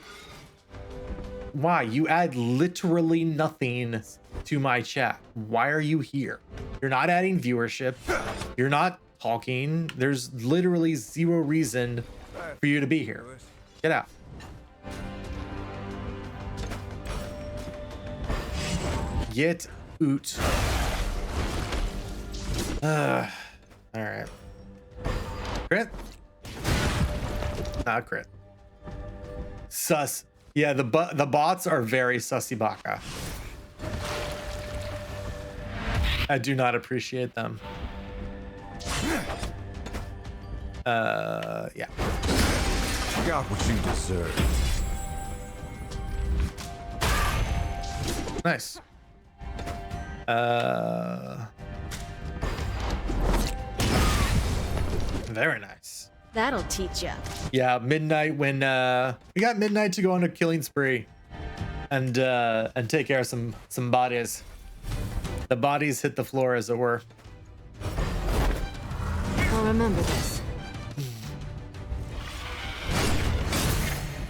why? You add literally nothing to my chat. Why are you here? You're not adding viewership. You're not talking. There's literally zero reason for you to be here. Get out. Get out. All right. Crit? Not crit. Sus. Yeah, the bots are very sussy baka. I do not appreciate them. Yeah. Got what you deserve. Nice. Very nice. That'll teach ya. Yeah, midnight when we got midnight to go on a killing spree and take care of some bodies. The bodies hit the floor, as it were. I'll remember this.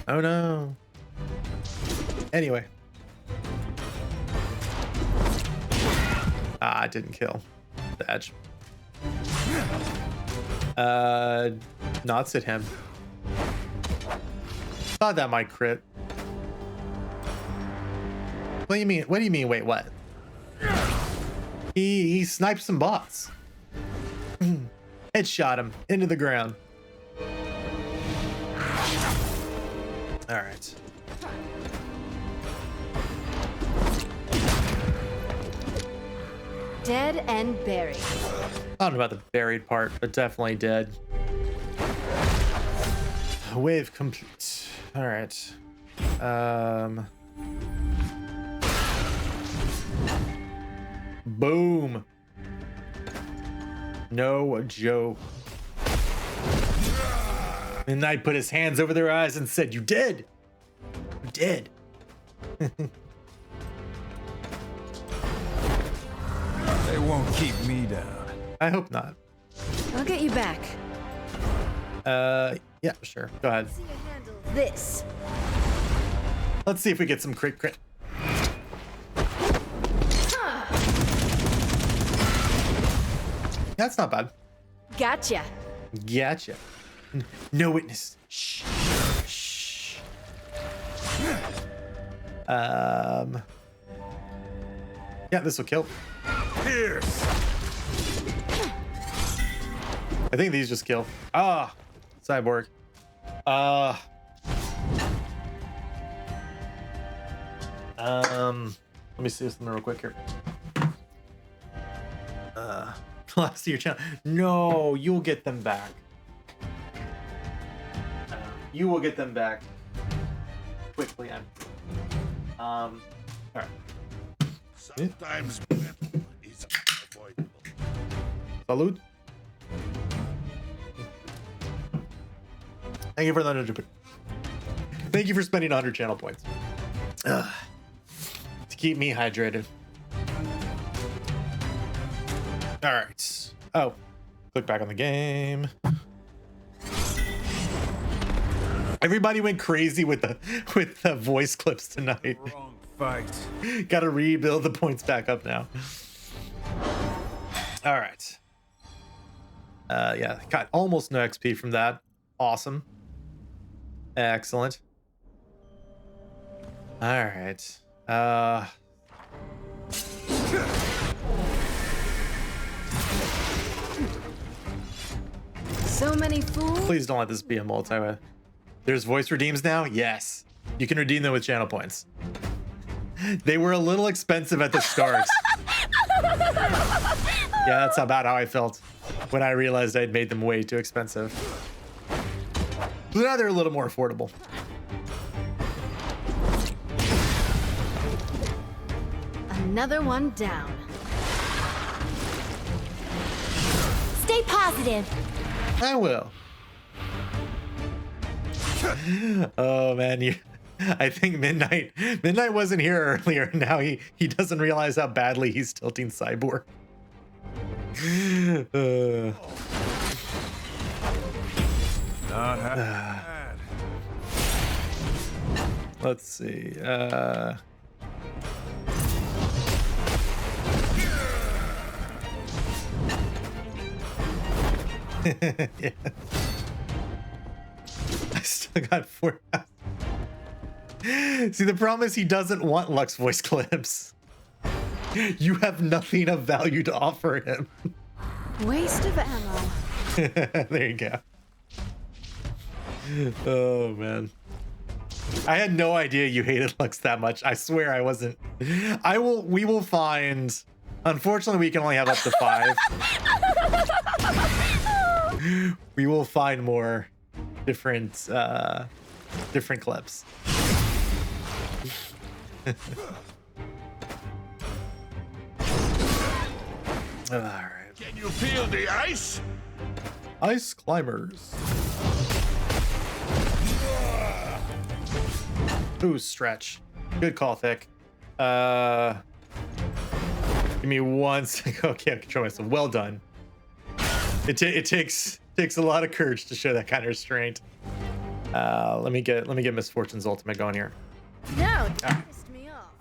Oh no. Anyway. Ah, I didn't kill the edge. Not hit him. Thought that might crit. What do you mean? What do you mean? Wait, what? He sniped some bots. Headshot him into the ground. All right. Dead and buried. I don't know about the buried part, but definitely dead. Wave complete. All right. Boom. No joke. And Knight put his hands over their eyes and said, "You did. You did." They won't keep me down. I hope not. I'll get you back. Yeah, sure. Go ahead. See you handle this. Let's see if we get some crit. That's not bad. Gotcha. Gotcha. No witness. Shh. Shh. Yeah, this will kill. Pierce. I I think these just kill. Ah, cyborg. Let me see something real quick here. Last of your channel. No, you'll get them back. You will get them back quickly. All right. Sometimes battle is unavoidable. Salud. Thank you for the 100. Thank you for spending 100 channel points. To keep me hydrated. All right. Oh, click back on the game. Everybody went crazy with the voice clips tonight. Wrong fight. Got to rebuild the points back up now. All right. Yeah, got almost no XP from that. Awesome. Excellent. All right. So many fools. Please don't let this be a multi. There's voice redeems now? Yes. You can redeem them with channel points. They were a little expensive at the start. Yeah, that's about how I felt when I realized I'd made them way too expensive. But now they're a little more affordable. Another one down. Stay positive. I will. Oh man, I think Midnight wasn't here earlier. Now he doesn't realize how badly he's tilting Cyborg. Not bad. Let's see. Yeah. I still got 4. See, the problem is he doesn't want Lux voice clips. You have nothing of value to offer him. Waste of ammo. There you go. Oh man. I had no idea you hated Lux that much. I swear I wasn't. We will find. Unfortunately, we can only have up to 5. We will find more different clips. All right. Can you feel the ice? Ice climbers. Ooh, stretch. Good call, Thick. Give me 1 second. Okay, I control myself. Well done. It takes a lot of courage to show that kind of restraint. Let me get Misfortune's ultimate going here. No, you pissed me off.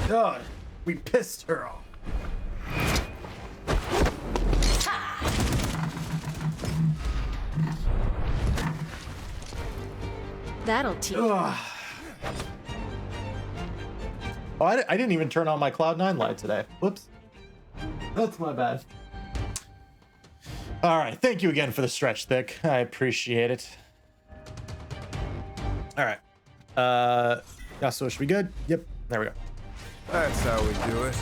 God, we pissed her off. That'll teach. Oh, I didn't even turn on my Cloud9 light today. Whoops. That's my bad. All right. Thank you again for the stretch, Thick. I appreciate it. All right. Yeah, so should we good? Yep. There we go. That's how we do it.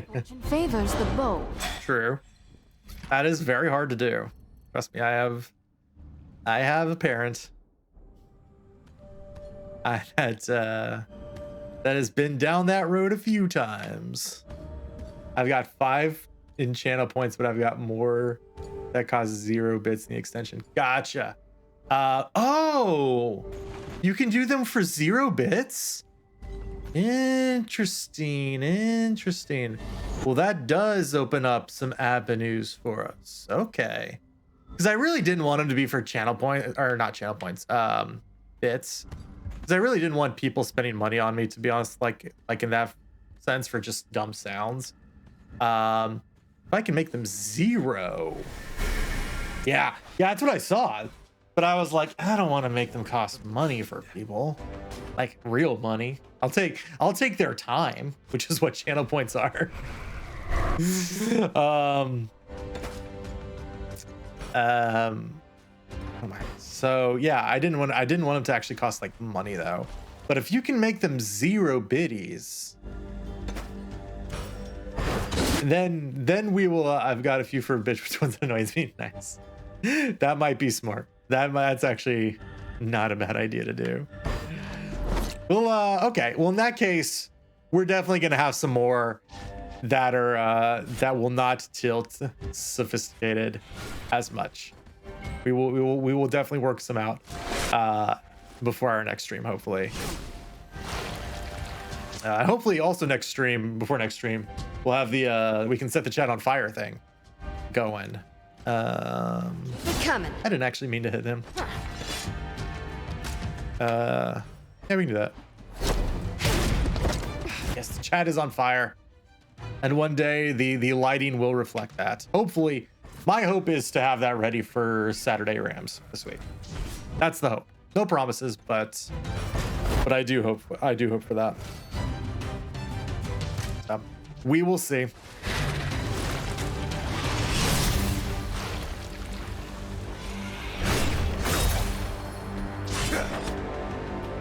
Fortune favors the bold. True. That is very hard to do. Trust me, I have a parent that has been down that road a few times. I've got 5 in channel points, but I've got more that causes 0 bits in the extension. Gotcha. Oh, you can do them for 0 bits? Interesting. Well, that does open up some avenues for us. Okay. Because I really didn't want them to be for channel point, or not channel points, bits. Because I really didn't want people spending money on me, to be honest, like in that sense, for just dumb sounds. If I can make them 0. Yeah, that's what I saw. But I was like, I don't want to make them cost money for people, like real money. I'll take their time, which is what channel points are. Oh my. So yeah, I didn't want them to actually cost like money though. But if you can make them 0 biddies, then we will. I've got a few for a bitch, which ones annoys me. Nice. That might be smart. That's actually not a bad idea to do. Well, okay. Well, in that case, we're definitely gonna have some more that are that will not tilt sophisticated as much. We will definitely work some out before our next stream, hopefully. Hopefully also before next stream, we'll have the we can set the chat on fire thing going. They're coming. I didn't actually mean to hit him. Yeah, we can do that. Yes, the chat is on fire. And one day the lighting will reflect that. Hopefully, my hope is to have that ready for Saturday Rams this week. That's the hope. No promises, but I do hope for that. We will see.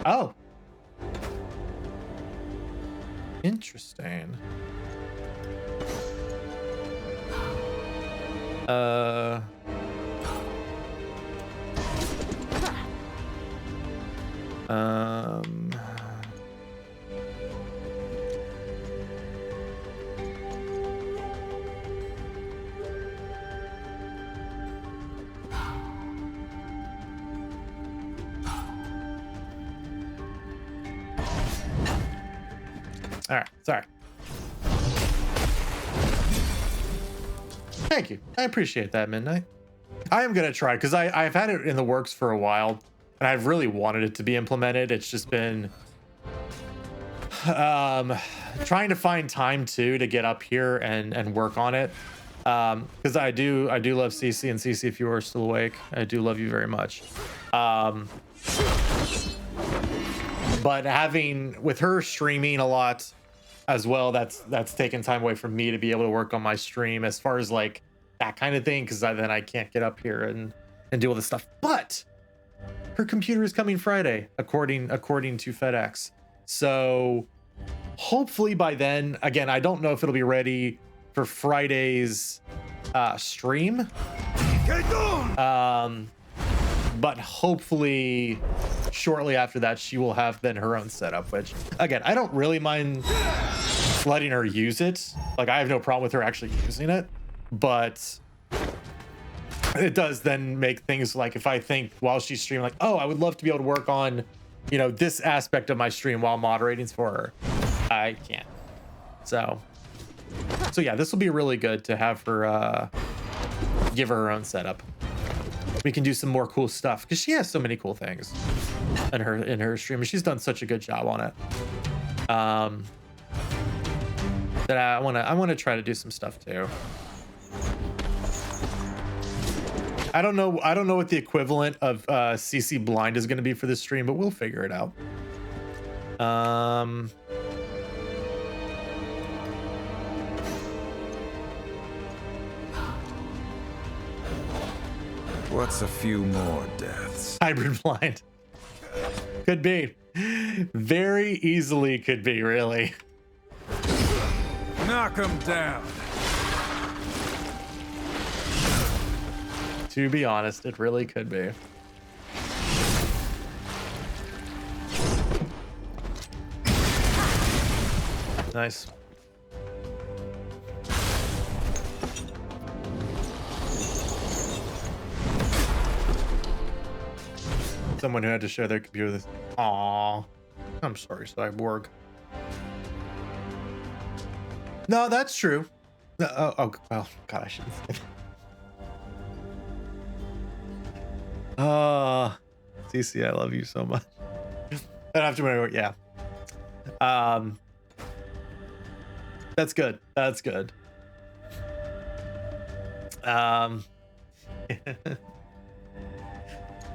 Oh. Interesting. All right, sorry. Thank you. I appreciate that, Midnight. I am gonna try because I've had it in the works for a while and I've really wanted it to be implemented. It's just been trying to find time to get up here and work on it. Because I do love Cece, and Cece, if you are still awake, I do love you very much. But with her streaming a lot as well, that's taken time away from me to be able to work on my stream as far as like that kind of thing, because then I can't get up here and do all this stuff. But her computer is coming Friday, according to FedEx. So hopefully by then, again, I don't know if it'll be ready for Friday's stream. But hopefully shortly after that, she will have then her own setup, which again, I don't really mind letting her use it. Like, I have no problem with her actually using it, but it does then make things like, if I think while she's streaming, like, oh, I would love to be able to work on, this aspect of my stream while moderating for her, I can't. So yeah, this will be really good to have her give her own setup. We can do some more cool stuff because she has so many cool things in her stream, and she's done such a good job on it. That I want to try to do some stuff too. I don't know what the equivalent of CC Blind is going to be for this stream, but we'll figure it out. What's a few more deaths? Hybrid blind. Could be. Very easily could be, really. Knock him down. To be honest, it really could be. Nice. Someone who had to share their computer with. Aww. I'm sorry, Cyborg. No, that's true. No, oh, well, God, I shouldn't say that. CC, I love you so much. I don't have to worry. Yeah. That's good. That's good.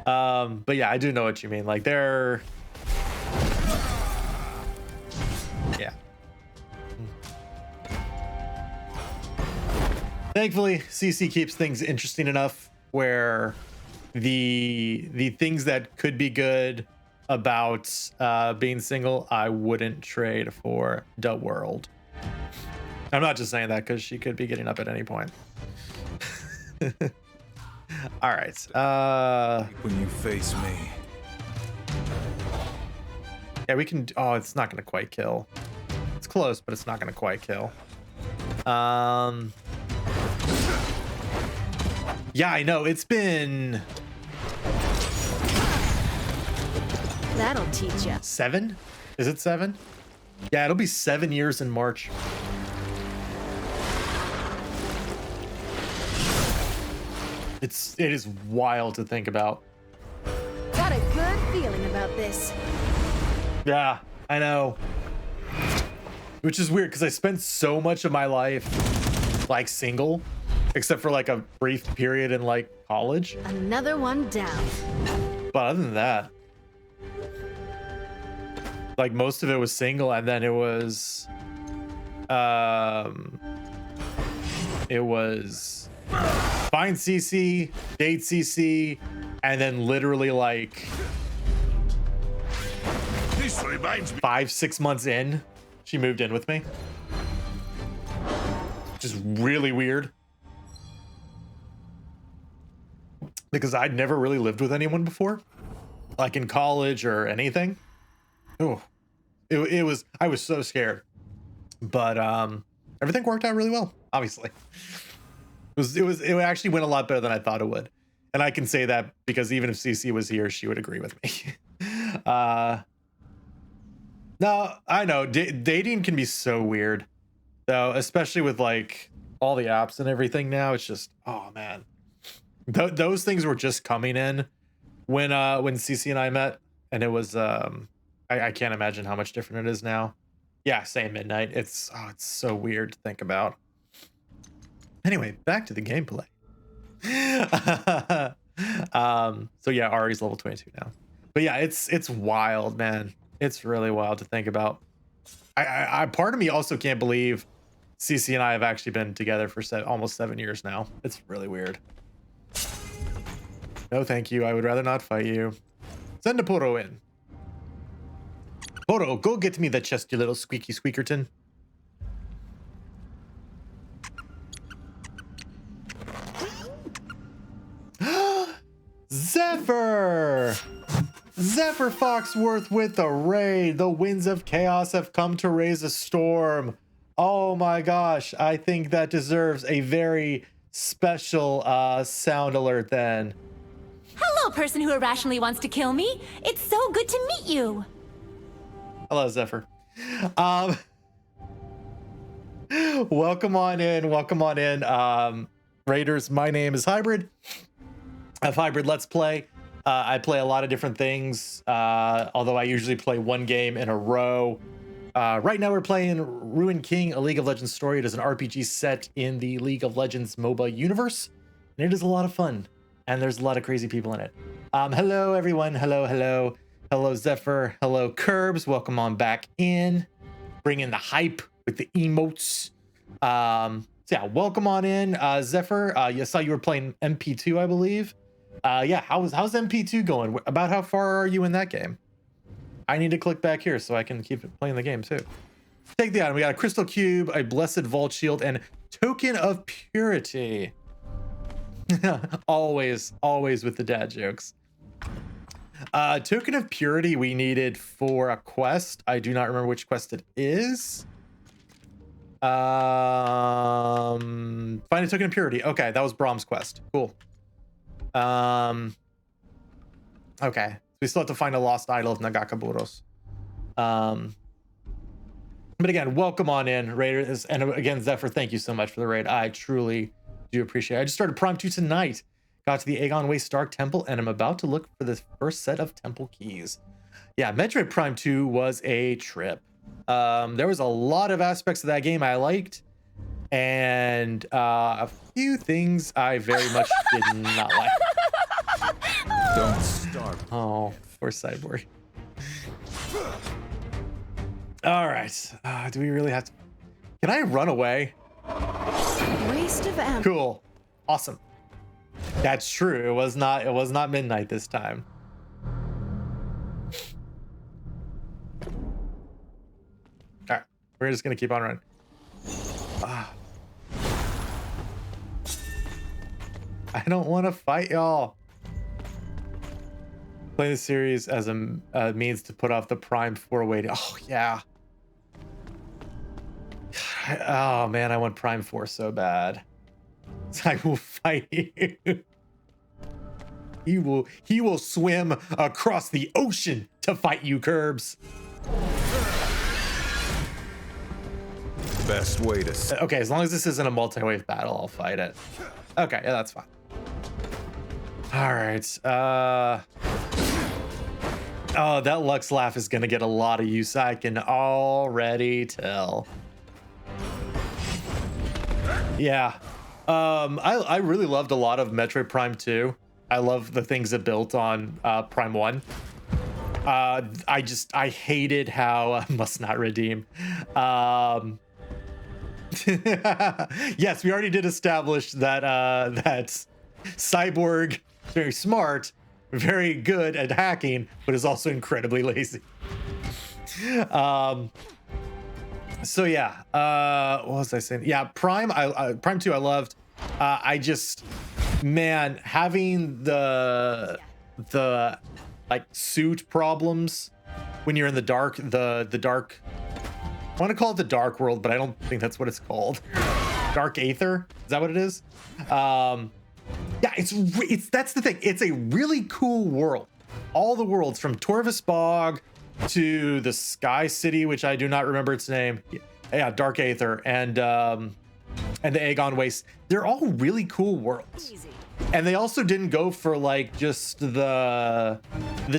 But yeah, I do know what you mean. Like, they're, yeah. Thankfully, CC keeps things interesting enough where the things that could be good about being single, I wouldn't trade for the world. I'm not just saying that because she could be getting up at any point. All right. When you face me. Yeah, we can. Oh, it's not going to quite kill. It's close, but it's not going to quite kill. Yeah, I know. It's been... That'll teach you. 7? Is it 7? Yeah, it'll be 7 years in March. It is wild to think about. Got a good feeling about this. Yeah, I know. Which is weird because I spent so much of my life like single, except for like a brief period in like college. Another one down. But other than that, like most of it was single, and then it was find CC, date CC, and then literally like This reminds me. 5-6 months in, she moved in with me. Which is really weird. Because I'd never really lived with anyone before. Like in college or anything. Oh. I was so scared. But everything worked out really well, obviously. It actually went a lot better than I thought it would. And I can say that because even if CC was here, she would agree with me. No, I know dating can be so weird, though, especially with like all the apps and everything now. It's just, oh man, those things were just coming in when CC and I met, and it was I can't imagine how much different it is now. Yeah, same midnight. It's so weird to think about. Anyway, back to the gameplay. So yeah, Ari's level 22 now. But yeah, it's wild, man. It's really wild to think about. I part of me also can't believe CC and I have actually been together for almost 7 years now. It's really weird. No, thank you. I would rather not fight you. Send a Poro in. Poro, go get me the chest, you little squeaky squeakerton. Zephyr! Zephyr Foxworth with the raid. The winds of chaos have come to raise a storm. Oh my gosh, I think that deserves a very special sound alert then. Hello, person who irrationally wants to kill me. It's so good to meet you. Hello, Zephyr. Welcome on in. Raiders, my name is Hybrid. Of Hybrid Let's Play. I play a lot of different things, although I usually play one game in a row. Right now we're playing Ruined King, a League of Legends story. It is an RPG set in the League of Legends MOBA universe, and it is a lot of fun, and there's a lot of crazy people in it. Hello, everyone. Hello. Hello, Zephyr. Hello, Curbs. Welcome on back in. Bring in the hype with the emotes. So yeah, welcome on in, Zephyr. I saw you were playing MP2, I believe. Yeah, how's MP2 going? About how far are you in that game? I need to click back here so I can keep playing the game too. Take the item. We got a crystal cube, a blessed vault shield, and token of purity. always with the dad jokes. Token of purity we needed for a quest. I do not remember which quest it is. Find a token of purity. Okay, that was Brahm's quest. Cool. Okay, we still have to find a lost idol of Nagakaburos. But again, welcome on in, Raiders. And again, Zephyr, thank you so much for the raid. I truly do appreciate it. I just started Prime 2 tonight. Got to the Aegon Way Stark Temple, and I'm about to look for the first set of temple keys. Yeah, Metroid Prime 2 was a trip. There was a lot of aspects of that game I liked, and a few things I very much did not like. Don't start. Oh, poor Cyborg. All right. Do we really have to? Can I run away? Waste of ammo. Cool. Awesome. That's true. It was not midnight this time. All right, we're just gonna keep on running. I don't want to fight y'all. Play the series as a means to put off the Prime 4 waiting. Oh yeah. Oh man, I want Prime 4 so bad. I will fight you. He will swim across the ocean to fight you, Curbs. Best way to... Okay, as long as this isn't a multi-wave battle, I'll fight it. Okay, yeah, that's fine. All right. Oh, that Lux laugh is gonna get a lot of use. I can already tell. Yeah. I really loved a lot of Metroid Prime 2. I love the things it built on Prime 1. I hated how must not redeem. Yes, we already did establish that that Cyborg is very smart, very good at hacking, but is also incredibly lazy. So yeah, what was I saying? Yeah, Prime 2 I loved. I just, man, having the like suit problems when you're in the dark, the dark, I want to call it the dark world, but I don't think that's what it's called. Dark Aether, is that what it is? Yeah, it's that's the thing. It's a really cool world. All the worlds from Torvus Bog to the Sky City, which I do not remember its name. Yeah, Dark Aether and the Aegon Waste. They're all really cool worlds. And they also didn't go for like just the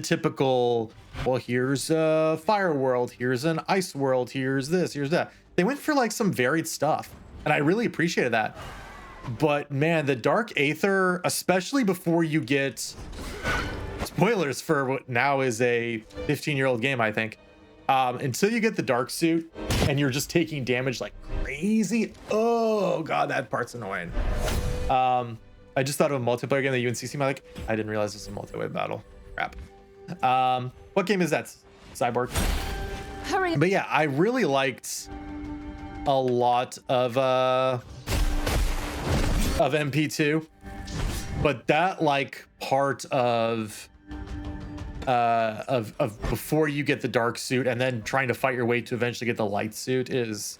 typical, well, here's a fire world, here's an ice world, here's this, here's that. They went for like some varied stuff, and I really appreciated that. But man, the Dark Aether, especially before you get spoilers for what now is a 15-year-old game, I think, until you get the dark suit and you're just taking damage like crazy. Oh god, that part's annoying. I just thought of a multiplayer game that UNCC might like. I didn't realize this was a multi-wave battle. Crap. What game is that? Cyborg. Hurry. But yeah, I really liked a lot of MP2, but that like part of before you get the dark suit and then trying to fight your way to eventually get the light suit it's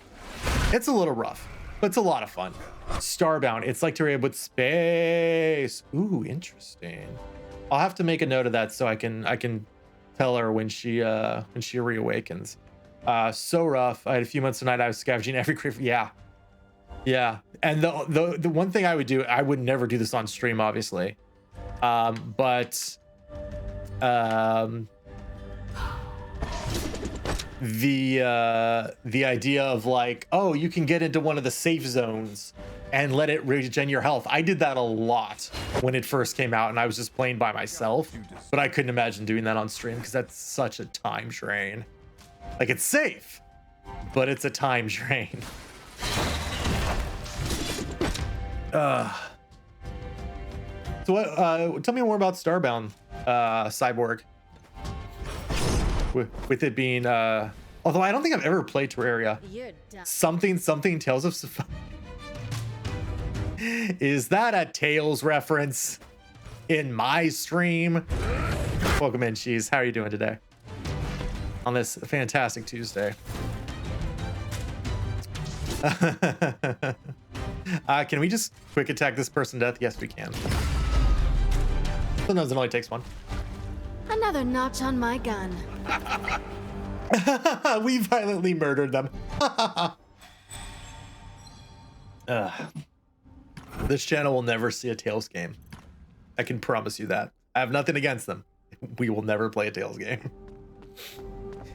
a little rough, but it's a lot of fun. Starbound, it's like Terraria with space. Ooh, interesting. I'll have to make a note of that so I can tell her when she reawakens. So rough. I had a few months tonight. I was scavenging every crate. Yeah. And the one thing I would do, I would never do this on stream, obviously. But the idea of like, oh, you can get into one of the safe zones and let it regen your health. I did that a lot when it first came out, and I was just playing by myself, but I couldn't imagine doing that on stream because that's such a time drain. Like, it's safe, but it's a time drain. So what, tell me more about Starbound, Cyborg. With it being, although I don't think I've ever played Terraria. Something Tales of Symphonia. Is that a Tales reference in my stream? Welcome in, Cheese. How are you doing today on this fantastic Tuesday? Can we just quick attack this person to death? Yes, we can. Sometimes it only takes one. Another notch on my gun. We violently murdered them. This channel will never see a Tales game. I can promise you that. I have nothing against them. We will never play a Tales game.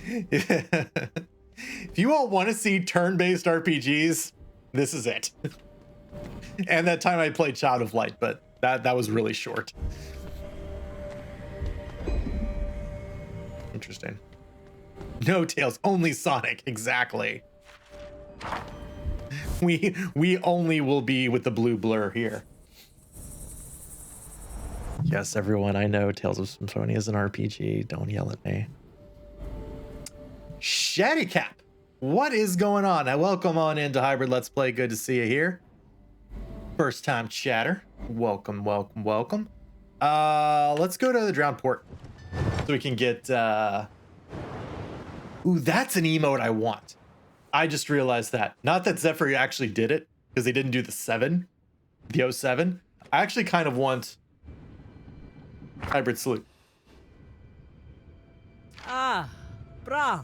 If you all want to see turn-based RPGs, this is it. And that time I played Child of Light, but that was really short. Interesting. No Tails, only Sonic. Exactly. We only will be with the blue blur here. Yes, everyone, I know Tales of Symphonia is an RPG. Don't yell at me. Shatty Cap, what is going on? Now, welcome on into Hybrid Let's Play. Good to see you here. First time chatter. Welcome, welcome, welcome. Let's go to the Drowned Port so we can get. Ooh, that's an emote I want. I just realized that. Not that Zephyr actually did it, because they didn't do the 7, the 07. I actually kind of want Hybrid Salute. Ah, Bra.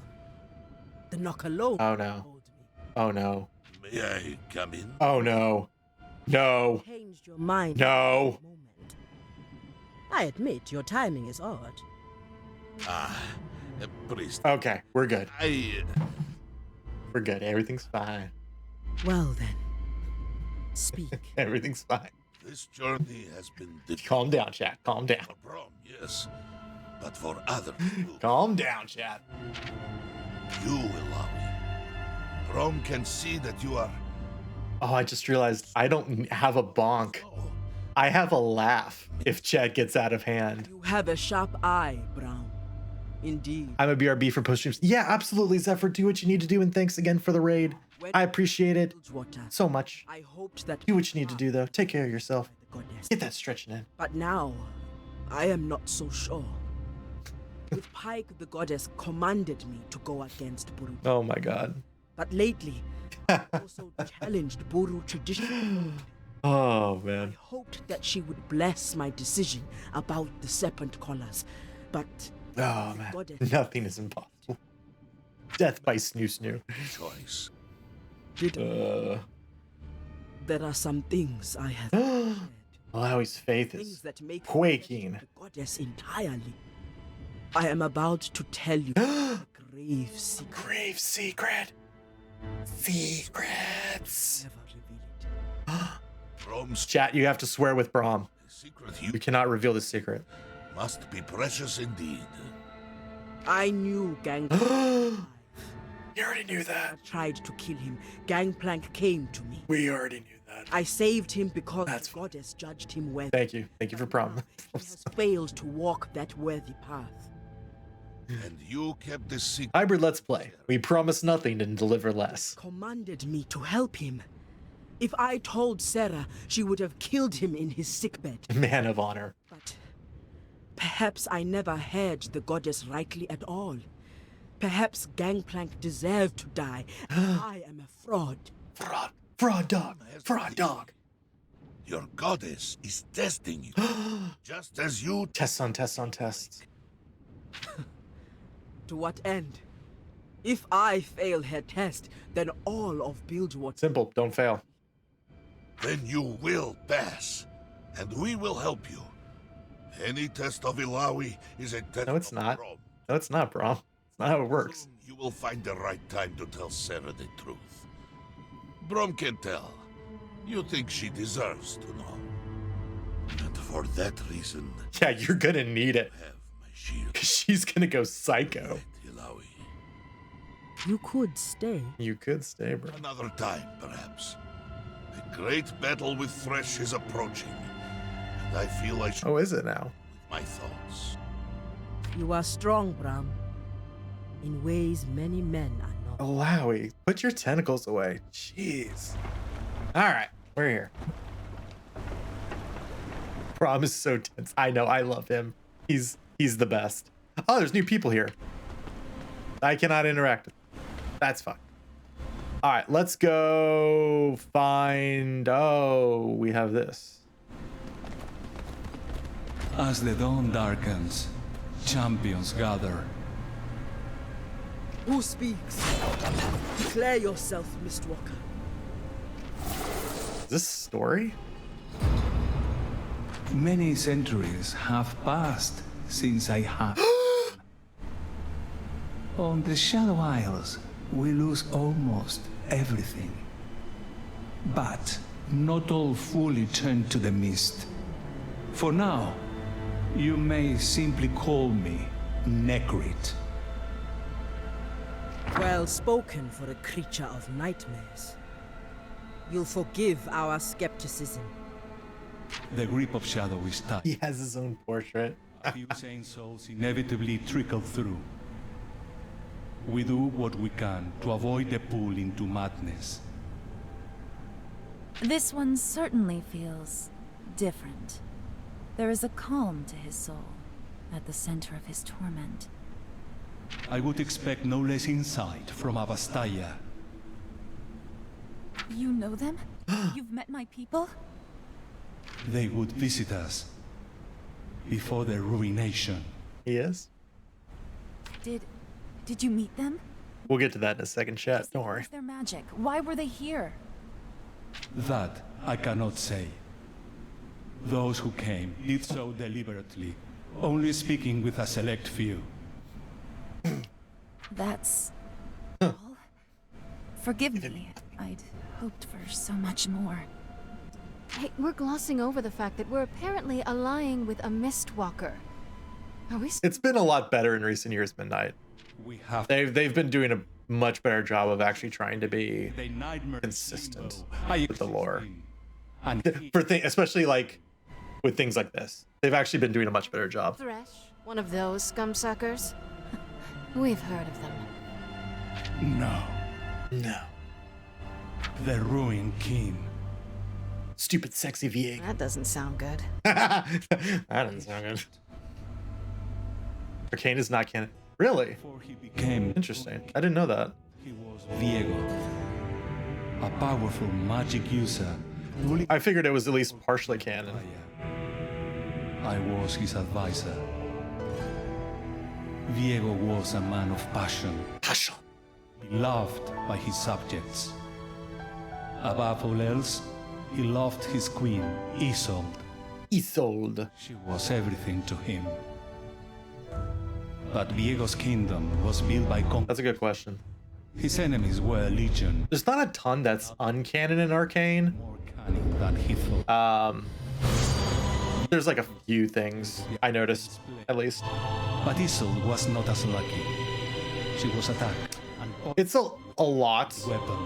The knock alone. Oh no. Oh no. May I come in? Oh no. No. Changed your mind. No. I admit your timing is odd. Priest. Okay, we're good. I... We're good. Everything's fine. Well then, speak. Everything's fine. This journey has been difficult. Calm down, chat. Calm down. For Brom, yes. But for others too. Calm down, chat. You will allow me. Brom can see that you are... Oh, I just realized I don't have a bonk. I have a laugh if chat gets out of hand. You have a sharp eye, Brown. Indeed. I'm a BRB for post streams. Yeah, absolutely, Zephyr. Do what you need to do, and thanks again for the raid. I appreciate it so much. I hoped that Do what you need to do, though. Take care of yourself. Get that stretching in. But now, I am not so sure. With Pike, the goddess commanded me to go against Buru. Oh my god. But lately, I also challenged Buru tradition. Oh man. I hoped that she would bless my decision about the serpent collars, but Oh man. Nothing is impossible. Death by Snoo Snoo. Choice. There are some things I have said. Malawi's faith Things is that make quaking. the goddess entirely. I am about to tell you a grave secret. Grave secret. Secrets. Never reveal it. Brom's Chat, you have to swear with Brahm. secret You cannot reveal the secret. must be precious indeed. I knew Gangplank. You already knew I that. tried to kill him. Gangplank came to me. We already knew that. I saved him because That's the fine. goddess judged him worthy. Thank you. Thank you for Brahm. He has failed to walk that worthy path. And you kept this secret. Hybrid Let's Play. We promise nothing and deliver less. Commanded me to help him. If I told Sarah, she would have killed him in his sickbed. Man of honor. But perhaps I never heard the goddess rightly at all. Perhaps Gangplank deserved to die, and I am a fraud. Fraud. Fraud dog. Fraud dog. Your goddess is testing you. Just as you... Tests on tests on tests. To what end? If I fail her test, then all of Bilgewater... Simple. Don't fail. Then you will pass. And we will help you. Any test of Ilawi is a test No, it's of not. Brom. No, it's not, Brahm. It's not how it works. Soon you will find the right time to tell Sarah the truth. Brom can tell. You think she deserves to know. And for that reason, Yeah, you're gonna need it. I have my shield. 'Cause she's gonna go psycho. Ilawi. You could stay. You could stay, bro. Another time, perhaps. A great battle with Thresh is approaching. And I feel I should Oh, is it now? my thoughts. You are strong, Bram. In ways many men are not. Malawi, put your tentacles away. Jeez. All right, we're here. Brahm is so tense. I know. I love him. He's the best. Oh, there's new people here. I cannot interact with them. That's fine. All right, let's go find. Oh, we have this. As the dawn darkens, champions gather. Who speaks? Declare yourself, Mistwalker. Is this a story? Many centuries have passed since I have. On the Shadow Isles, we lose almost everything. But not all fully turn to the mist. For now, you may simply call me Necrit. Well spoken for a creature of nightmares. You'll forgive our skepticism. The grip of shadow is tight. He has his own portrait. A few sane souls inevitably trickle through. We do what we can to avoid the pull into madness. This one certainly feels different. There is a calm to his soul, at the center of his torment. I would expect no less insight from Avastaya. You know them? You've met my people? They would visit us before their ruination. He is? Did you meet them? We'll get to that in a second, chat. Don't worry. What's their magic? Why were they here? That I cannot say. Those who came did so deliberately, only speaking with a select few. That's all? Forgive me. I'd hoped for so much more. Hey, we're glossing over the fact that we're apparently allying with a Mistwalker. Are we? It's been a lot better in recent years, Midnight. We have They've been doing a much better job of actually trying to be consistent with the lore. And Especially like with things like this. They've actually been doing a much better job. Thresh, one of those scum-suckers? We've heard of them. No. No. The Ruined King. Stupid sexy VA. That doesn't sound good. That doesn't sound good. Arcane is not canon. Really? Before he became Interesting. I didn't know that. He was Viego, a powerful magic user. I figured it was at least partially canon. I was his advisor. Viego was a man of passion, Passion. beloved by his subjects. Above all else, he loved his queen, Isolde. Isolde. She was everything to him. But Viego's kingdom was built by That's a good question. His enemies were legion, There's not a ton that's uncanon in Arcane. more cunning than he thought. There's like a few things I noticed, at least. But Isolde was not as lucky. She was attacked and It's a lot. weapon.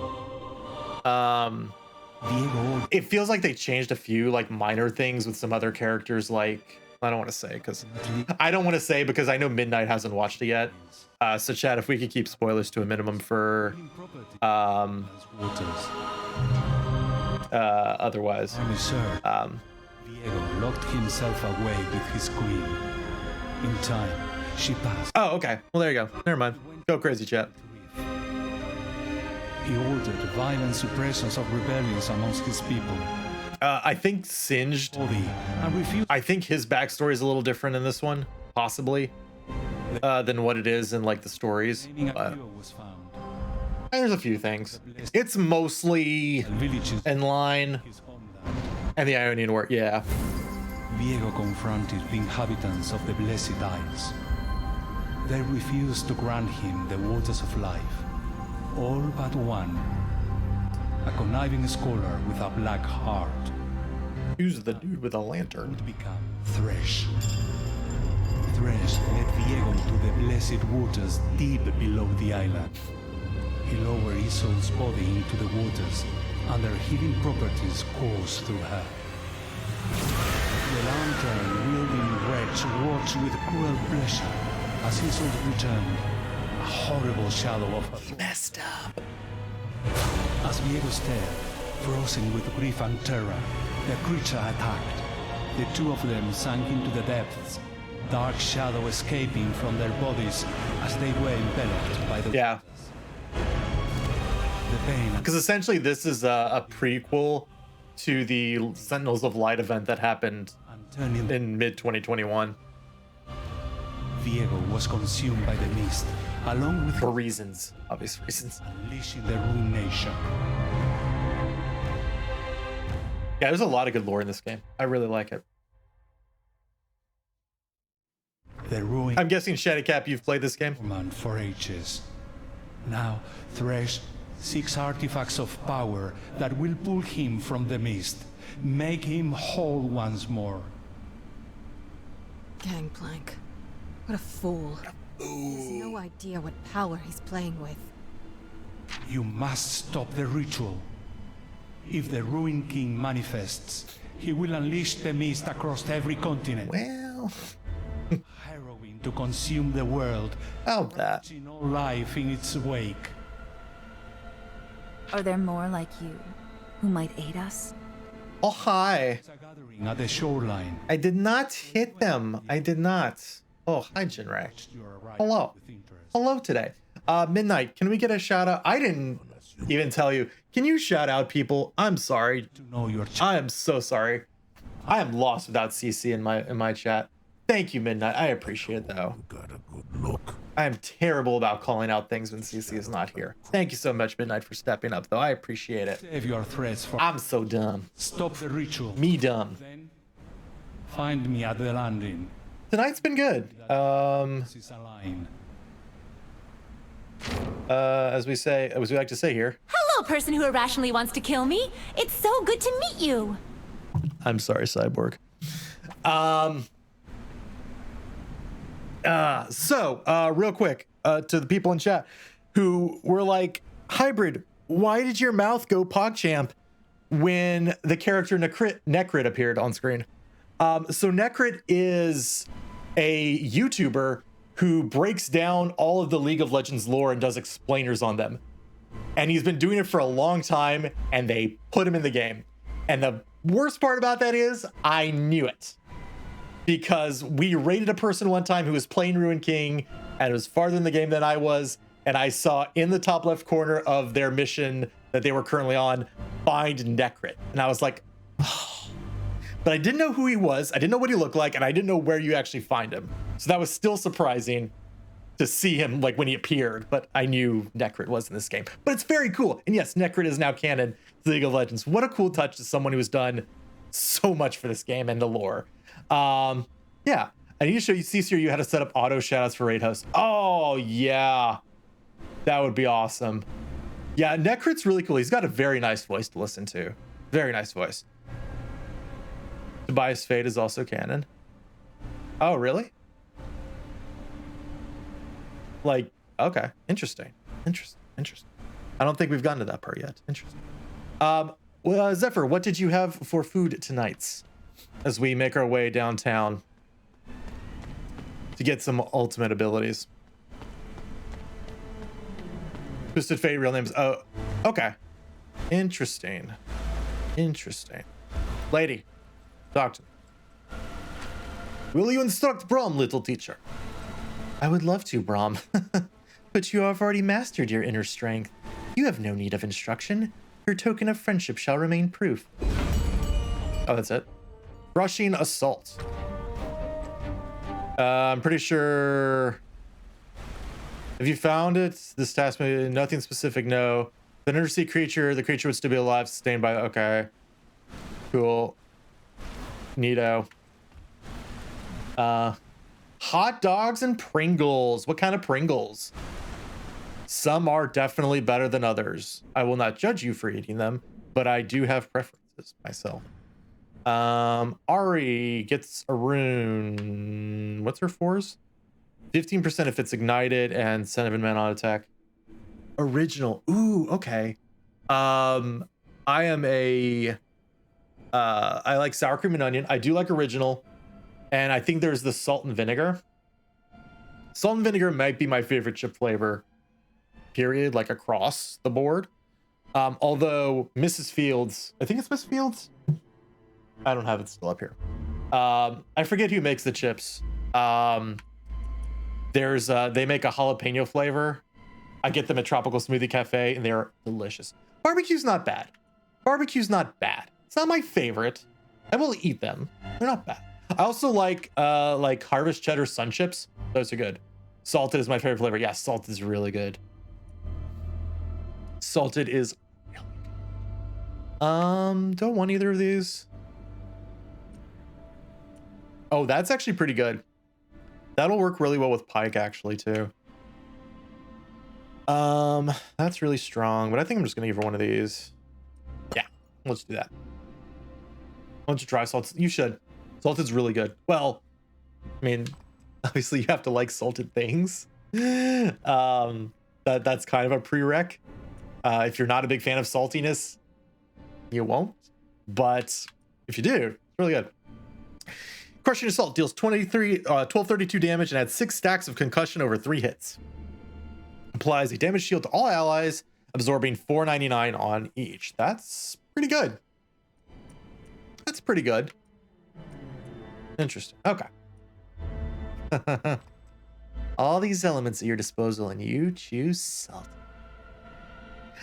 Viego It feels like they changed a few like minor things with some other characters. Like I don't want to say because I know Midnight hasn't watched it yet. So chat, if we could keep spoilers to a minimum for otherwise. Viego locked himself away with his queen. In time, she passed. Oh, okay. Well, there you go. Never mind. Go crazy, chat. He ordered violent suppressions of rebellions amongst his people. I think Singed. And refused. I think his backstory is a little different in this one, possibly, than what it is in like the stories. But was found. there's a few things. It's mostly Villages in line, his homeland. and the Ionian War. Yeah. Viego confronted the inhabitants of the Blessed Isles. They refused to grant him the waters of life. All but one. A conniving scholar with a black heart. Who's the dude with a lantern? Would become Thresh. Thresh led Viego to the blessed waters deep below the island. He lowered Isolde's body into the waters, and their healing properties coursed through her. The lantern-wielding wretch watched with cruel pleasure as Isolde returned, a horrible shadow of her. Messed up. As Viego stared, frozen with grief and terror, the creature attacked. The two of them sank into the depths, dark shadow escaping from their bodies as they were enveloped by the Yeah. the pain. Because essentially this is a prequel to the Sentinels of Light event that happened And turning, in mid 2021 Viego was consumed by the mist, along with for reasons, obvious reasons. unleashing the ruination. Yeah, there's a lot of good lore in this game. I really like it. The ruin I'm guessing Shadowcap, you've played this game. man for ages. Now, Thresh seeks artifacts of power that will pull him from the mist, make him whole once more. Gangplank. What a fool. He has no idea what power he's playing with. You must stop the ritual. If the Ruined King manifests, he will unleash the mist across every continent. Well, Harrowing to consume the world, how's that? in all life in its wake. Are there more like you who might aid us? Oh, hi. A gathering at the shoreline. I did not hit them. I did not. Oh, hi, Jinray. Your arrival Hello. with interest. Hello today. Midnight, can we get a shout out? I didn't even tell you. Can you shout out people? I'm sorry. To know your I am so sorry. I am lost without CC in my chat. Thank you, Midnight. I appreciate it though. Got a good look. I am terrible about calling out things when CC is not here. Thank you so much, Midnight, for stepping up though. I appreciate it. Save your threats for. I'm so dumb. Stop the ritual. Me dumb. Then find me at the landing. Tonight's been good. This is a line. As we like to say here. Hello, person who irrationally wants to kill me. It's so good to meet you. I'm sorry, Cyborg. Real quick, to the people in chat who were like, Hybrid, why did your mouth go PogChamp when the character Necrit appeared on screen? So Necrit is a YouTuber who breaks down all of the League of Legends lore and does explainers on them. And he's been doing it for a long time, and they put him in the game. And the worst part about that is I knew it. Because we raided a person one time who was playing Ruin King and was farther in the game than I was. And I saw in the top left corner of their mission that they were currently on, find Necrit. And I was like, oh. But I didn't know who he was. I didn't know what he looked like. And I didn't know where you actually find him. So that was still surprising to see him like when he appeared. But I knew Necrit was in this game. But it's very cool. And yes, Necrit is now canon to League of Legends. What a cool touch to someone who has done so much for this game and the lore. Yeah, I need to show you, CC, you how to set up auto shoutouts for raid hosts. Oh yeah, that would be awesome. Yeah, Necrit's really cool. He's got a very nice voice to listen to. Very nice voice. Tobias Fate is also canon. Oh really? Like, okay, interesting. I don't think we've gotten to that part yet. Interesting. Well, Zephyr, what did you have for food tonight? As we make our way downtown to get some ultimate abilities. Twisted Fate, real names. Oh, okay. Interesting. Lady, talk to me. Will you instruct Braum, little teacher? I would love to, Braum. But you have already mastered your inner strength. You have no need of instruction. Your token of friendship shall remain proof. Oh, that's it. Rushing assault. I'm pretty sure. Have you found it? This task may nothing specific. No. The undersea creature. The creature would still be alive, sustained by. Okay. Cool. Neato. Hot dogs and Pringles. What kind of Pringles? Some are definitely better than others. I will not judge you for eating them, but I do have preferences myself. Ari gets a rune. What's her fours? 15% if it's ignited and 7 mana on attack. Original. Ooh, okay. I am a I like sour cream and onion. I do like original. And I think there's the salt and vinegar. Salt and vinegar might be my favorite chip flavor, period, like across the board. Although Mrs. Fields, I think it's Mrs. Fields. I don't have it still up here. I forget who makes the chips. There's they make a jalapeno flavor. I get them at Tropical Smoothie Cafe and they're delicious. Barbecue's not bad. It's not my favorite. I will eat them. They're not bad. I also like Harvest Cheddar Sun Chips. Those are good. Salted is my favorite flavor. Yeah, salted is really good. Salted is really good. Don't want either of these. Oh, that's actually pretty good. That'll work really well with Pike actually too. That's really strong, but I think I'm just gonna give her one of these. Yeah, let's do that. Why don't you try salted? You should. Salted's really good. Well, I mean, obviously you have to like salted things. That's kind of a prereq. If you're not a big fan of saltiness, you won't. But If you do, it's really good. Crushing Assault deals 1232 damage and adds 6 stacks of concussion over 3 hits. Applies a damage shield to all allies, absorbing 499 on each. That's pretty good. That's pretty good. Interesting. Okay. All these elements at your disposal, and you choose Salt.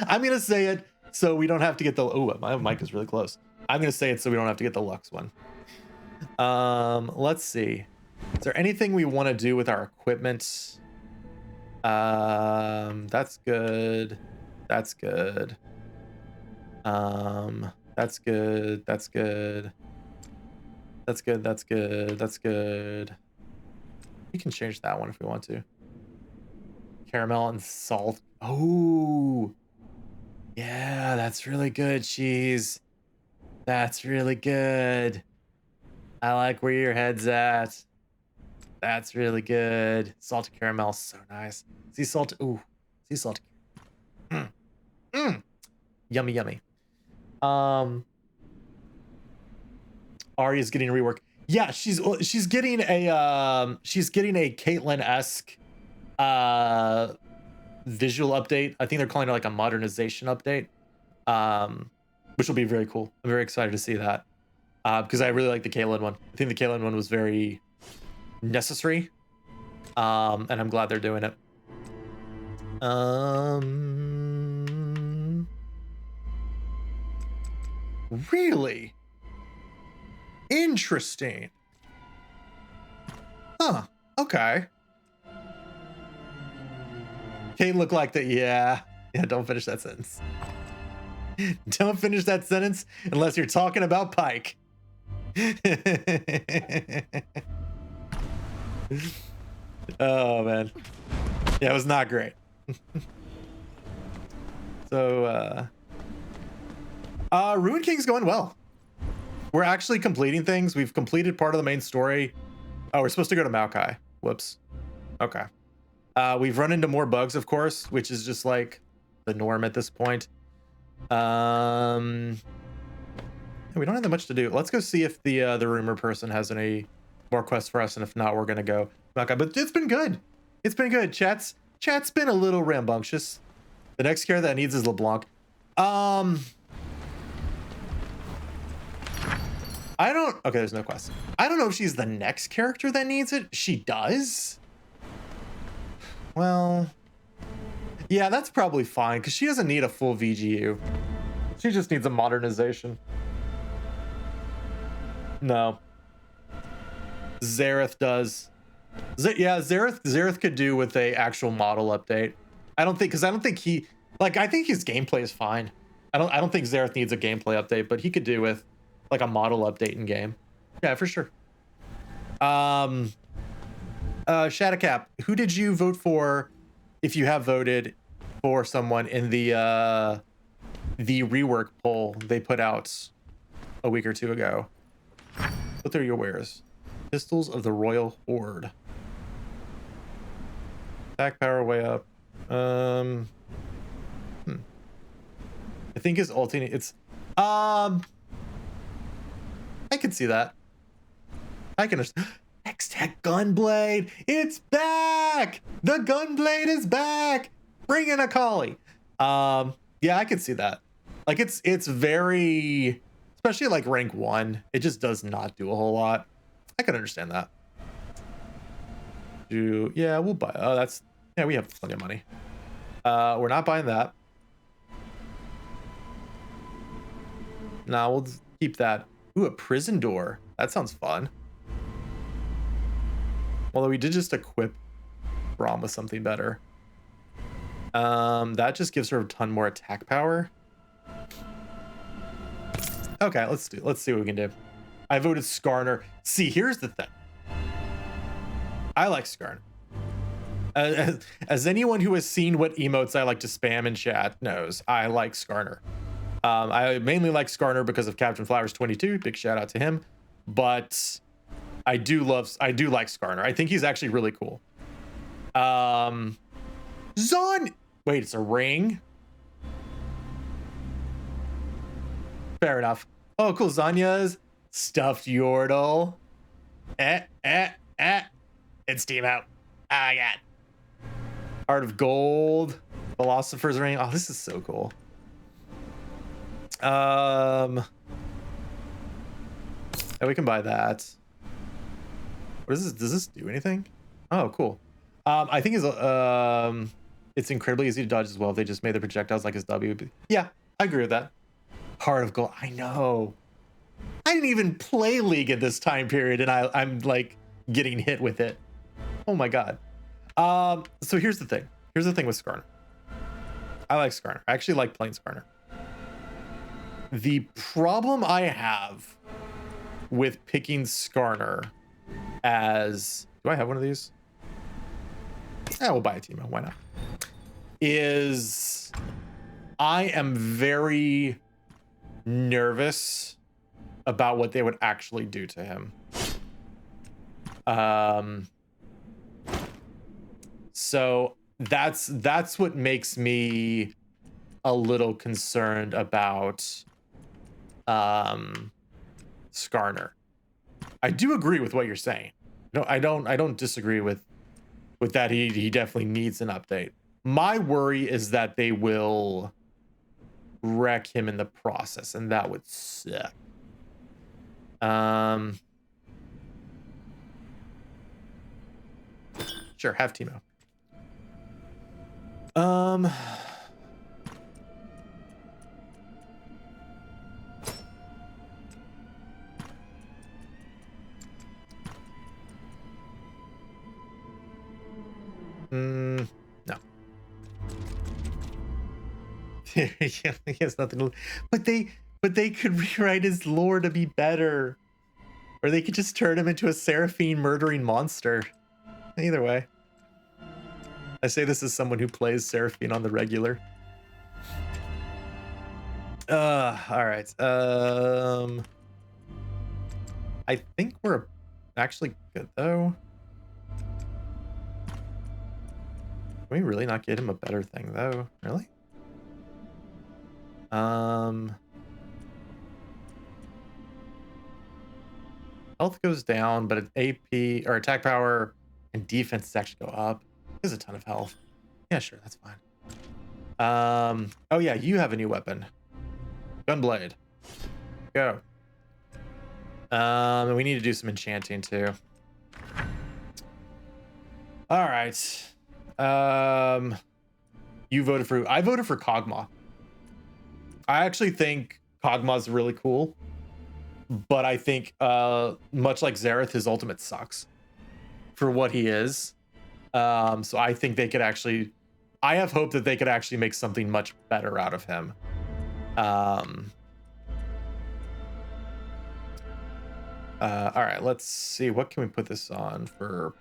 I'm gonna say it so we don't have to get the. Oh, my mic is really close. I'm gonna say it so we don't have to get the Lux one. Let's see. Is there anything we want to do with our equipment? That's good. That's good. That's good. That's good. That's good. That's good. That's good. We can change that one if we want to. Caramel and salt. Oh, yeah, that's really good, cheese. That's really good. I like where your head's at. That's really good. Salted caramel, so nice. Sea salt. Ooh, sea salt. Yummy, yummy. Arya's getting a rework. Yeah, she's getting a Caitlyn-esque visual update. I think they're calling it like a modernization update, which will be very cool. I'm very excited to see that because I really like the Caitlyn one. I think the Caitlyn one was very necessary, and I'm glad they're doing it. Really interesting. Huh. Okay. Kate looked like that. Yeah. Don't finish that sentence. Don't finish that sentence unless you're talking about Pike. Oh man. Yeah, it was not great. So Ruin King's going well. We're actually completing things. We've completed part of the main story. Oh, we're supposed to go to Maokai. Whoops. Okay. We've run into more bugs, of course, which is just like the norm at this point. We don't have that much to do. Let's go see if the rumor person has any more quests for us, and if not, we're gonna go Maokai. But it's been good. It's been good. Chat's been a little rambunctious. The next character that needs is LeBlanc. Okay, there's no question. I don't know if she's the next character that needs it. She does. Well, yeah, that's probably fine because she doesn't need a full VGU. She just needs a modernization. No. Zareth does. Zareth could do with a actual model update. I don't think he, like, I think his gameplay is fine. I don't think Zareth needs a gameplay update, but he could do with like a model update in game. Yeah, for sure. Shadowcap, who did you vote for, if you have voted for someone in the rework poll they put out a week or two ago? What are your wares? Pistols of the Royal Horde. Attack power way up. I think his ulti, it's I can see that. I can understand. X-Tech Gunblade, it's back! The Gunblade is back! Bring in a collie. Yeah, I can see that. Like it's very, especially like rank 1, it just does not do a whole lot. I can understand that. Yeah, we'll buy. Oh, that's, yeah, we have plenty of money. We're not buying that. Nah, we'll just keep that. Ooh, a prison door. That sounds fun. Although we did just equip Braum with something better. That just gives her a ton more attack power. Okay, let's see what we can do. I voted Skarner. See, here's the thing. I like Skarner. As anyone who has seen what emotes I like to spam in chat knows, I like Skarner. I mainly like Skarner because of Captain Flowers 22. Big shout out to him. But I do like Skarner. I think he's actually really cool. Zon. Wait, it's a ring. Fair enough. Oh, cool. Zanya's Stuffed Yordle. It's team out. I got Heart of Gold. Philosopher's Ring. Oh, this is so cool. Yeah, we can buy that. What is this? Does this do anything? Oh, cool. I think it's incredibly easy to dodge as well. They just made the projectiles like his W. Yeah, I agree with that. Heart of Gold. I know. I didn't even play League at this time period, and I'm like getting hit with it. Oh my god. So here's the thing. Here's the thing with Skarner. I like Skarner. I actually like playing Skarner. The problem I have with picking Skarner as... Do I have one of these? Yeah, we'll buy a Teemo. Why not? Is I am very nervous about what they would actually do to him. So that's what makes me a little concerned about Skarner. I do agree with what you're saying. No, I don't disagree with that. He definitely needs an update. My worry is that they will wreck him in the process, and that would suck. Sure, have Teemo. No. He has nothing to, but they could rewrite his lore to be better, or they could just turn him into a Seraphine murdering monster. Either way, I say this as someone who plays Seraphine on the regular. All right. I think we're actually good though. Can we really not get him a better thing though? Really? Health goes down, but AP or attack power and defense actually go up. There's a ton of health. Yeah, sure, that's fine. Oh yeah, you have a new weapon. Gunblade. Go. And we need to do some enchanting too. All right. You voted for who? I voted for Kog'Maw. I actually think Kog'Maw's really cool, but I think much like Xerath, his ultimate sucks for what he is. So I think they could actually, I have hope that they could actually make something much better out of him. All right, let's see. What can we put this on for?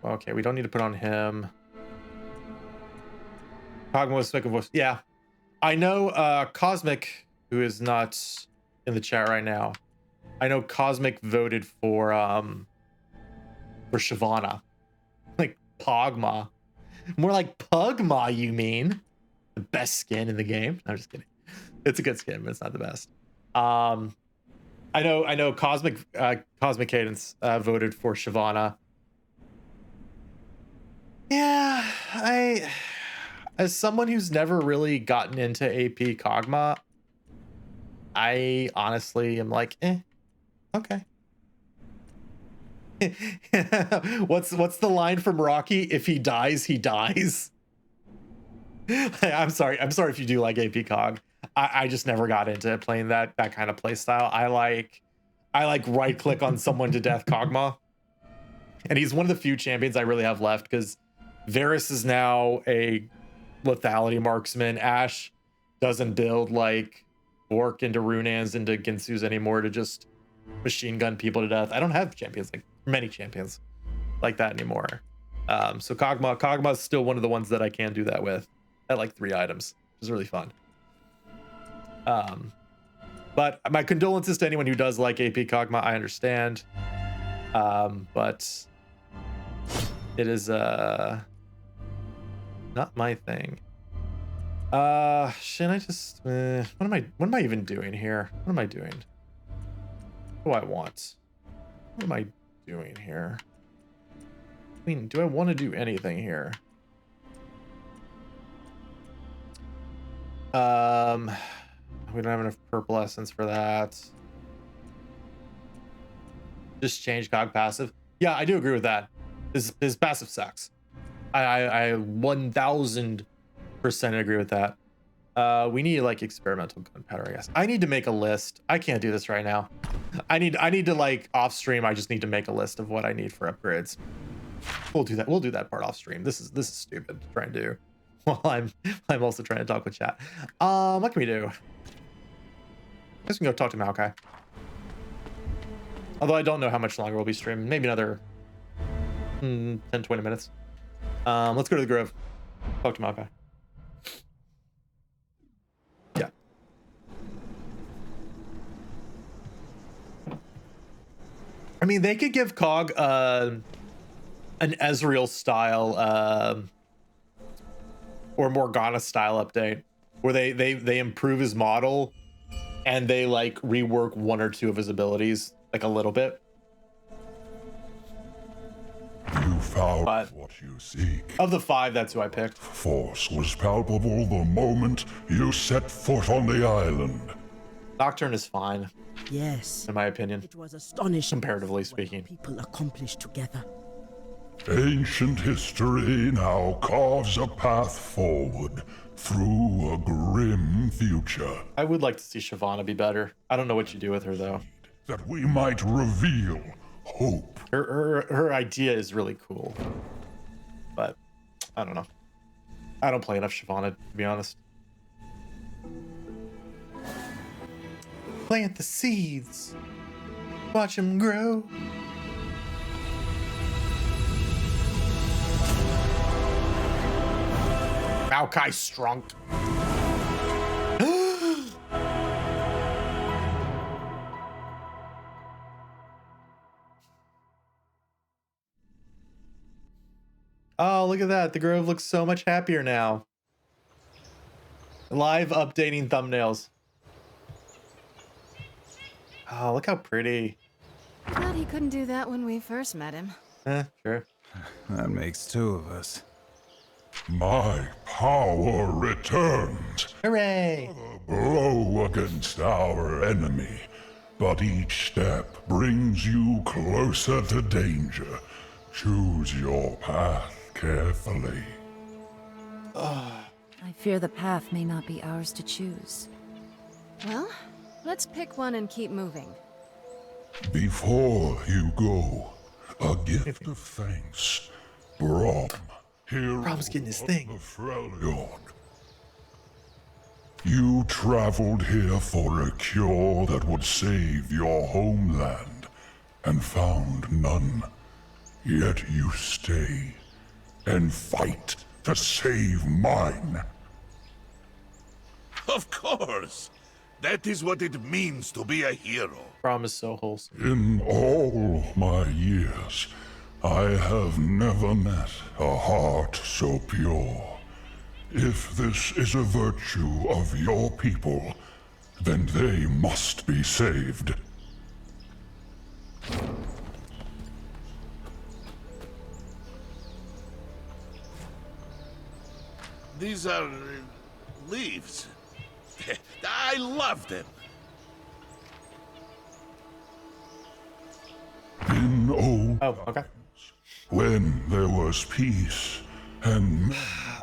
Okay, we don't need to put on him. Cosmic, yeah. I know Cosmic, who is not in the chat right now. I know Cosmic voted for Shyvana. Like Pogma. More like Pugma, you mean? The best skin in the game. I'm just kidding. It's a good skin, but it's not the best. I know Cosmic Cadence voted for Shyvana. Yeah, as someone who's never really gotten into AP Kog'Maw, I honestly am like, okay. What's the line from Rocky? If he dies, he dies. I'm sorry if you do like AP Cog. I just never got into playing that kind of play style. I like right click on someone to death Kog'Maw. And he's one of the few champions I really have left because Varus is now a lethality marksman. Ashe doesn't build like Orc into Runans into Ginsu's anymore to just machine gun people to death. I don't have champions, like many champions like that anymore. So Kog'Maw is still one of the ones that I can do that with at like 3 items, which is really fun. But my condolences to anyone who does like AP Kog'Maw. I understand. But it is not my thing. Should I just what am I even doing here? What am I doing? What do I want? What am I doing here? I mean, do I want to do anything here? We don't have enough purple essence for that. Just change cog passive. Yeah, I do agree with that. His passive sucks. I 1000% agree with that. We need like experimental gunpowder, I guess. I need to make a list. I can't do this right now. I need to like off stream. I just need to make a list of what I need for upgrades. We'll do that. We'll do that part off stream. This is stupid to try and do while I'm also trying to talk with chat. What can we do? I guess we can go talk to Maokai. Although I don't know how much longer we'll be streaming. Maybe another 10, 20 minutes. Let's go to the Grove. Talk to Maokai. Yeah. I mean, they could give Cog an Ezreal style or Morgana style update where they improve his model and they like rework one or two of his abilities like a little bit. You found what you seek. Of the 5, that's who I picked. Force was palpable the moment you set foot on the island. Nocturne is fine. Yes. In my opinion. It was astonishing. Comparatively speaking. People accomplished together. Ancient history now carves a path forward through a grim future. I would like to see Shyvana be better. I don't know what you do with her though. That we might reveal hope. Her idea is really cool. But I don't know. I don't play enough Shyvana, to be honest. Plant the seeds. Watch them grow. Maokai Strunk. Oh, look at that. The Grove looks so much happier now. Live updating thumbnails. Oh, look how pretty. Thought he couldn't do that when we first met him. Sure. That makes 2 of us. My power returns. Hooray! A blow against our enemy, but each step brings you closer to danger. Choose your path carefully. I fear the path may not be ours to choose. Well, let's pick one and keep moving. Before you go, a gift of thanks. Brom, hero Brom's getting his of thing. the Freljord. You traveled here for a cure that would save your homeland, and found none. Yet you stay and fight to save mine. Of course. That is what it means to be a hero. Brom is so wholesome. In all my years, I have never met a heart so pure. If this is a virtue of your people, then they must be saved. These are leaves. I love them. In old okay. when there was peace and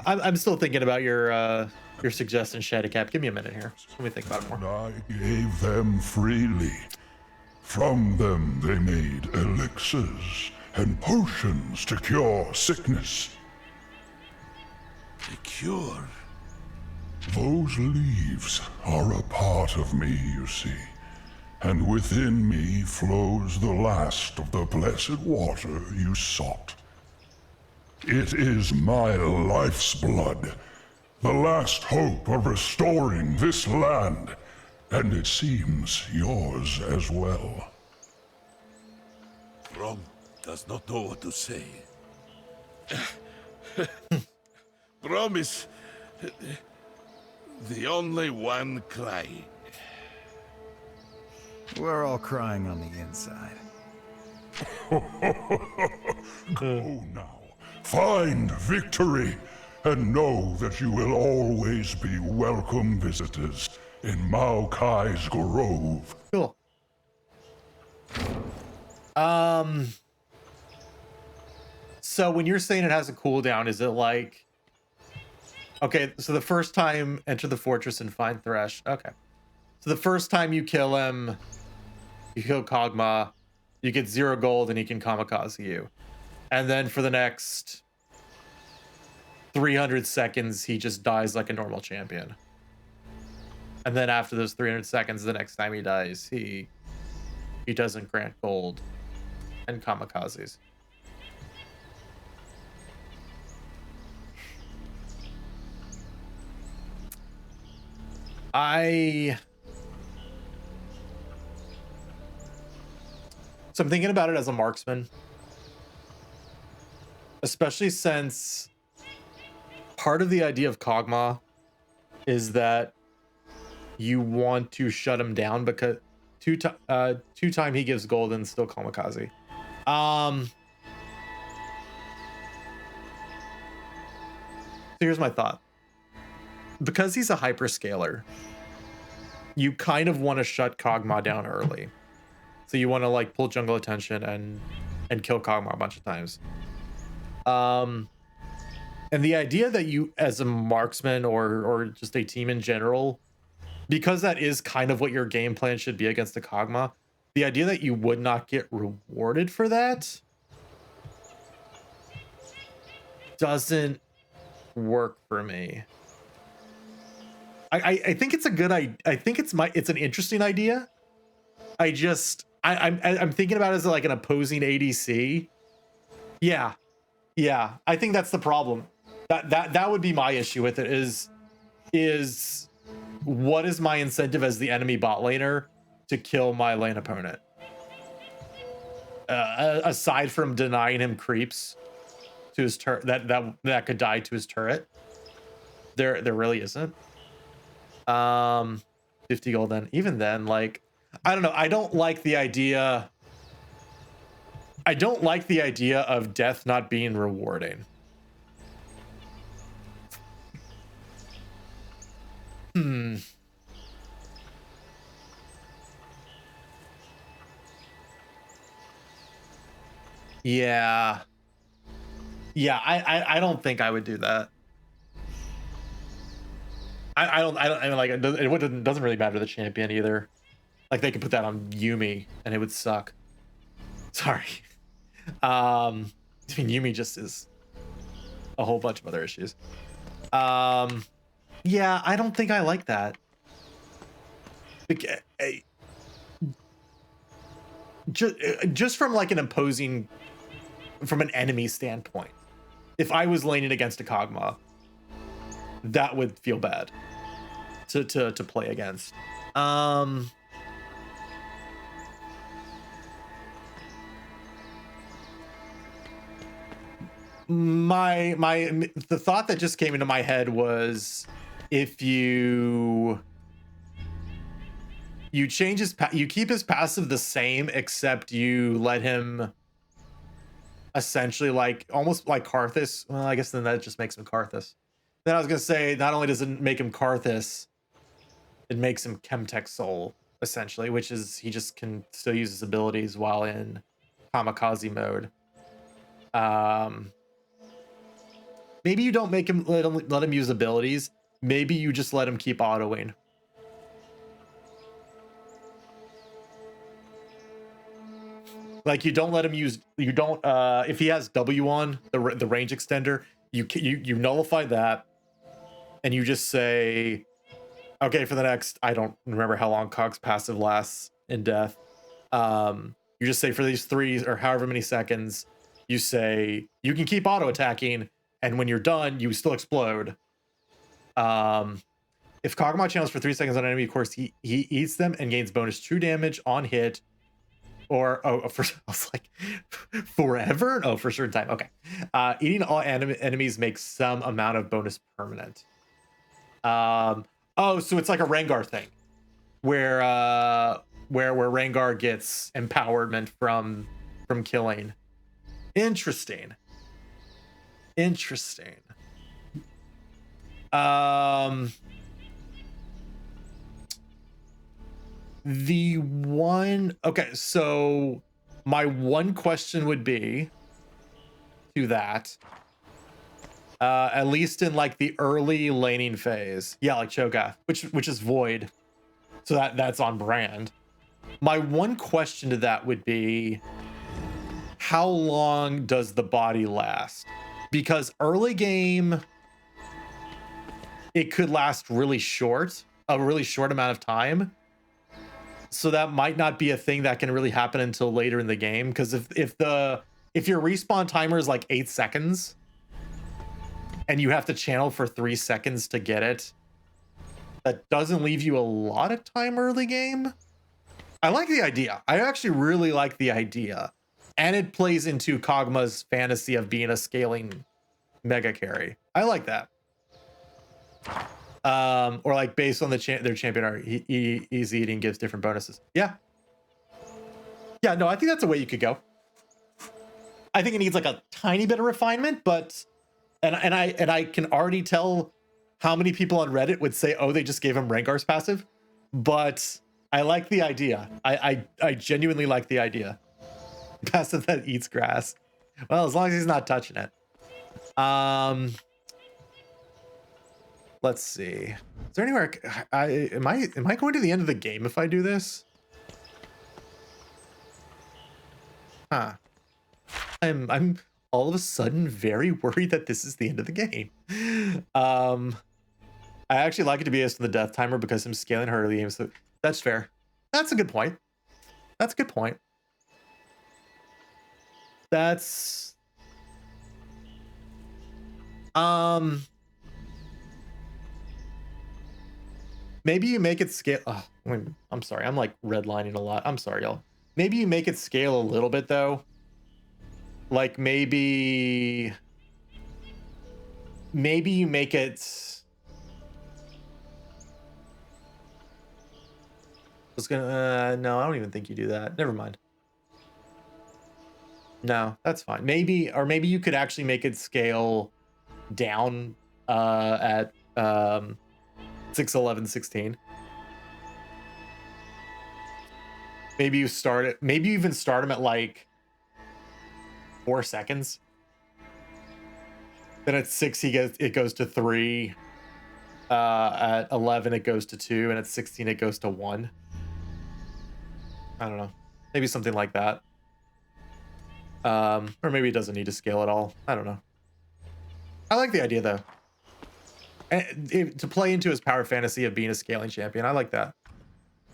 I'm still thinking about your suggestion, Shadowcap. Give me a minute here. Let me think about it more. I gave them freely. From them they made elixirs and potions to cure sickness. A cure? Those leaves are a part of me, you see. And within me flows the last of the blessed water you sought. It is my life's blood, the last hope of restoring this land, and it seems yours as well. Brom does not know what to say. Brom is the only one crying. We're all crying on the inside. Go now. Find victory, and know that you will always be welcome visitors in Maokai's Grove. Cool. So when you're saying it has a cooldown, is it like, okay, so the first time enter the fortress and find Thresh. Okay. So the first time you kill him, you kill Kog'Maw, you get 0 gold and he can kamikaze you. And then for the next 300 seconds, he just dies like a normal champion. And then after those 300 seconds, the next time he dies, he doesn't grant gold and kamikazes. So I'm thinking about it as a marksman, especially since part of the idea of Kog'Maw is that you want to shut him down because two time he gives gold and still kamikaze. So here's my thought. Because he's a hyperscaler, you kind of want to shut Kog'Maw down early. So you want to like pull jungle attention and kill Kog'Maw a bunch of times. And the idea that you as a marksman or just a team in general, because that is kind of what your game plan should be against a Kog'Maw, the idea that you would not get rewarded for that doesn't work for me. I think it's a good idea. I think it's an interesting idea. I'm thinking about it as like an opposing ADC. Yeah. I think that's the problem. That would be my issue with it is what is my incentive as the enemy bot laner to kill my lane opponent? Aside from denying him creeps to his turret that could die to his turret, there really isn't. 50 gold then. Even then, like, I don't know. I don't like the idea of death not being rewarding. Yeah. I don't think I would do that. I mean, like, it doesn't really matter to the champion either. Like, they could put that on Yumi and it would suck. Sorry. I mean, Yumi just is a whole bunch of other issues. Yeah, I don't think I like that. Just from like from an enemy standpoint, if I was laning against a Kog'Maw, that would feel bad to play against. The thought that just came into my head was if you change you keep his passive the same, except you let him essentially like almost like Karthus. Well, I guess then that just makes him Karthus. Then I was gonna say, not only does it make him Karthus, it makes him Chemtech Soul, essentially, which is he just can still use his abilities while in kamikaze mode. Maybe you don't make him let him use abilities. Maybe you just let him keep autoing. Like, you don't let him use, you don't if he has W on the range extender, you nullify that, and you just say, okay, for the next, I don't remember how long Cog's passive lasts in death. You just say for these 3 or however many seconds, you say you can keep auto attacking, and when you're done, you still explode. If Kog'Maw channels for 3 seconds on an enemy, of course, he eats them and gains bonus true damage on hit. Or I was like, forever? Oh, for a certain time. Okay. Eating all enemies makes some amount of bonus permanent. Oh, so it's like a Rengar thing, where where Rengar gets empowerment from killing. Interesting. Okay, so my one question would be to that, at least in like the early laning phase, yeah, like Cho'Gath, which is void, so that's on brand. My one question to that would be, how long does the body last? Because early game, it could last a really short amount of time. So that might not be a thing that can really happen until later in the game. Because if your respawn timer is like 8 seconds and you have to channel for 3 seconds to get it, that doesn't leave you a lot of time early game. I like the idea. I actually really like the idea. And it plays into Kog'Maw's fantasy of being a scaling mega carry. I like that. Or like based on their champion art, easy eating gives different bonuses. Yeah, no, I think that's a way you could go. I think it needs like a tiny bit of refinement, but and I can already tell how many people on Reddit would say, oh, they just gave him Rengar's passive. But I like the idea. I genuinely like the idea. Passive that eats grass. Well, as long as he's not touching it. Let's see. Is there anywhere am I going to the end of the game if I do this? Huh. I'm all of a sudden very worried that this is the end of the game. I actually like it to be as to the death timer because I'm scaling her early game, so that's fair. That's a good point. That's maybe you make it scale. Oh, I'm sorry. I'm like redlining a lot. I'm sorry, y'all. Maybe you make it scale a little bit though. Like maybe you make it. No, I don't even think you do that. Never mind. No, that's fine. Maybe you could actually make it scale down at 6, 11, 16. Maybe you even start him at like 4 seconds. Then at 6 it goes to 3. At 11 it goes to 2, and at 16 it goes to 1. I don't know. Maybe something like that. Or maybe it doesn't need to scale at all. I don't know. I like the idea though. And to play into his power fantasy of being a scaling champion. I like that.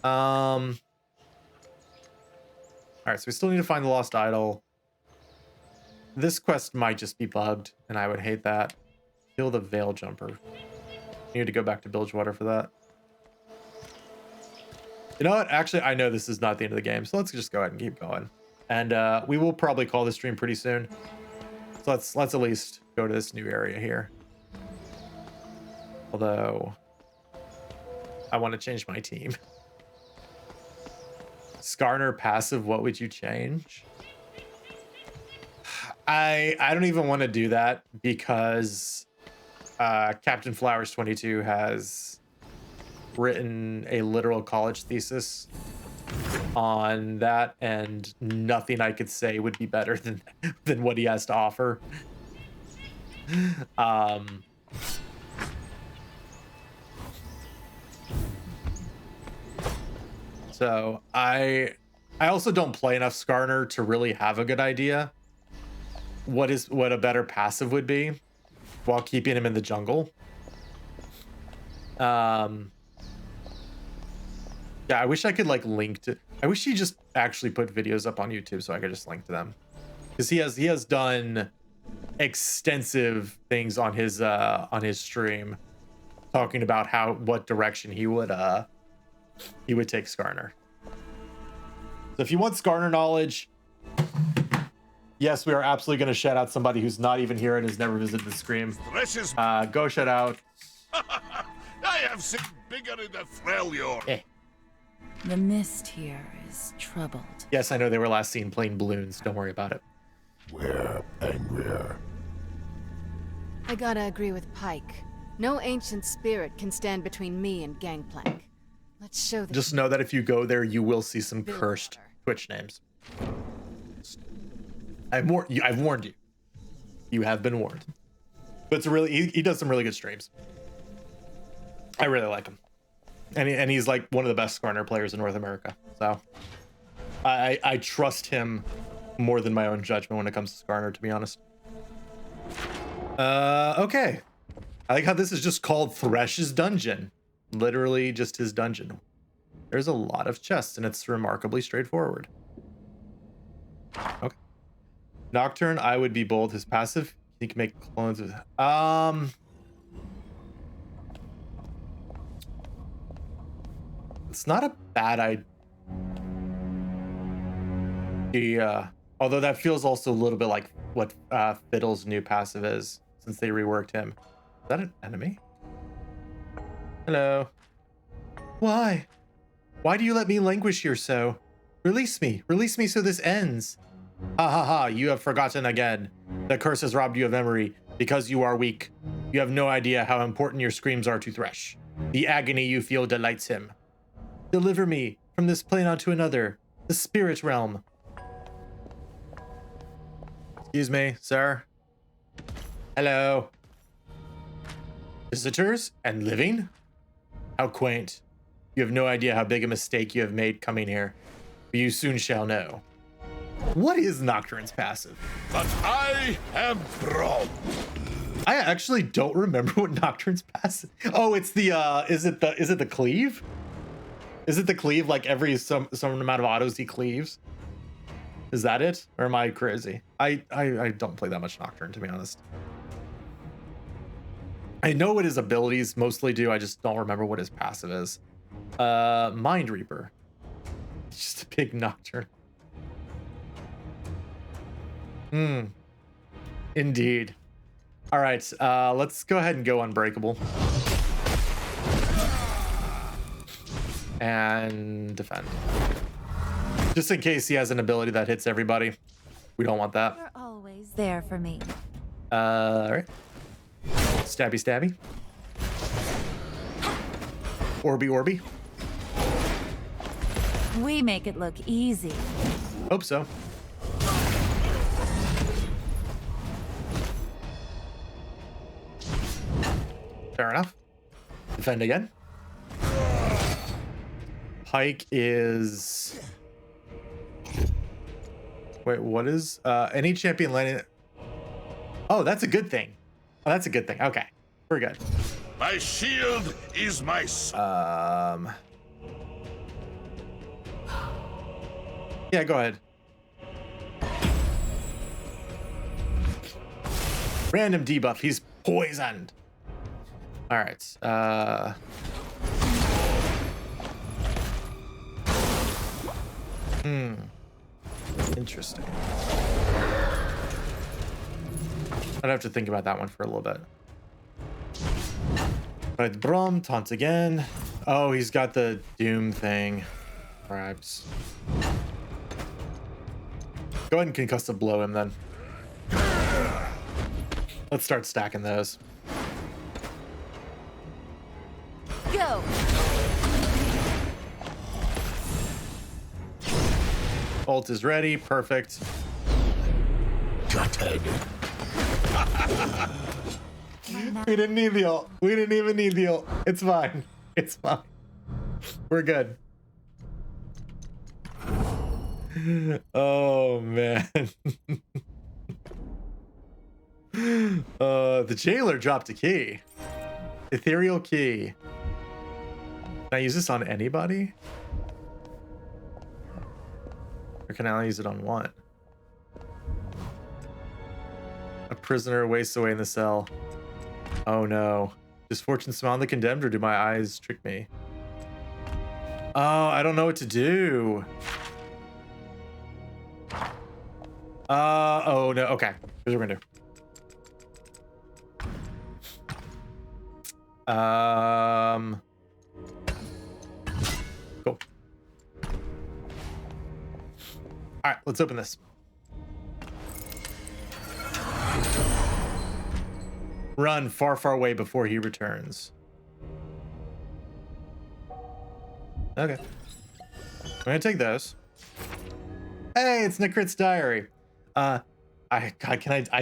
All right, so we still need to find the lost idol. This quest might just be bugged, and I would hate that. Kill the Veil Jumper. You need to go back to Bilgewater for that. You know what? Actually, I know this is not the end of the game, so let's just go ahead and keep going. And we will probably call the stream pretty soon. So let's at least go to this new area here. Although I want to change my team. Skarner passive, what would you change? I don't even want to do that because Captain Flowers 22 has written a literal college thesis on that, and nothing I could say would be better than what he has to offer. So I also don't play enough Skarner to really have a good idea what a better passive would be while keeping him in the jungle. Yeah, I wish I could like link to. I wish he just actually put videos up on YouTube so I could just link to them, because he has done extensive things on his stream talking about what direction he would take Skarner. So if you want Skarner knowledge, yes, we are absolutely going to shout out somebody who's not even here and has never visited the stream. Go shout out. I have seen bigger in the Freljord. The mist here is troubled. Yes, I know they were last seen playing balloons. Don't worry about it. We're angrier. I gotta agree with Pike. No ancient spirit can stand between me and Gangplank. Let's show them. Just know that if you go there, you will see some cursed Twitch names. I've warned you. You have been warned. But it's a really he does some really good streams. I really like him, and he's like one of the best Skarner players in North America. So I trust him more than my own judgment when it comes to Skarner, to be honest. Okay. I like how this is just called Thresh's Dungeon. Literally just his dungeon. There's a lot of chests, and it's remarkably straightforward. Okay. Nocturne, I would be bold. His passive, he can make clones of... It's not a bad idea. Although that feels also a little bit like what Fiddle's new passive is, since they reworked him. Is that an enemy? Hello. Why? Why do you let me languish here so? Release me. Release me so this ends. Ha ha ha, you have forgotten again. The curse has robbed you of memory because you are weak. You have no idea how important your screams are to Thresh. The agony you feel delights him. Deliver me from this plane onto another, the spirit realm. Excuse me, sir. Hello. Visitors and living? How quaint. You have no idea how big a mistake you have made coming here. But you soon shall know. What is Nocturne's passive? But I am Braum. I actually don't remember what Nocturne's passive. Oh, it's the is it the cleave? Is it the cleave, like every some amount of autos he cleaves? Is that it? Or am I crazy? I don't play that much Nocturne, to be honest. I know what his abilities mostly do, I just don't remember what his passive is. Mind Reaper. Just a big Nocturne. Indeed. All right, let's go ahead and go Unbreakable. And defend. Just in case he has an ability that hits everybody. We don't want that. You're always there for me. All right. Stabby, stabby. Orby, orby. We make it look easy. Hope so. Fair enough. Defend again. Pike is... Wait, what is... any champion landing... Oh, that's a good thing. Oh, that's a good thing. Okay. We're good. My shield is my... Yeah, go ahead. Random debuff. He's poisoned. All right. Interesting. I'd have to think about that one for a little bit. Right, Braum taunts again. Oh, he's got the Doom thing. Perhaps. Go ahead and concussive blow him then. Let's start stacking those. Go. Ult is ready. Perfect. Gutted. We didn't need the ult. We didn't even need the ult. It's fine. It's fine. We're good. Oh man. The jailer dropped a key. Ethereal key. Can I use this on anybody? Or can I only use it on one? A prisoner wastes away in the cell. Oh no. Does fortune smile on the condemned, or do my eyes trick me? Oh, I don't know what to do. Oh no, okay. Here's what we're gonna do. Cool. All right, let's open this. Run far, far away before he returns. Okay. I'm gonna take those. Hey, it's Nikrit's diary. I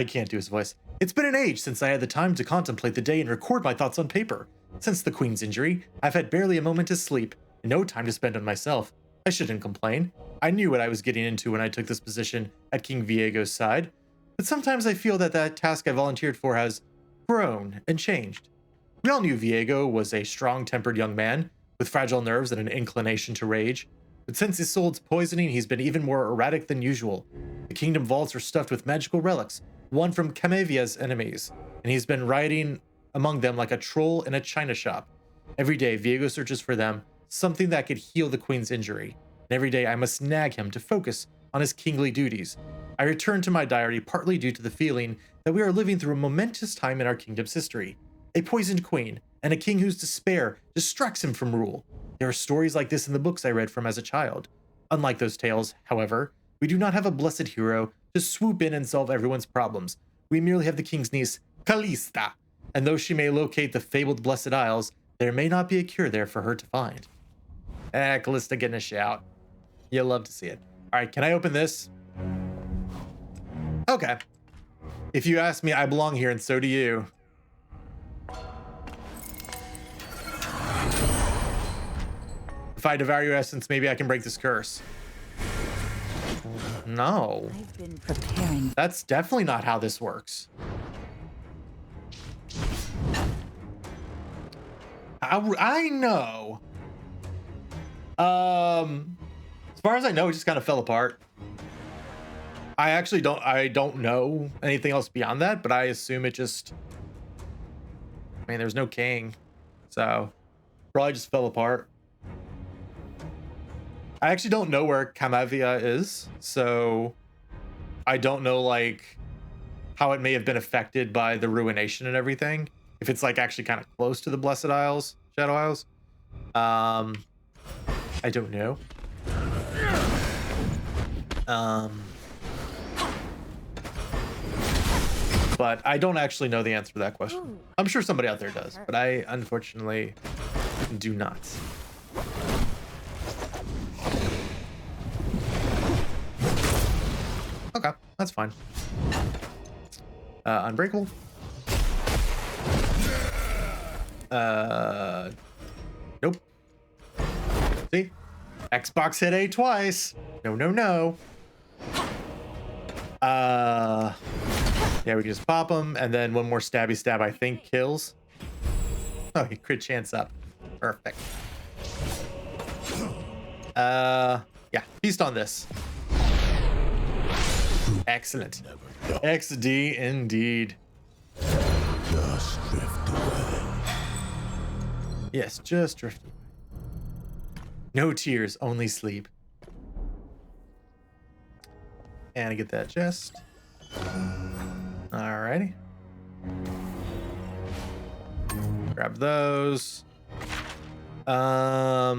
can't do his voice. It's been an age since I had the time to contemplate the day and record my thoughts on paper. Since the Queen's injury, I've had barely a moment to sleep, and no time to spend on myself. I shouldn't complain. I knew what I was getting into when I took this position at King Viego's side, but sometimes I feel that task I volunteered for has grown and changed. We all knew Viego was a strong-tempered young man with fragile nerves and an inclination to rage, but since his soul's poisoning, he's been even more erratic than usual. The kingdom vaults are stuffed with magical relics, one from Camavia's enemies, and he's been riding among them like a troll in a china shop. Every day, Viego searches for them, something that could heal the Queen's injury. And every day, I must nag him to focus on his kingly duties. I return to my diary partly due to the feeling that we are living through a momentous time in our kingdom's history. A poisoned queen, and a king whose despair distracts him from rule. There are stories like this in the books I read from as a child. Unlike those tales, however, we do not have a blessed hero to swoop in and solve everyone's problems. We merely have the king's niece, Callista, and though she may locate the fabled Blessed Isles, there may not be a cure there for her to find. Callista getting a shout. You'll love to see it. All right, can I open this? Okay. If you ask me, I belong here, and so do you. If I devour your essence, maybe I can break this curse. No. I've been preparing. That's definitely not how this works. I know. As far as I know, it just kind of fell apart. I don't know anything else beyond that, but I assume it just, I mean, there's no king, so probably just fell apart. I actually don't know where Camavia is, so I don't know like how it may have been affected by the ruination and everything. If it's like actually kind of close to the Blessed Isles, Shadow Isles. I don't know. But I don't actually know the answer to that question. I'm sure somebody out there does, but I unfortunately do not. Okay, that's fine. Unbreakable. Nope. See? Xbox hit A twice. No, no, no. Yeah, we can just pop them, and then one more stabby stab, I think, kills. Oh, he crit chance up. Perfect. Yeah, feast on this. Excellent. XD indeed. Just drift away. Yes, just drift away. No tears, only sleep. And I get that chest. Alrighty. Grab those. All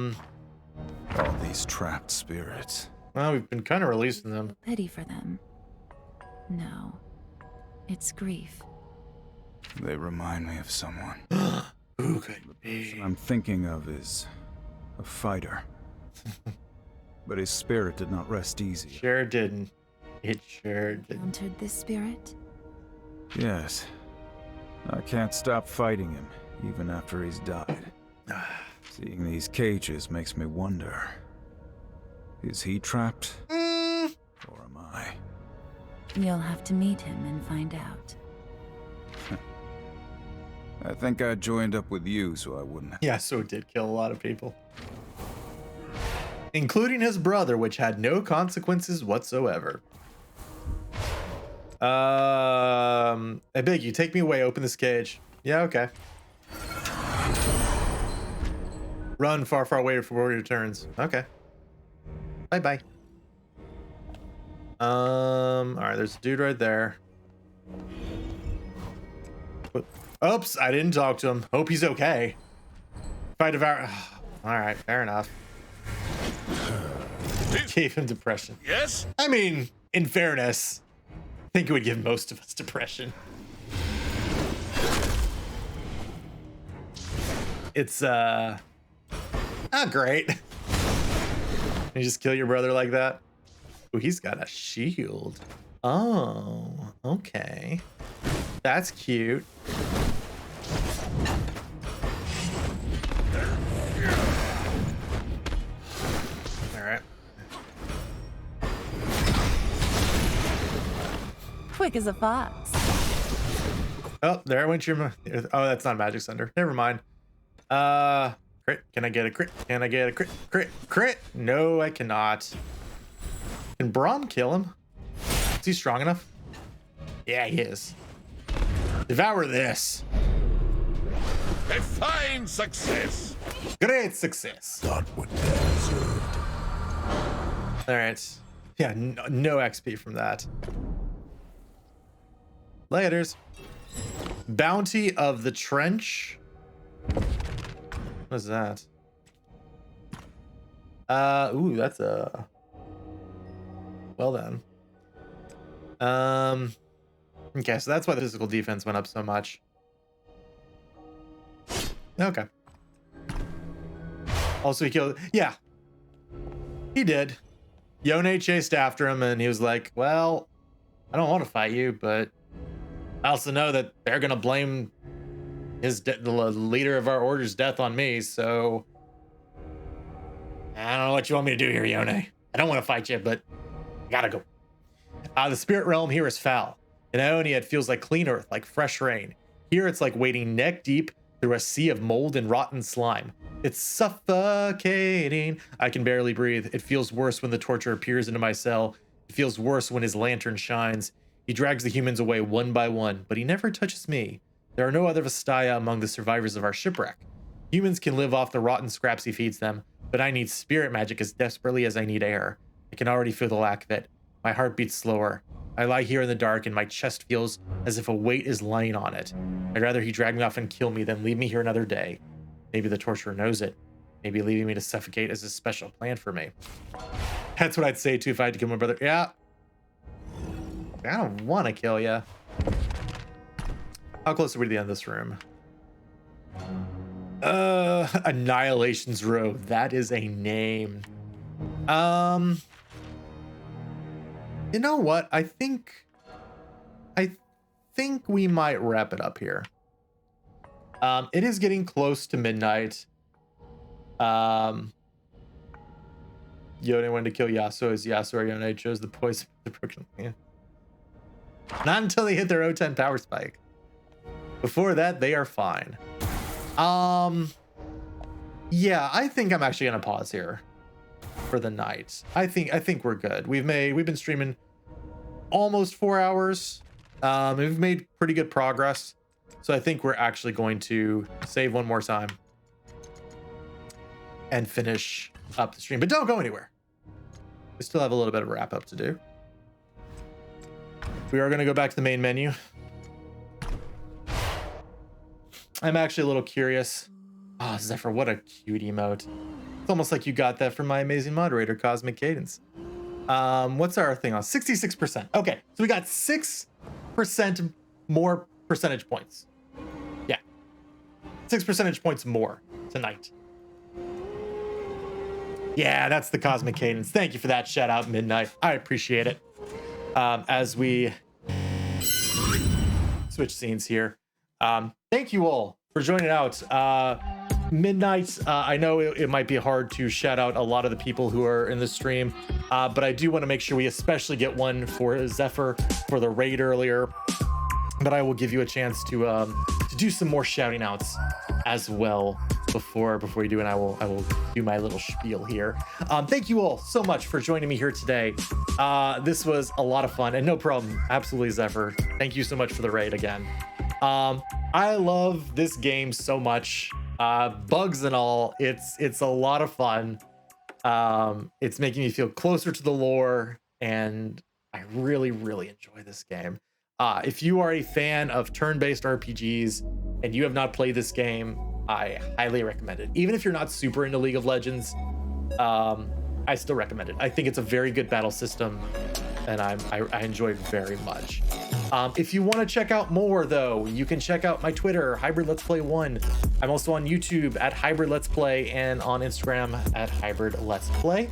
these trapped spirits. Well, we've been kind of releasing them. Pity for them. No. It's grief. They remind me of someone. Who could The be? person I'm thinking of is a fighter. But his spirit did not rest easy. Sure didn't. It sure didn't. Encountered this spirit? Yes. I can't stop fighting him, even after he's died. Seeing these cages makes me wonder. Is he trapped? Or am I? You'll have to meet him and find out. I think I joined up with you so I wouldn't. Yeah, so it did kill a lot of people. Including his brother, which had no consequences whatsoever. I beg you, take me away, open this cage. Yeah, okay. Run far, far away before he returns. Okay. Bye-bye. Alright, there's a dude right there. Oops, I didn't talk to him. Hope he's okay. If I devour... Alright, fair enough. Gave him depression. Yes? I mean, in fairness, I think it would give most of us depression. It's not great. You just kill your brother like that. Oh, he's got a shield. Oh, okay. That's cute. All right. Quick as a fox. Oh, there went your. Oh, that's not Magic Thunder. Never mind. Crit. Can I get a crit? Can I get a crit? Crit. No, I cannot. Can Braum kill him? Is he strong enough? Yeah, he is. Devour this. A fine success. Great success. Got what they deserved. All right. Yeah, no XP from that. Laters. Bounty of the Trench. What is that? Ooh, that's a. Well then. Okay, so that's why the physical defense went up so much. Okay. Also, he killed. Yeah, he did. Yone chased after him, and he was like, "Well, I don't want to fight you, but I also know that they're gonna blame the leader of our order's death on me. So I don't know what you want me to do here, Yone. I don't want to fight you, but I gotta go." The spirit realm here is foul. In Ionia, it feels like clean earth, like fresh rain. Here, it's like wading neck deep through a sea of mold and rotten slime. It's suffocating. I can barely breathe. It feels worse when the torturer peers into my cell. It feels worse when his lantern shines. He drags the humans away one by one, but he never touches me. There are no other Vastaya among the survivors of our shipwreck. Humans can live off the rotten scraps he feeds them, but I need spirit magic as desperately as I need air. I can already feel the lack of it. My heart beats slower. I lie here in the dark and my chest feels as if a weight is lying on it. I'd rather he drag me off and kill me than leave me here another day. Maybe the torturer knows it. Maybe leaving me to suffocate is a special plan for me. That's what I'd say too if I had to kill my brother. Yeah. I don't want to kill you. How close are we to the end of this room? Annihilation's Row. That is a name. You know what? I think we might wrap it up here. It is getting close to midnight. Yone wanted to kill Yasuo as Yasuo or Yone chose the poison of the broken land. Not until they hit their O10 power spike. Before that, they are fine. Yeah, I think I'm actually gonna pause here for the night. I think we're good. We've been streaming almost 4 hours. We've made pretty good progress. So I think we're actually going to save one more time and finish up the stream. But don't go anywhere. We still have a little bit of a wrap up to do. We are going to go back to the main menu. I'm actually a little curious. Oh, Zephyr, what a cute emote. It's almost like you got that from my amazing moderator, Cosmic Cadence. What's our thing on? 66%. Okay, so we got 6% more percentage points. Yeah. 6 percentage points more tonight. Yeah, that's the Cosmic Cadence. Thank you for that shout out, Midnight. I appreciate it. As we switch scenes here. Thank you all for joining out. Midnight, I know it might be hard to shout out a lot of the people who are in the stream, but I do want to make sure we especially get one for Zephyr for the raid earlier. But I will give you a chance to do some more shouting outs as well before you do, and I will do my little spiel here. Thank you all so much for joining me here today. This was a lot of fun, and no problem, absolutely, Zephyr. Thank you so much for the raid again. I love this game so much. Bugs and all, it's a lot of fun. It's making me feel closer to the lore, and I really enjoy this game. If you are a fan of turn-based RPGs and you have not played this game, I highly recommend it. Even if you're not super into League of Legends, I still recommend it. I think it's a very good battle system, and I enjoy it very much. If you want to check out more, though, you can check out my Twitter, Hybrid Let's Play 1. I'm also on YouTube at Hybrid Let's Play and on Instagram at Hybrid Let's Play.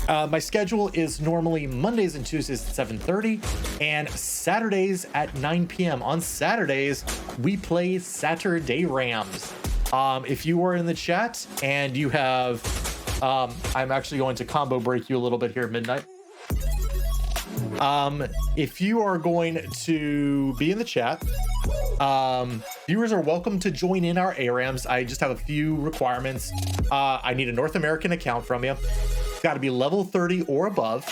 My schedule is normally Mondays and Tuesdays at 7:30 and Saturdays at 9 p.m. On Saturdays, we play Saturday Rams. If you are in the chat and you have, I'm actually going to combo break you a little bit here at midnight. If you are going to be in the chat, viewers are welcome to join in our ARAMs. I just have a few requirements. I need a North American account from you. It's got to be level 30 or above.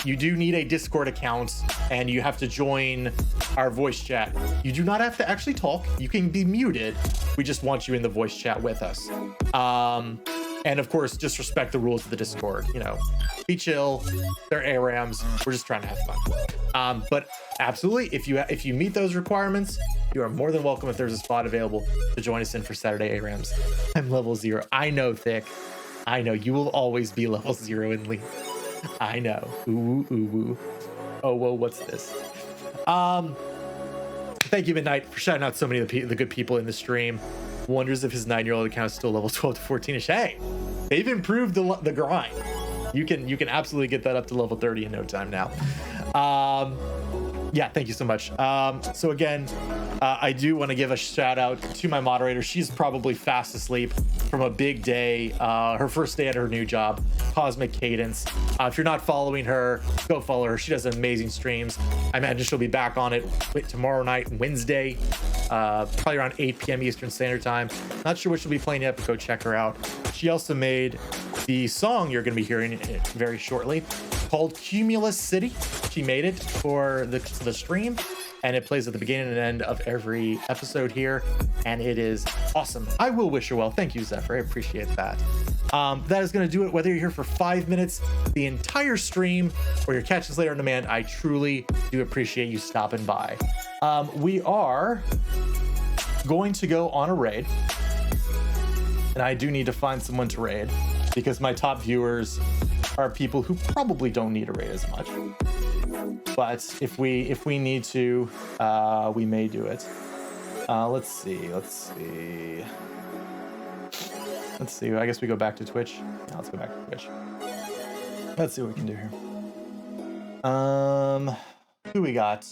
You do need a Discord account, and you have to join our voice chat. You do not have to actually talk. You can be muted. We just want you in the voice chat with us. And of course, just respect the rules of the Discord. You know, be chill. They're ARAMs. We're just trying to have fun. But absolutely, if you meet those requirements, you are more than welcome if there's a spot available to join us in for Saturday ARAMs. I'm level 0. I know, Thick. I know you will always be level 0 in League. I know. Ooh, ooh, ooh. Oh, whoa, what's this? Thank you, Midnight, for shouting out so many of the good people in the stream. Wonders if his 9-year-old account is still level 12 to 14-ish. Hey, they've improved the grind. You can absolutely get that up to level 30 in no time now. Yeah, thank you so much. So again, I do want to give a shout out to my moderator. She's probably fast asleep from a big day, her first day at her new job, Cosmic Cadence. If you're not following her, go follow her. She does amazing streams. I imagine she'll be back on it tomorrow night, Wednesday, probably around 8 p.m. Eastern Standard Time. Not sure what she'll be playing yet, but go check her out. She also made the song you're going to be hearing very shortly called Cumulus City. She made it for the stream, and it plays at the beginning and end of every episode here, and it is awesome. I will wish her well. Thank you, Zephyr. I appreciate that. That is going to do it. Whether you're here for 5 minutes, the entire stream, or you're catching us later on demand, I truly do appreciate you stopping by. We are going to go on a raid, and I do need to find someone to raid because my top viewers are people who probably don't need a raid as much. But if we need to, we may do it. Let's see. I guess we go back to Twitch. Yeah, let's go back to Twitch. Let's see what we can do here. Who we got?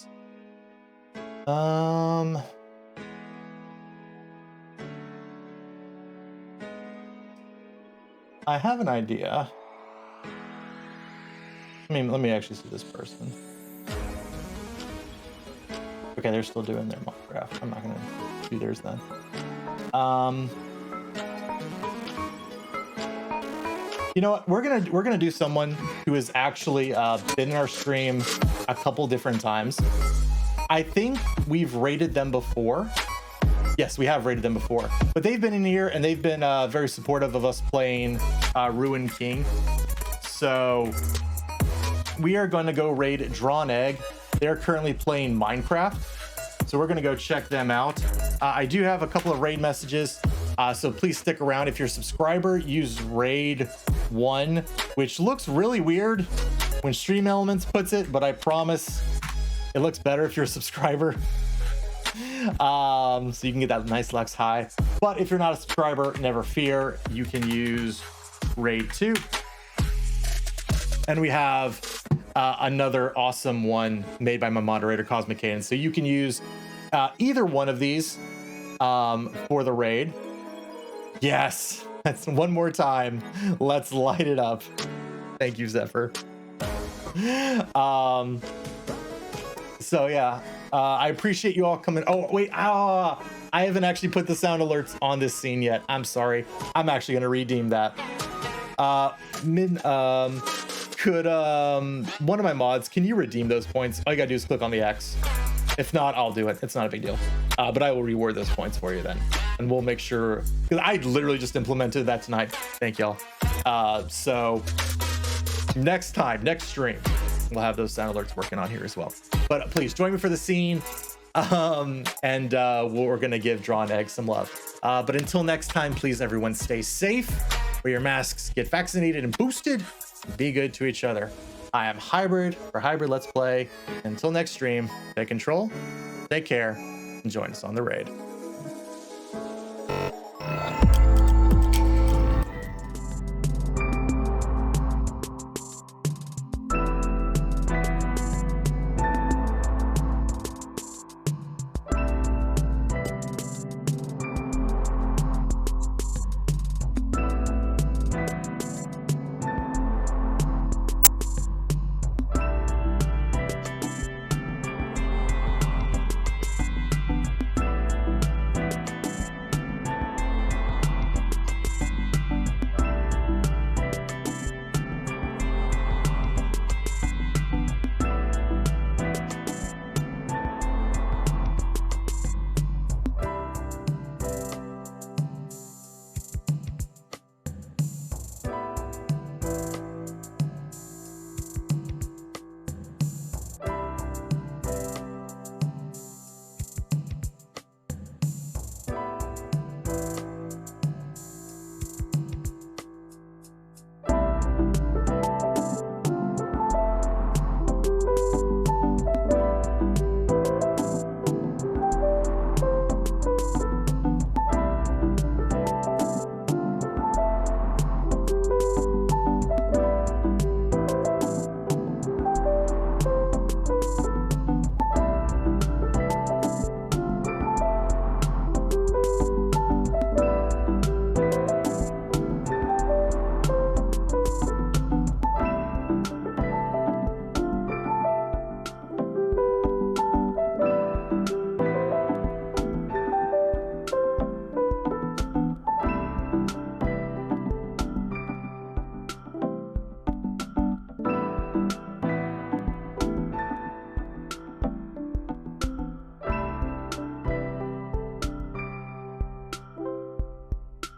I have an idea. Let me actually see this person. Okay, they're still doing their mock draft. I'm not gonna do theirs then. You know what? We're gonna do someone who has actually been in our stream a couple different times. I think we've rated them before. Yes, we have rated them before, but they've been in here and they've been very supportive of us playing Ruined King. So we are going to go raid Drawn Egg. They're currently playing Minecraft, so we're going to go check them out. I do have a couple of raid messages, so please stick around. If you're a subscriber, use raid 1, which looks really weird when Stream Elements puts it, but I promise it looks better if you're a subscriber. So you can get that nice Lux high. But if you're not a subscriber, never fear, you can use raid 2. And we have another awesome one made by my moderator, Cosmic Canon. So you can use either one of these for the raid. Yes, that's one more time. Let's light it up. Thank you, Zephyr. So yeah, I appreciate you all coming. Oh wait, I haven't actually put the sound alerts on this scene yet. I'm sorry. I'm actually gonna redeem that. Could one of my mods, can you redeem those points? All you gotta do is click on the X. If not, I'll do it. It's not a big deal. But I will reward those points for you then, and we'll make sure, because I literally just implemented that tonight. Thank y'all. So next stream, we'll have those sound alerts working on here as well. But please join me for the scene, and we're gonna give Drawn Egg some love. But until next time, please everyone stay safe, where your masks get vaccinated and boosted. Be good to each other. I am Hybrid for Hybrid Let's Play. Until next stream, take control, take care, and join us on the raid.